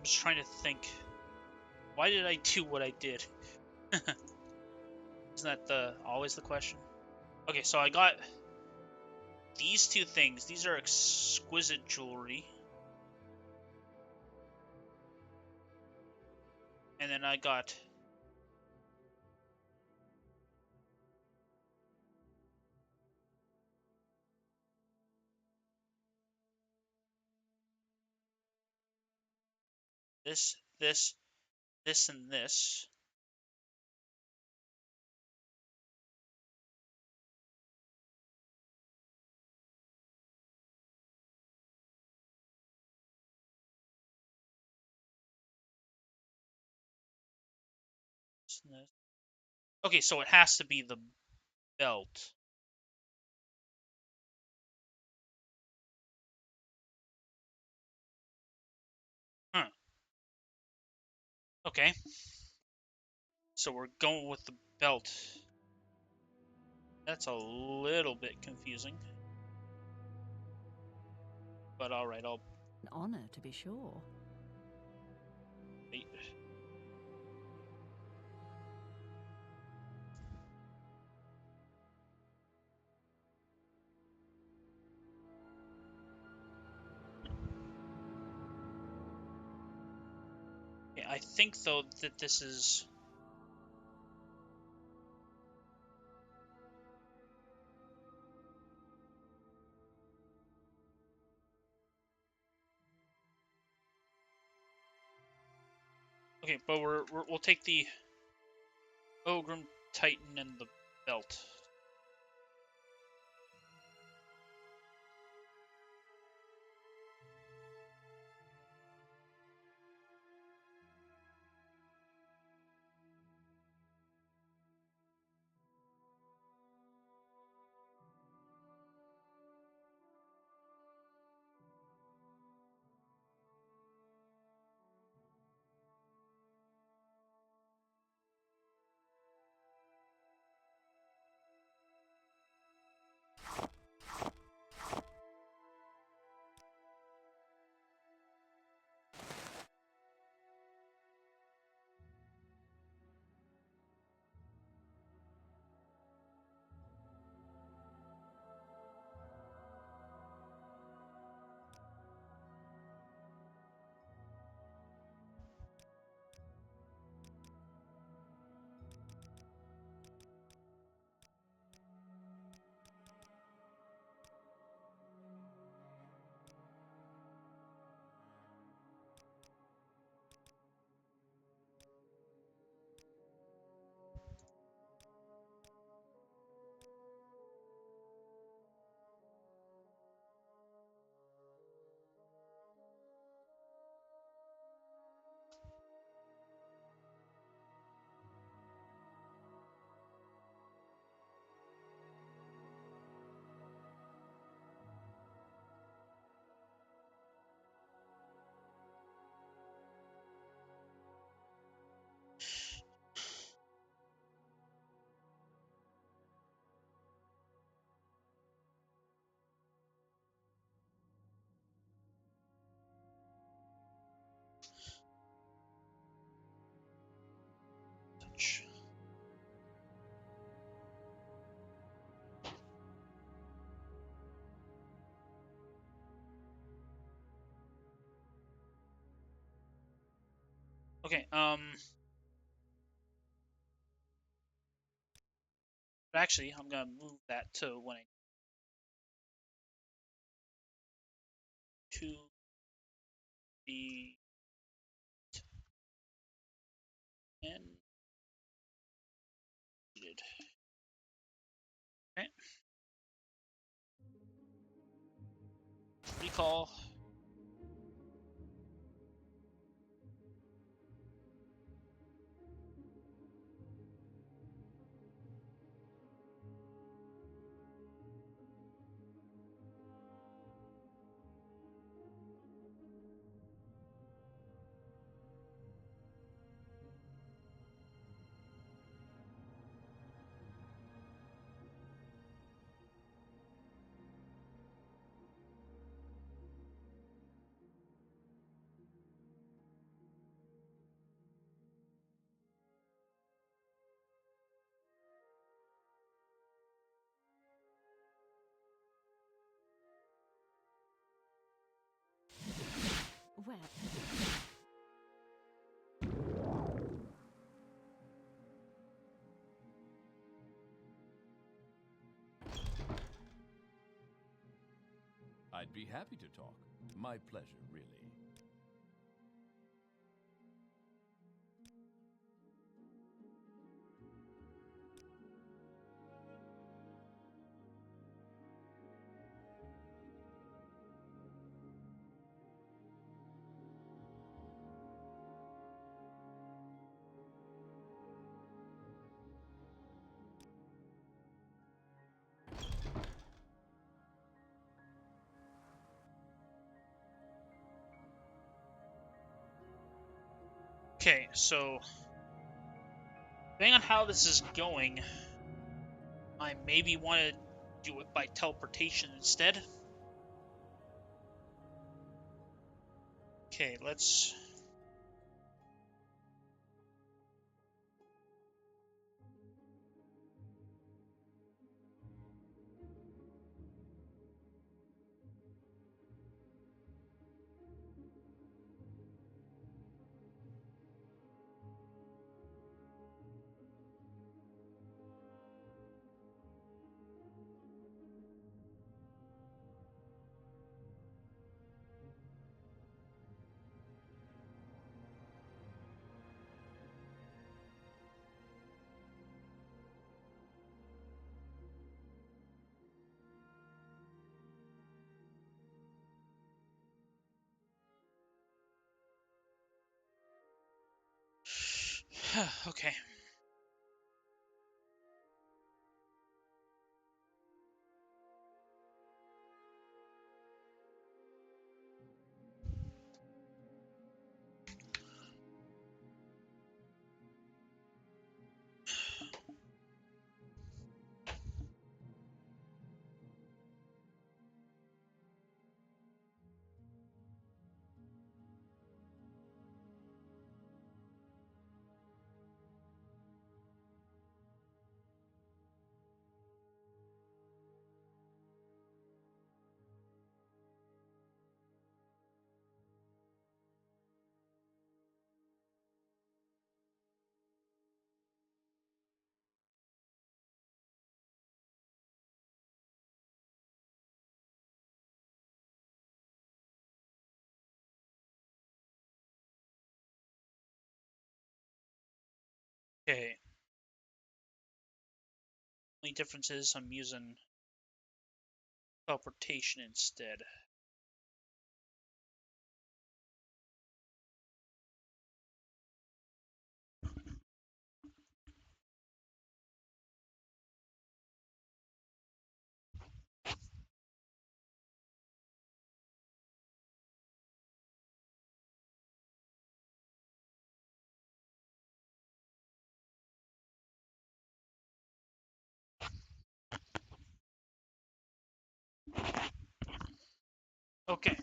just trying to think. Why did I do what I did? Isn't that always the question? Okay, so I got these two things. These are exquisite jewelry. And then I got this, and this. Okay, so it has to be the belt. Huh. Okay. So we're going with the belt. That's a little bit confusing. But alright, I'll... An honor, to be sure. wait. Okay, I think, though, that this is... Okay, but we'll take the Ogrim Titan and the belt. Touch. Okay, but actually, I'm gonna move that to when I... to the... and... Okay. Recall. Well, I'd be happy to talk. My pleasure, really. Okay, so depending on how this is going, I maybe want to do it by teleportation instead. Okay, let's... okay. Okay. Only difference is I'm using teleportation instead. Okay.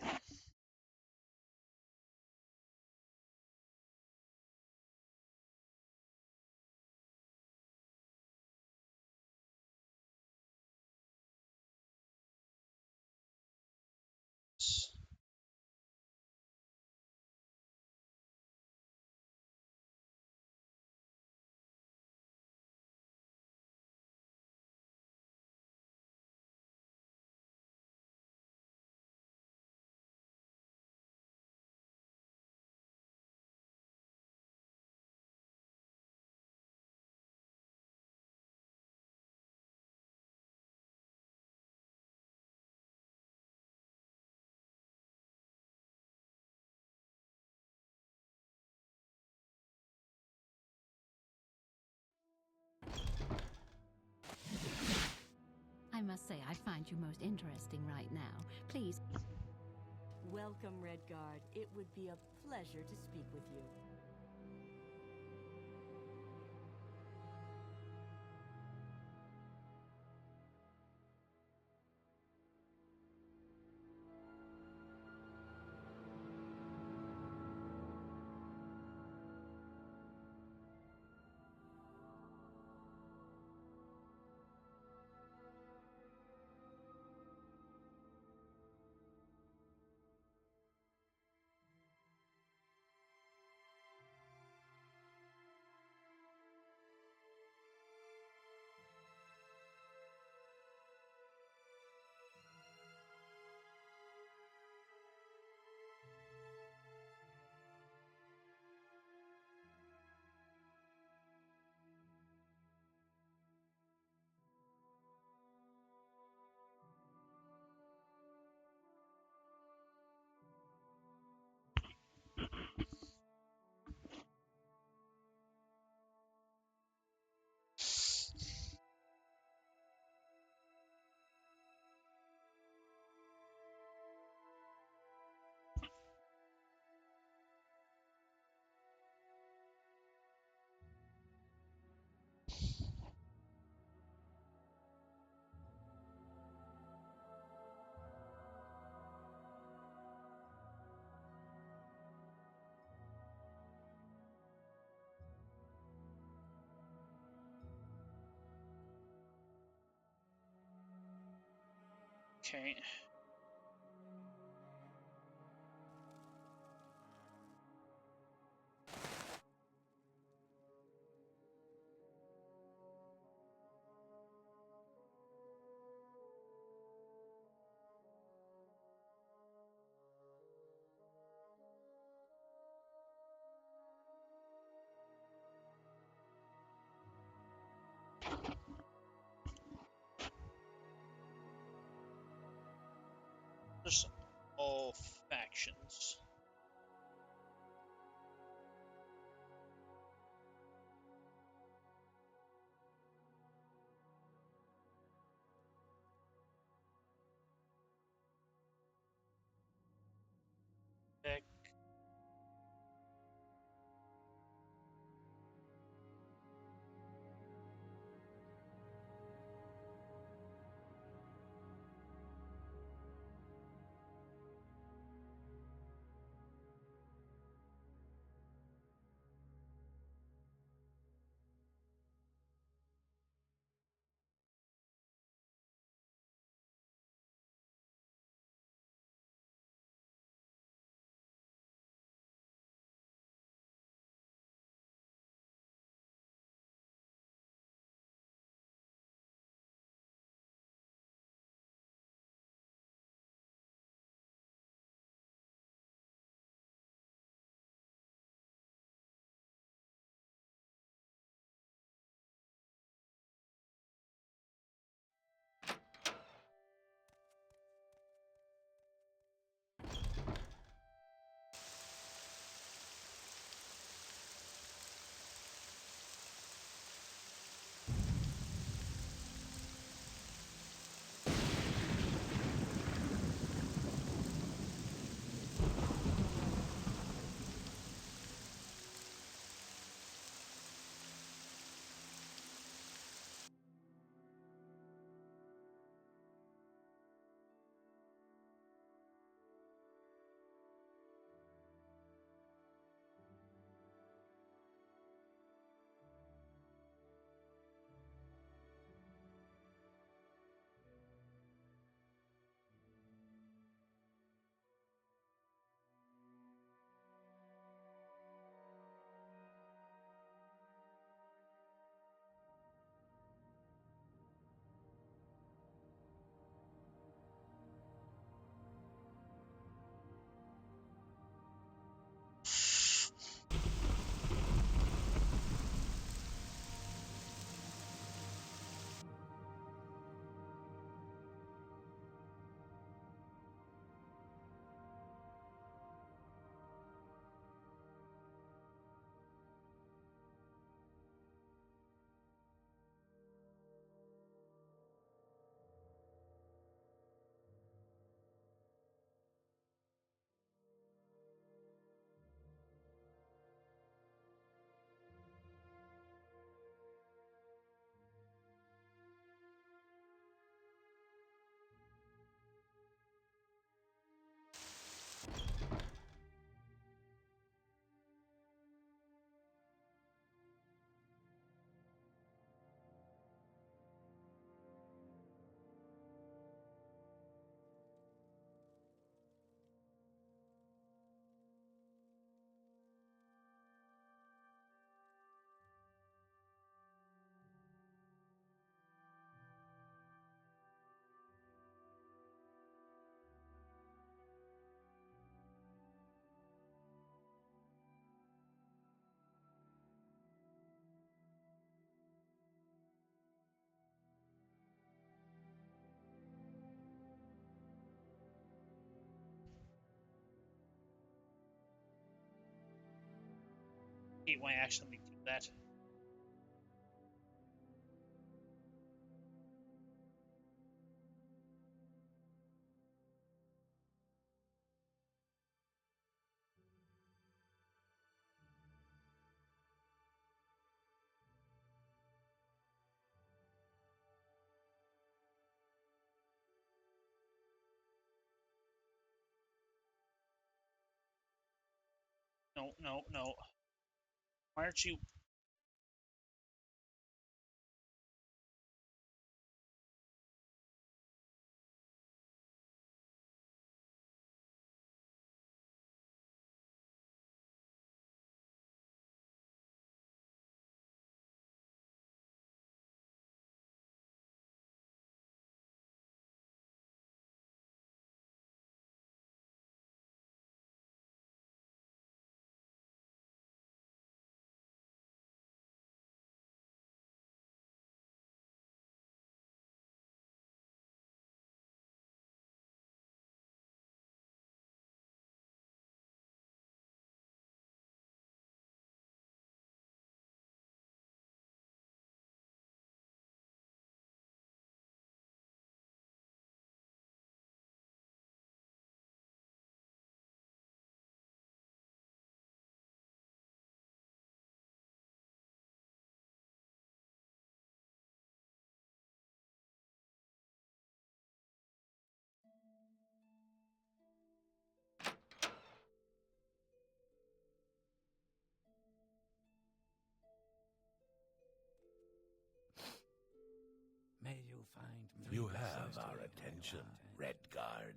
I must say I find you most interesting right now. Please. Welcome, Redguard. It would be a pleasure to speak with you. Okay. There's all factions. Heck. Hate when I accidentally do that. No, no, no. Why aren't you? to find you have our attention, Redguard.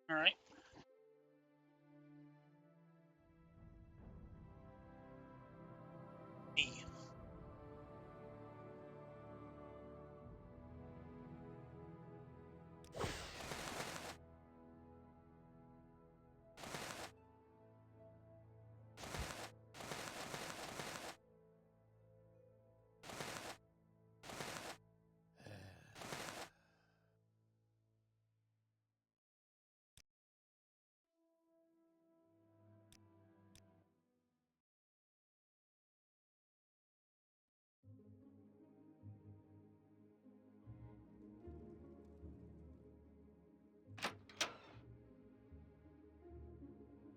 All right. E.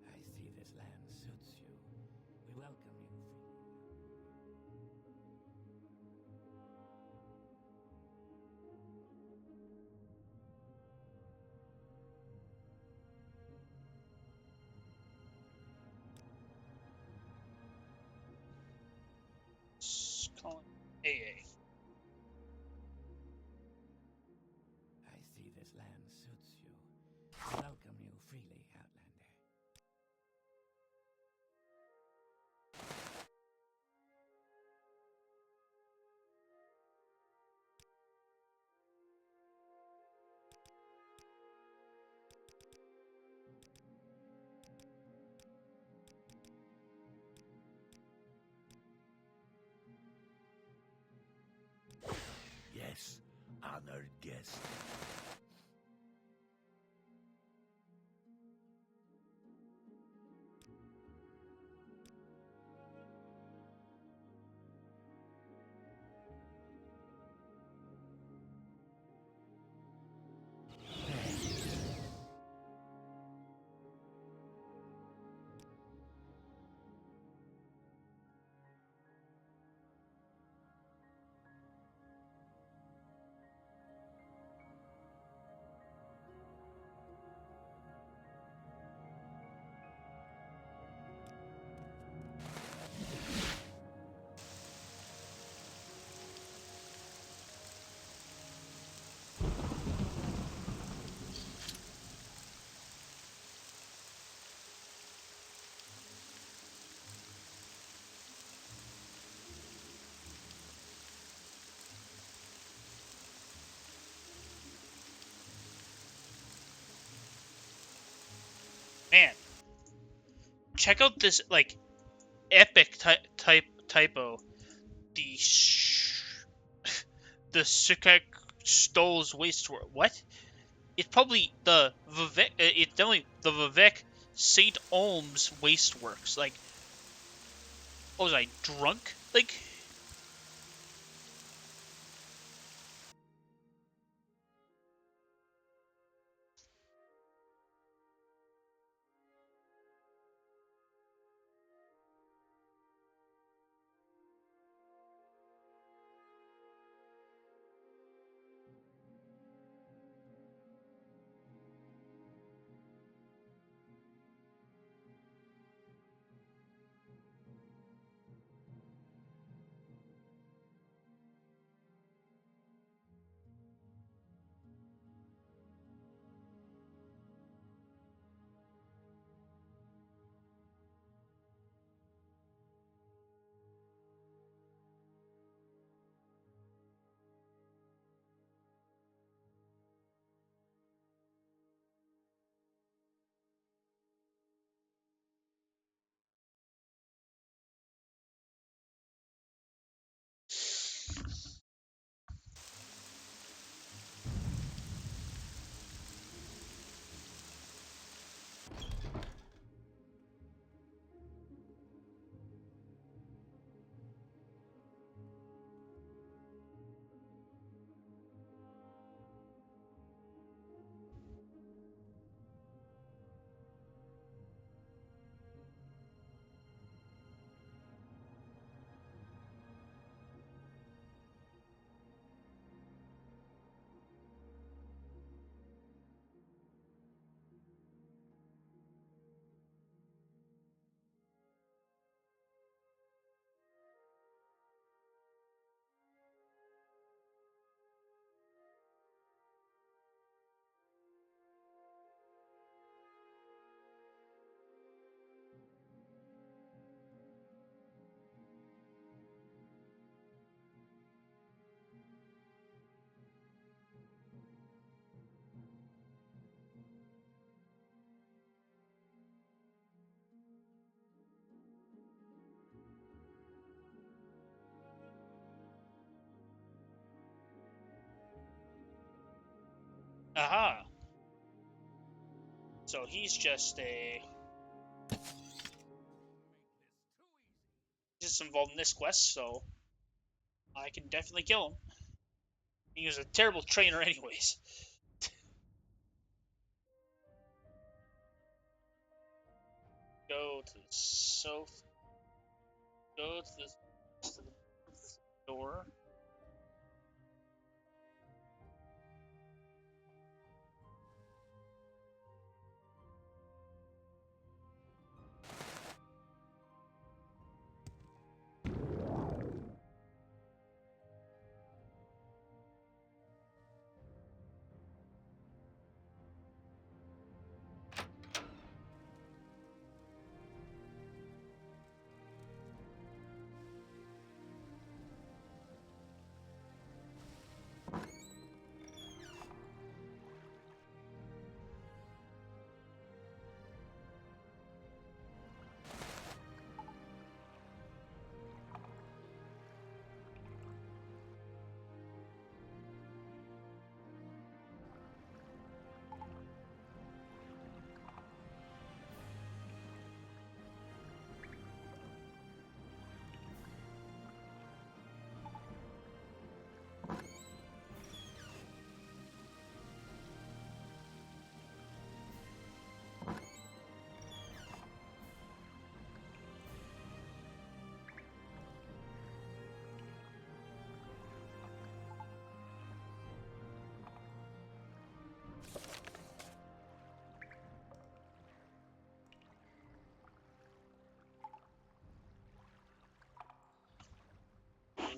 I see this land suits you. We welcome you. Calling AA. I see this land suits you. We welcome you freely, Outlander. Yes, honored guest. check out this like epic typo. The Sukek Stoll's wastework. What? It's probably the Vivek. It's definitely the Vivek Saint Olms Wasteworks. Like, what was I drunk? Like, aha. So he's just involved in this quest, so I can definitely kill him. He was a terrible trainer, anyways. Go to the south. Go to the door.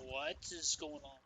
What is going on?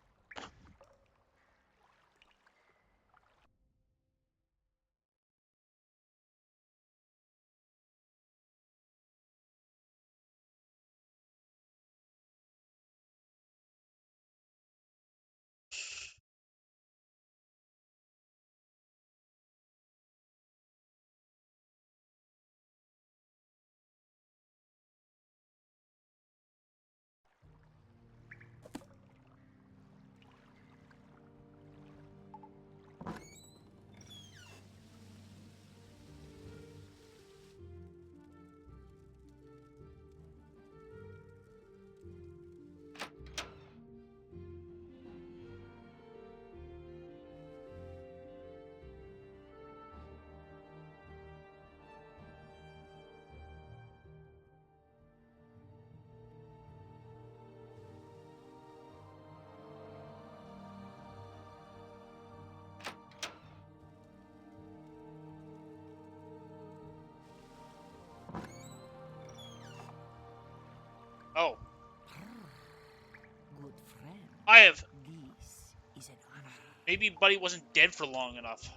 Oh, Good friend, I have. this is an honor. Maybe Buddy wasn't dead for long enough.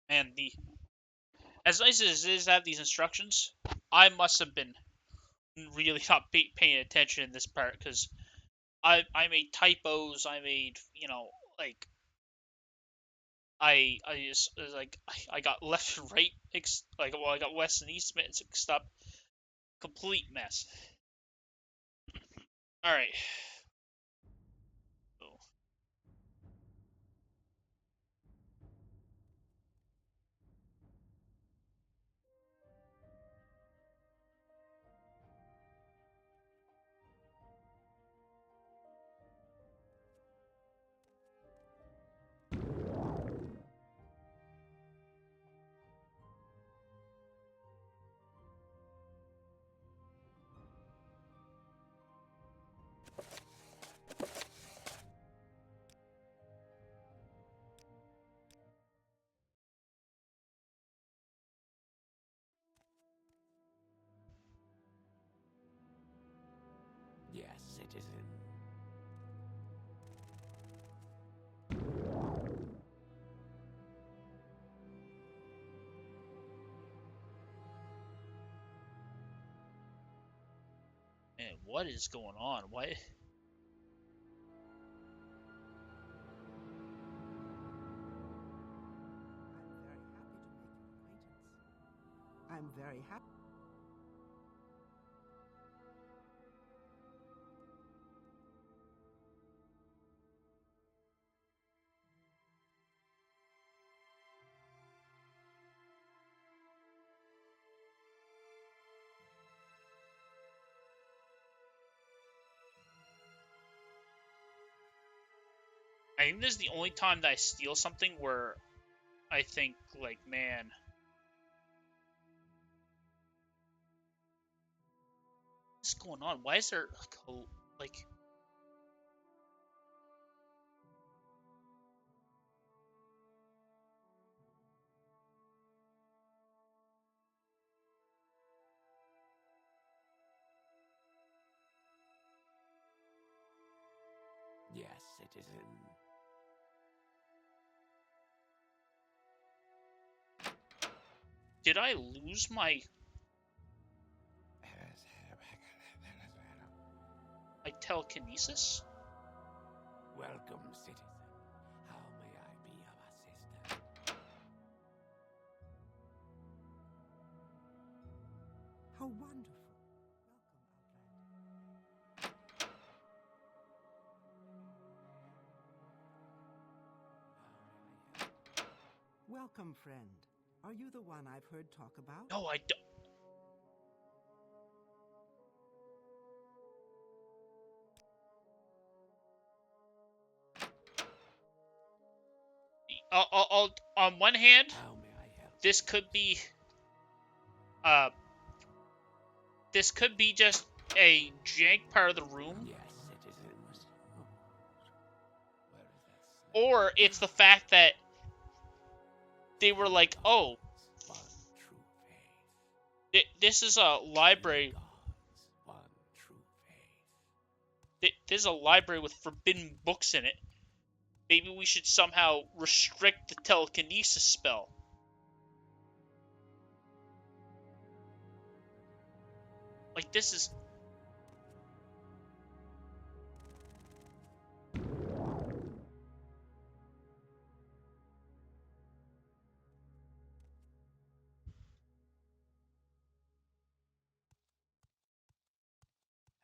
And the as nice as it is to have these instructions, I must have been really not paying attention in this part because I made typos. I made like I just like I got left and right I got west and east mixed up. Complete mess. All right. So, Yes, citizen. man, what is going on? What? I'm very happy. I think this is the only time that I steal something where I think like, man, what's going on? Why is there like citizen. Did I lose my telekinesis? Welcome, citizen. How may I be of assistance? How wonderful. Welcome, friend. Are you the one I've heard talk about? No, I don't. On one hand, How may I help? this could be just a jank part of the room, Yes, citizen. Where is that slave? or it's the fact that they were like, oh, One true faith. this is a library. Gods, one true faith. This is a library with forbidden books in it. Maybe we should somehow restrict the telekinesis spell. Like, this is...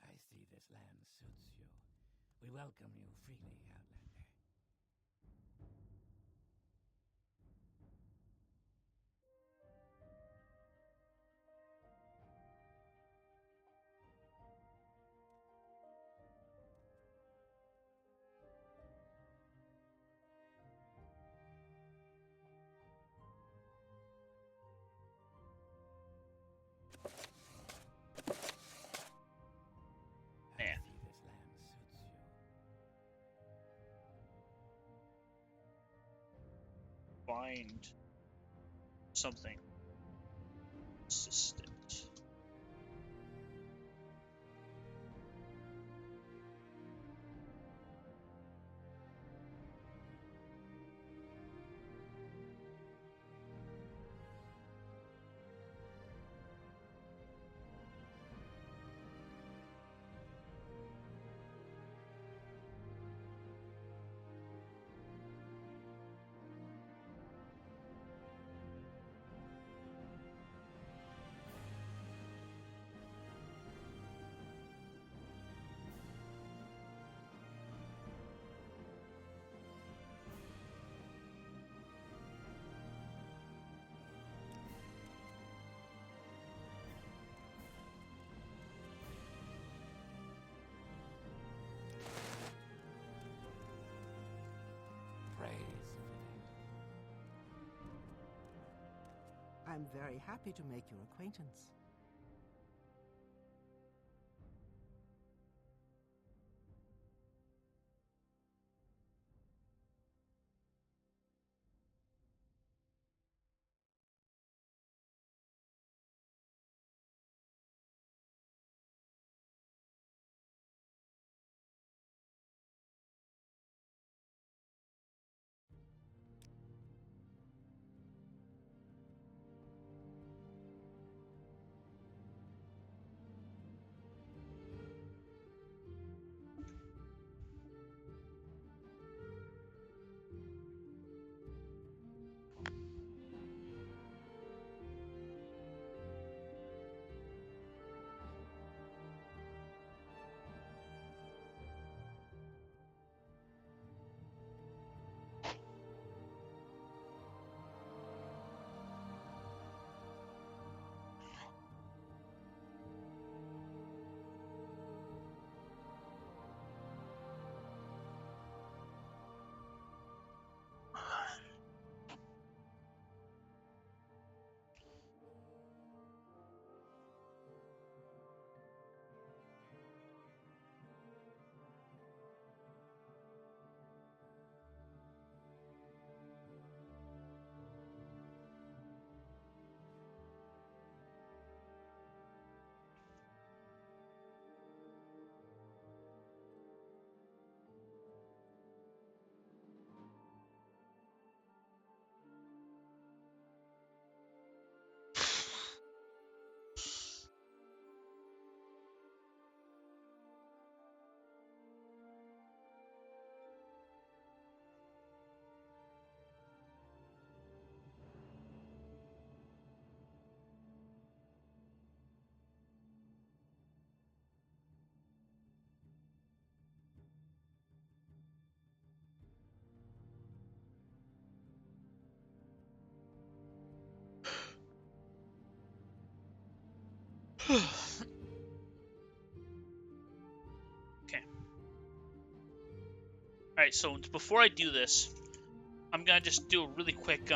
I see this land suits you. We welcome you freely, Outlander. Man. I see this land suits you. Find something consistent. Praise fitting. I'm very happy to make your acquaintance. Okay. Alright, so before I do this, I'm gonna just do a really quick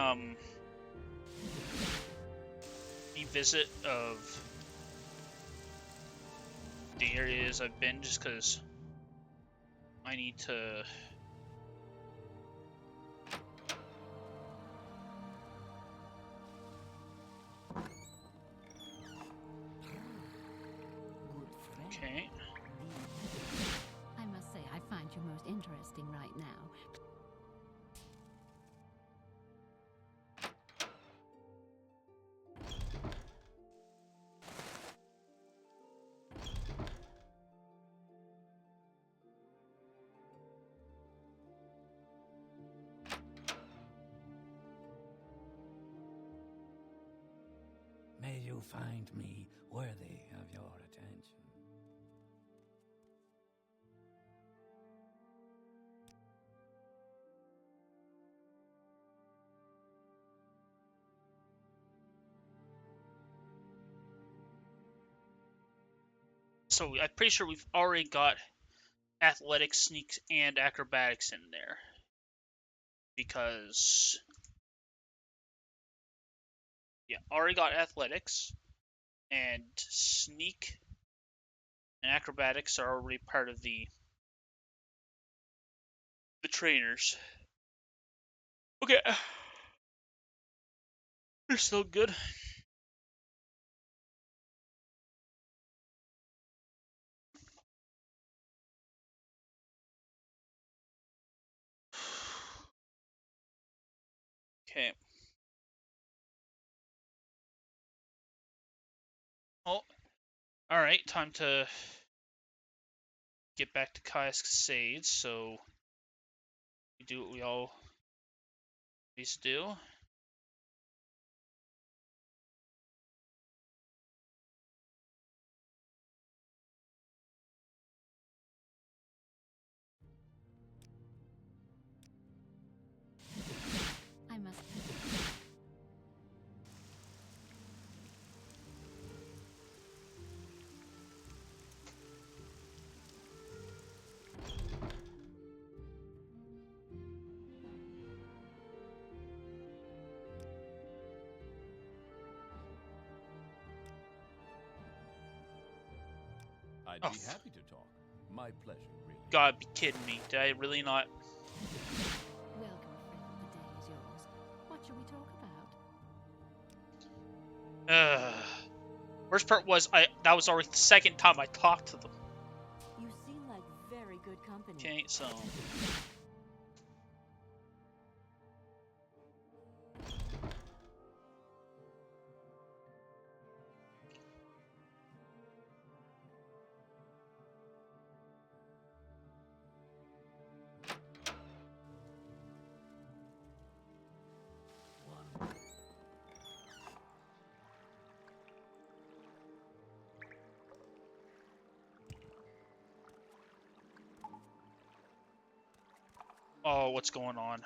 revisit of the areas I've been, just because I need to. Okay. I must say, I find you most interesting right now. May you find me worthy of your attention. So I'm pretty sure we've already got athletics, sneaks, and acrobatics in there. Because yeah, already got athletics, and sneak and acrobatics are already part of the trainers. Okay. They're still good. Okay. Oh, alright, time to get back to Cascades, so we do what we always do. I must. I'd Oh, be happy to talk. My pleasure, really. God, be kidding me. Did I really not? Welcome, friend. The day is yours. What shall we talk about? Worst part was that was already the second time I talked to them. You seem like very good company. Okay, so oh, what's going on?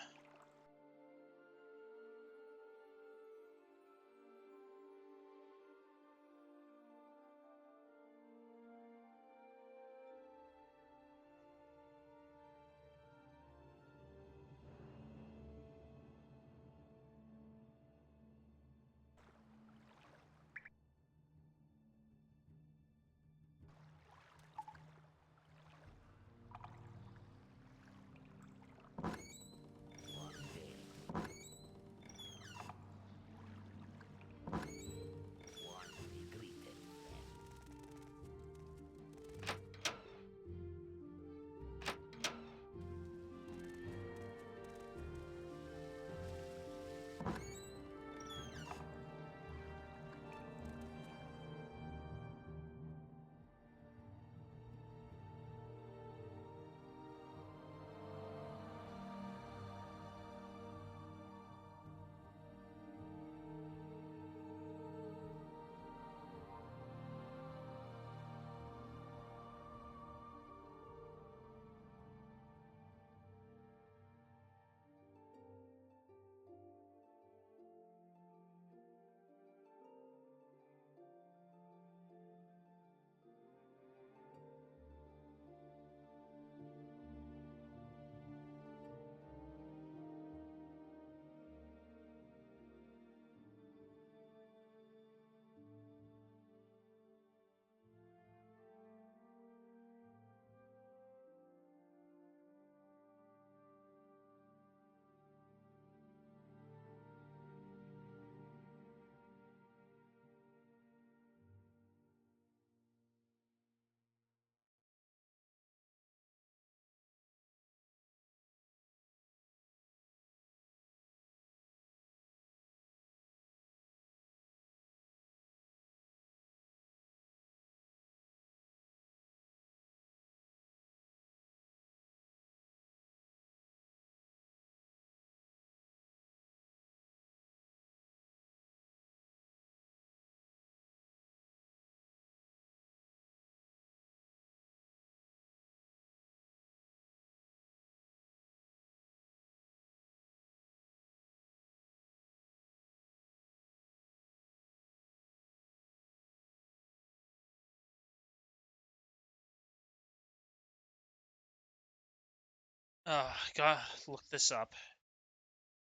Gotta look this up.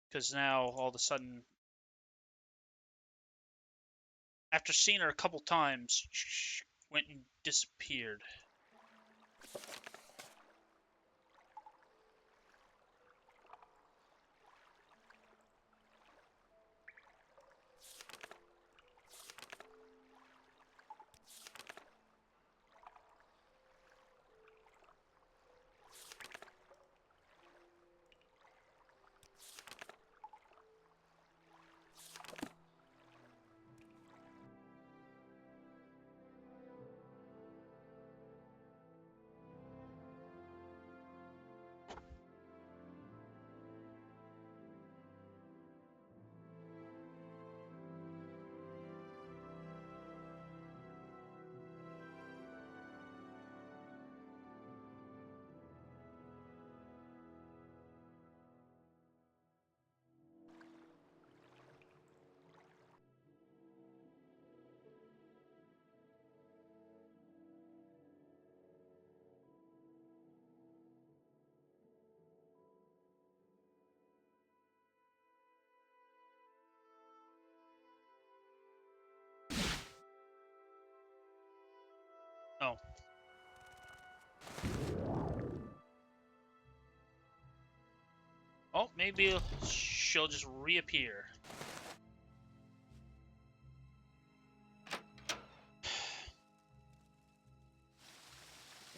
Because now, all of a sudden, after seeing her a couple times, she went and disappeared. Oh. Oh, maybe she'll just reappear.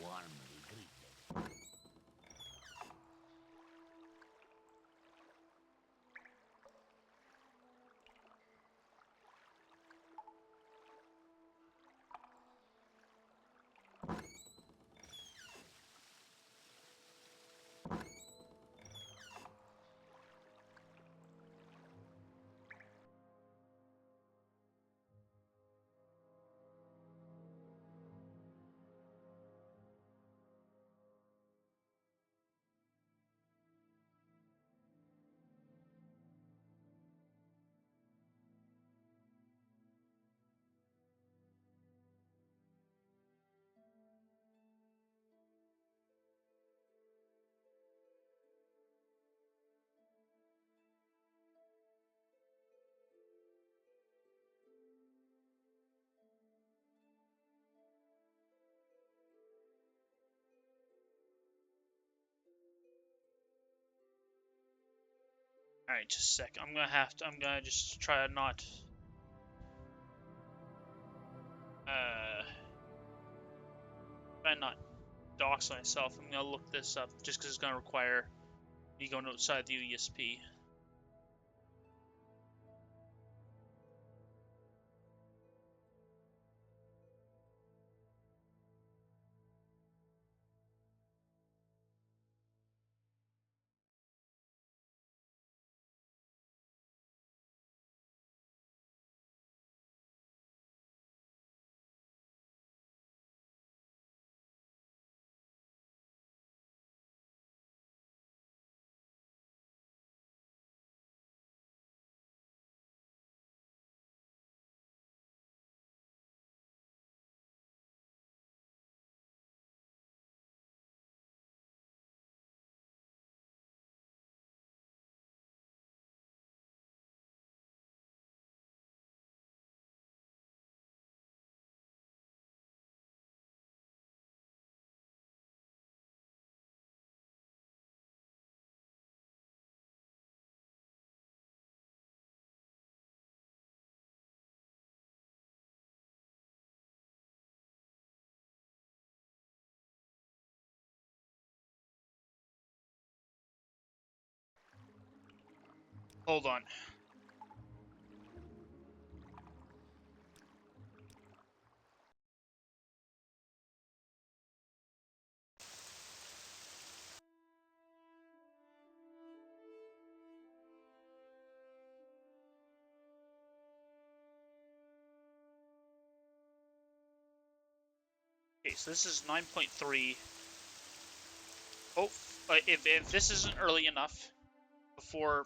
Warmly greeted. Alright, just a sec. I'm gonna just try to not... try to not dox myself. I'm gonna look this up, just because it's gonna require me going outside the ESP. Hold on. Okay, so this is 9.3. Oh, if this isn't early enough before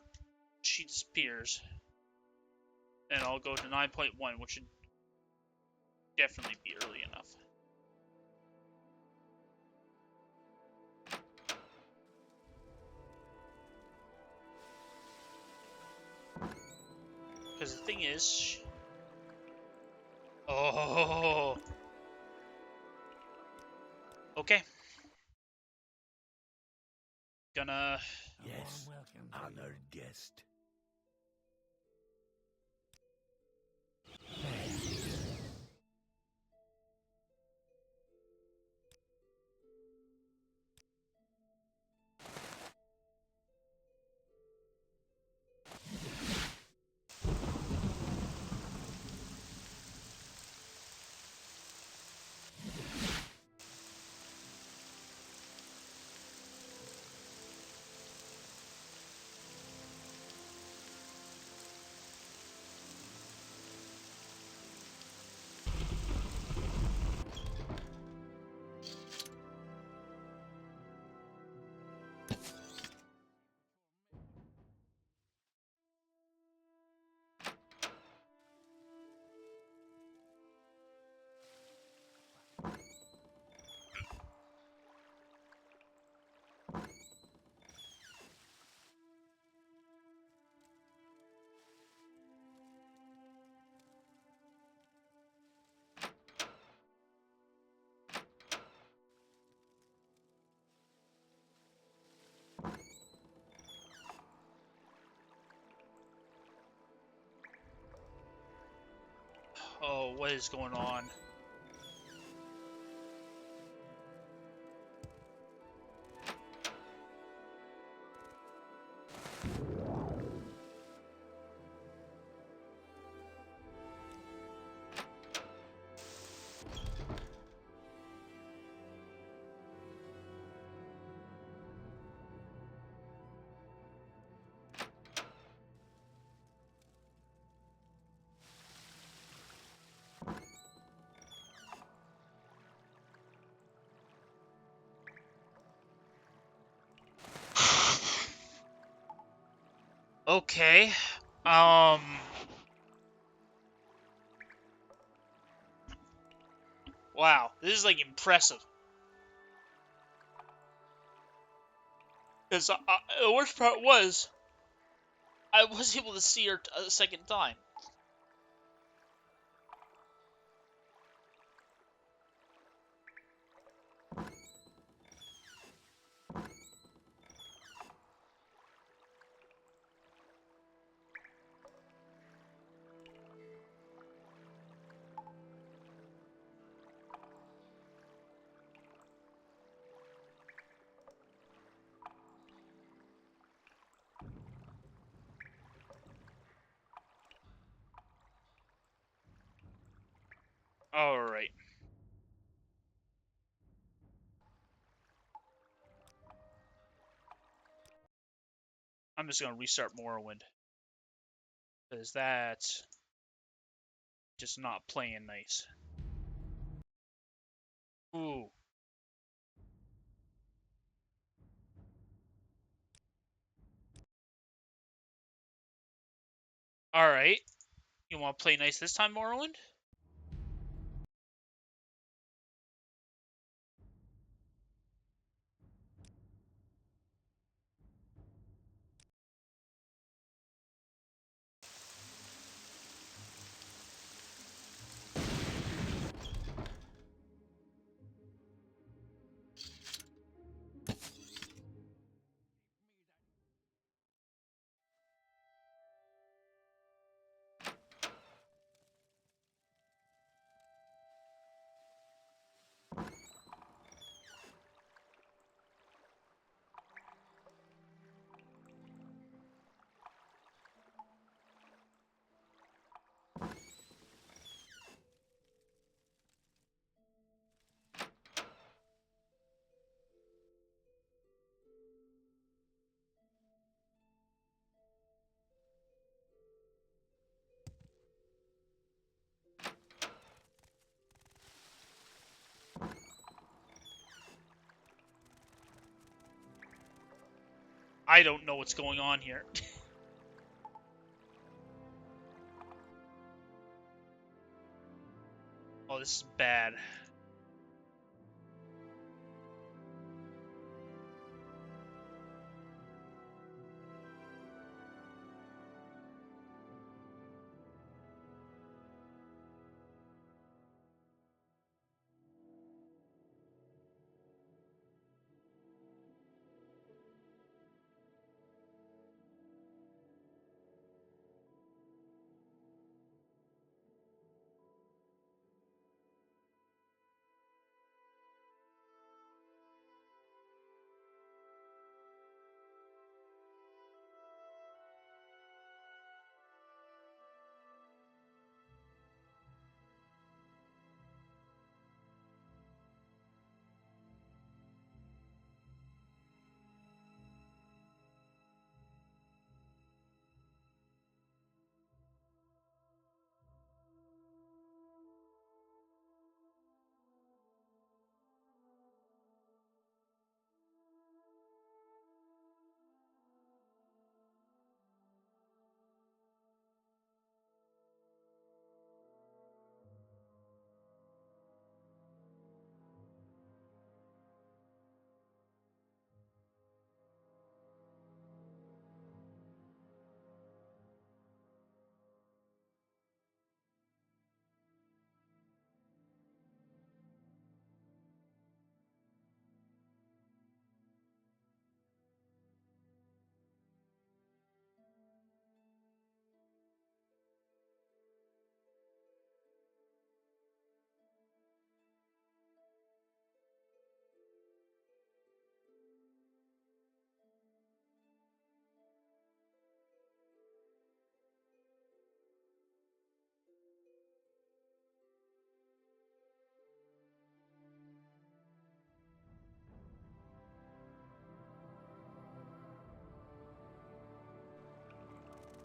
she disappears, then I'll go to 9.1, which should definitely be early enough. Because the thing is... Oh... Okay. Gonna... Yes, honored guest. Oh, what is going on? Okay. Wow, this is like impressive. Because the worst part was, I was able to see her a second time. Alright. I'm just gonna restart Morrowind. Because that's just not playing nice. Ooh. Alright. You wanna play nice this time, Morrowind? I don't know what's going on here. Oh, this is bad.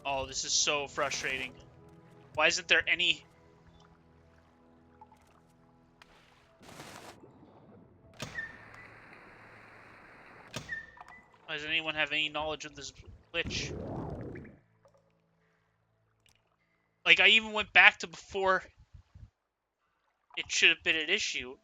Oh, this is so frustrating. Why isn't there any... Why does anyone have any knowledge of this glitch? Like, I even went back to before it should have been an issue.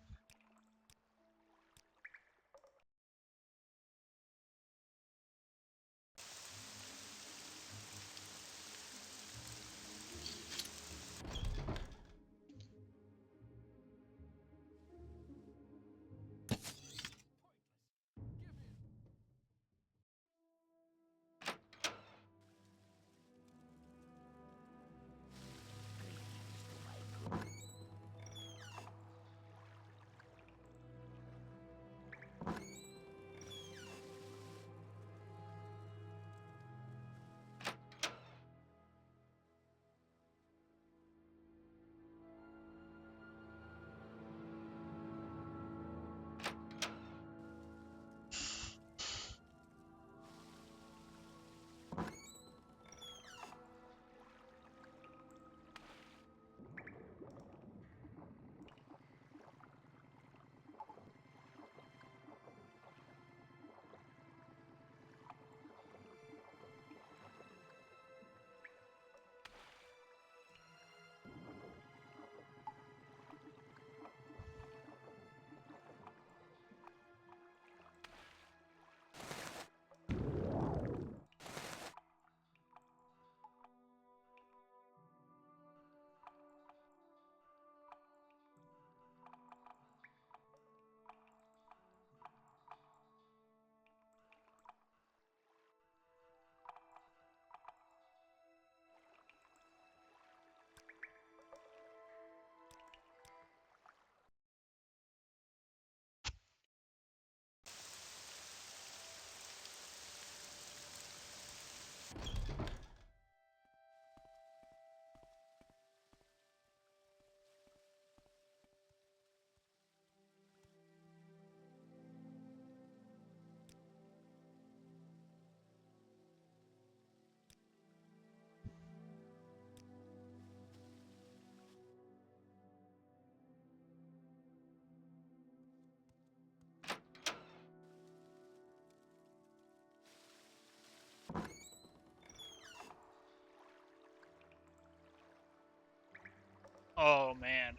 Oh, man.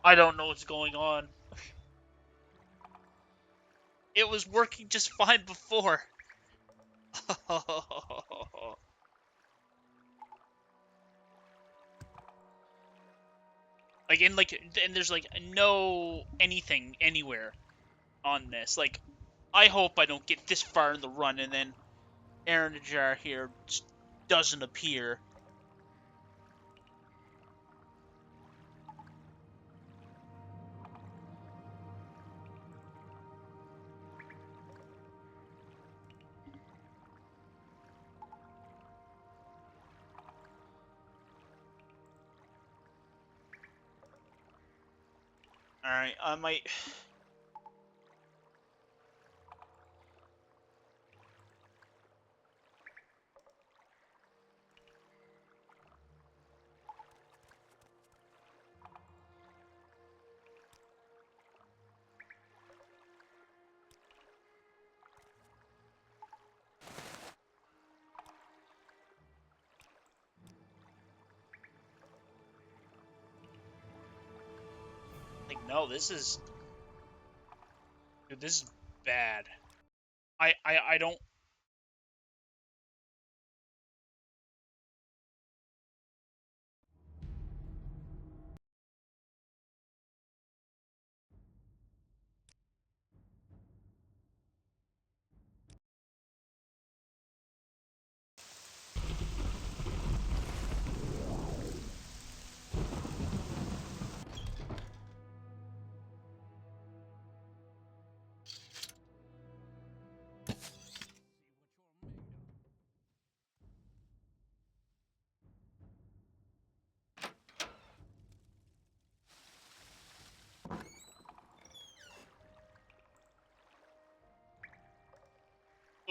I don't know what's going on. It was working just fine before. And there's like no anything anywhere on this. Like, I hope I don't get this far in the run and then Aaron Ajar here just doesn't appear. Alright, I might... Like, no, this is... Dude, this is bad. I don't...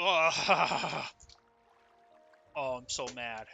Ugh. Oh, I'm so mad.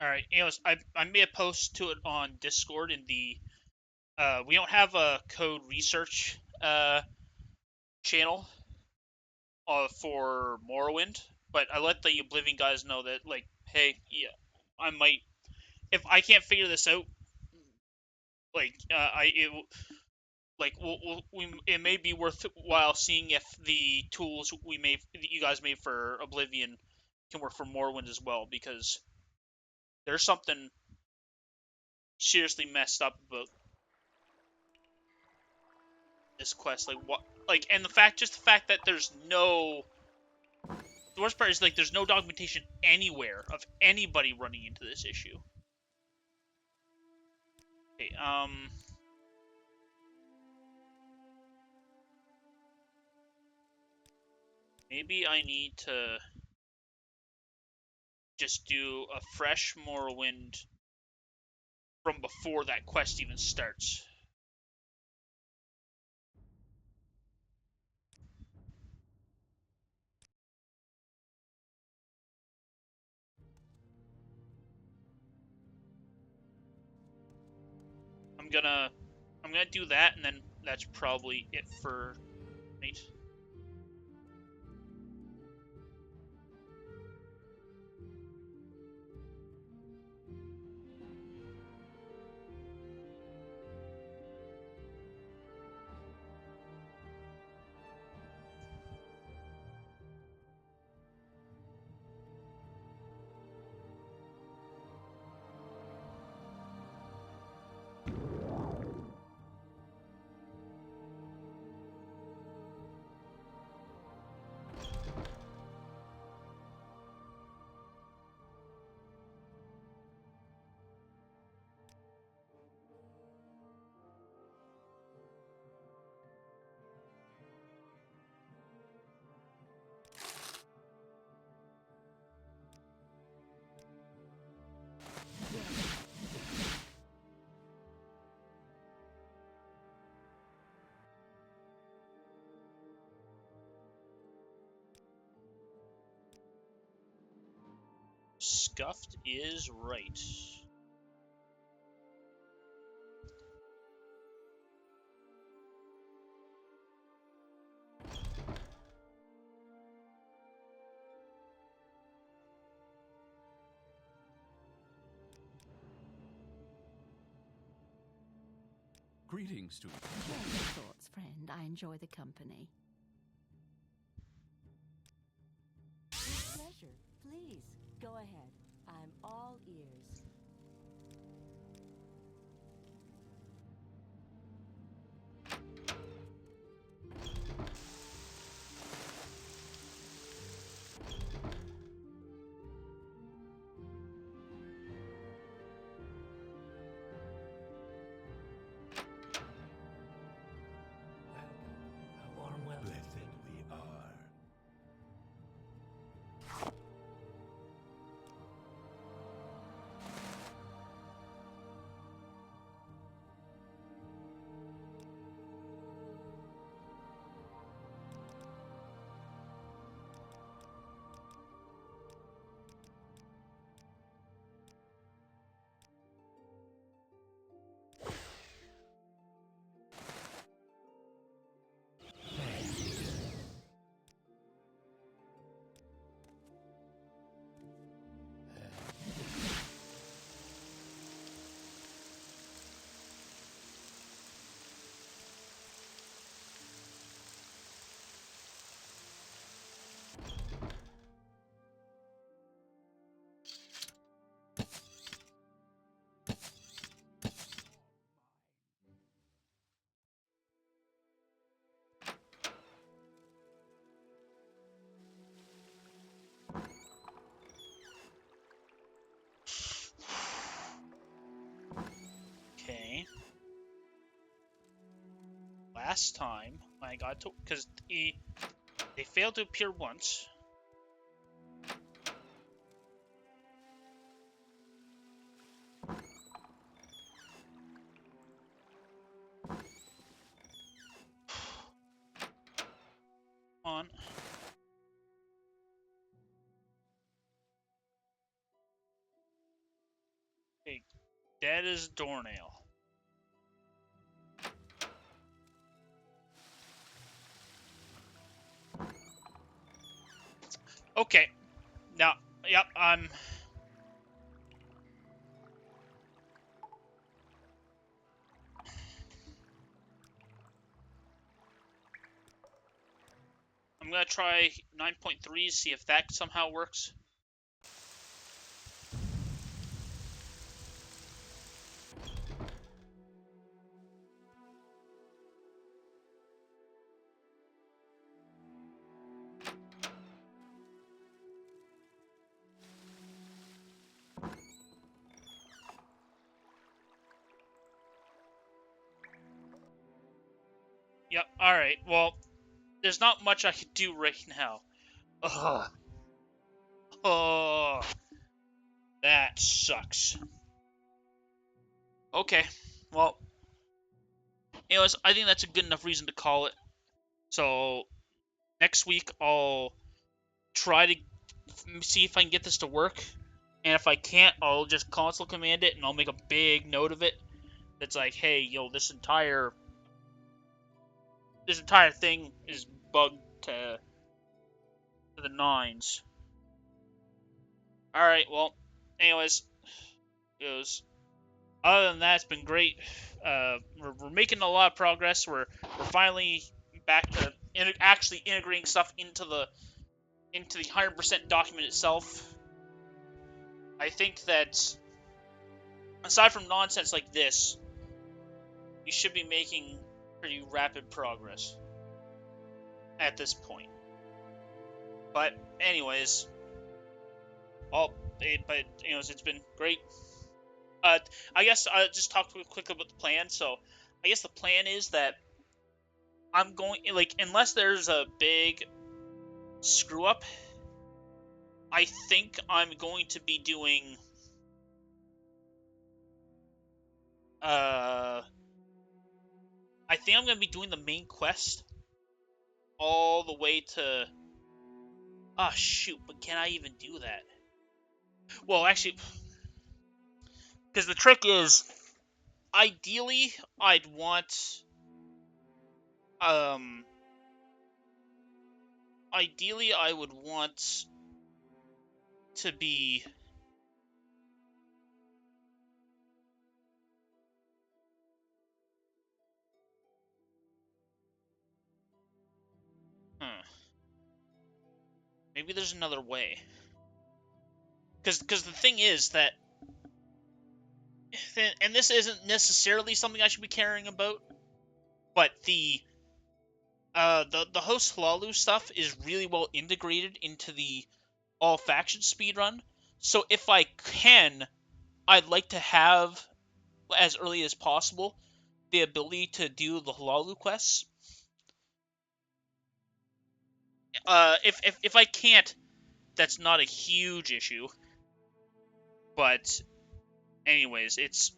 All right, anyways, I made a post to it on Discord in the we don't have a code research channel for Morrowind, but I let the Oblivion guys know that like, hey, yeah, I might if I can't figure this out, like it may be worthwhile seeing if the tools that you guys made for Oblivion can work for Morrowind as well, because there's something seriously messed up about this quest. Like what? Like, and just the fact that there's no. The worst part is like there's no documentation anywhere of anybody running into this issue. Okay, maybe I need to just do a fresh Morrowind from before that quest even starts. I'm gonna do that, and then that's probably it for tonight. Scuffed is right. Greetings to you. Share your thoughts, friend. I enjoy the company. Pleasure. Please, go ahead. I'm all ears. A warm welcome. Blessed we are. Okay. Last time when I got to, because they failed to appear once. On. Okay, dead as doornail. Okay. Now, yep, I'm gonna try 9.3, see if that somehow works. Yep, alright, well, there's not much I can do right now. Ugh. Oh, that sucks. Okay, well, anyways, I think that's a good enough reason to call it. So, next week I'll try to see if I can get this to work. And if I can't, I'll just console command it, and I'll make a big note of it. It's like, hey, yo, this entire thing is bugged to the nines. All right, well, anyways, it was. Other than that, it's been great. We're making a lot of progress. We're finally back to actually integrating stuff into the 100% document itself. I think that aside from nonsense like this, we should be making pretty rapid progress at this point. But anyways, it's been great. I guess I'll just talk quickly about the plan. So, I guess the plan is that I'm going, like, unless there's a big screw up, I think I'm going to be doing, I think I'm going to be doing the main quest all the way to, ah, shoot, but can I even do that? Well, actually, because the trick is, ideally, I'd want, ideally, I would want to be, maybe there's another way. Because the thing is that, and this isn't necessarily something I should be caring about, but the host Hlalu stuff is really well integrated into the all faction speedrun. So if I can, I'd like to have, as early as possible, the ability to do the Hlalu quests. If I can't, that's not a huge issue. But anyways, it's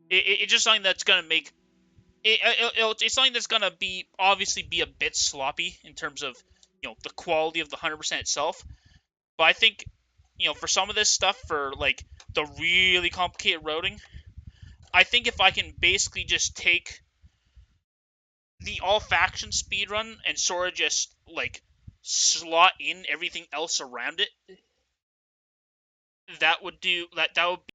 just something that's gonna make it's something that's gonna be obviously be a bit sloppy in terms of the quality of the 100% itself. But I think for some of this stuff, for like the really complicated routing, I think if I can basically just take the all faction speedrun and sort of just like slot in everything else around it, that would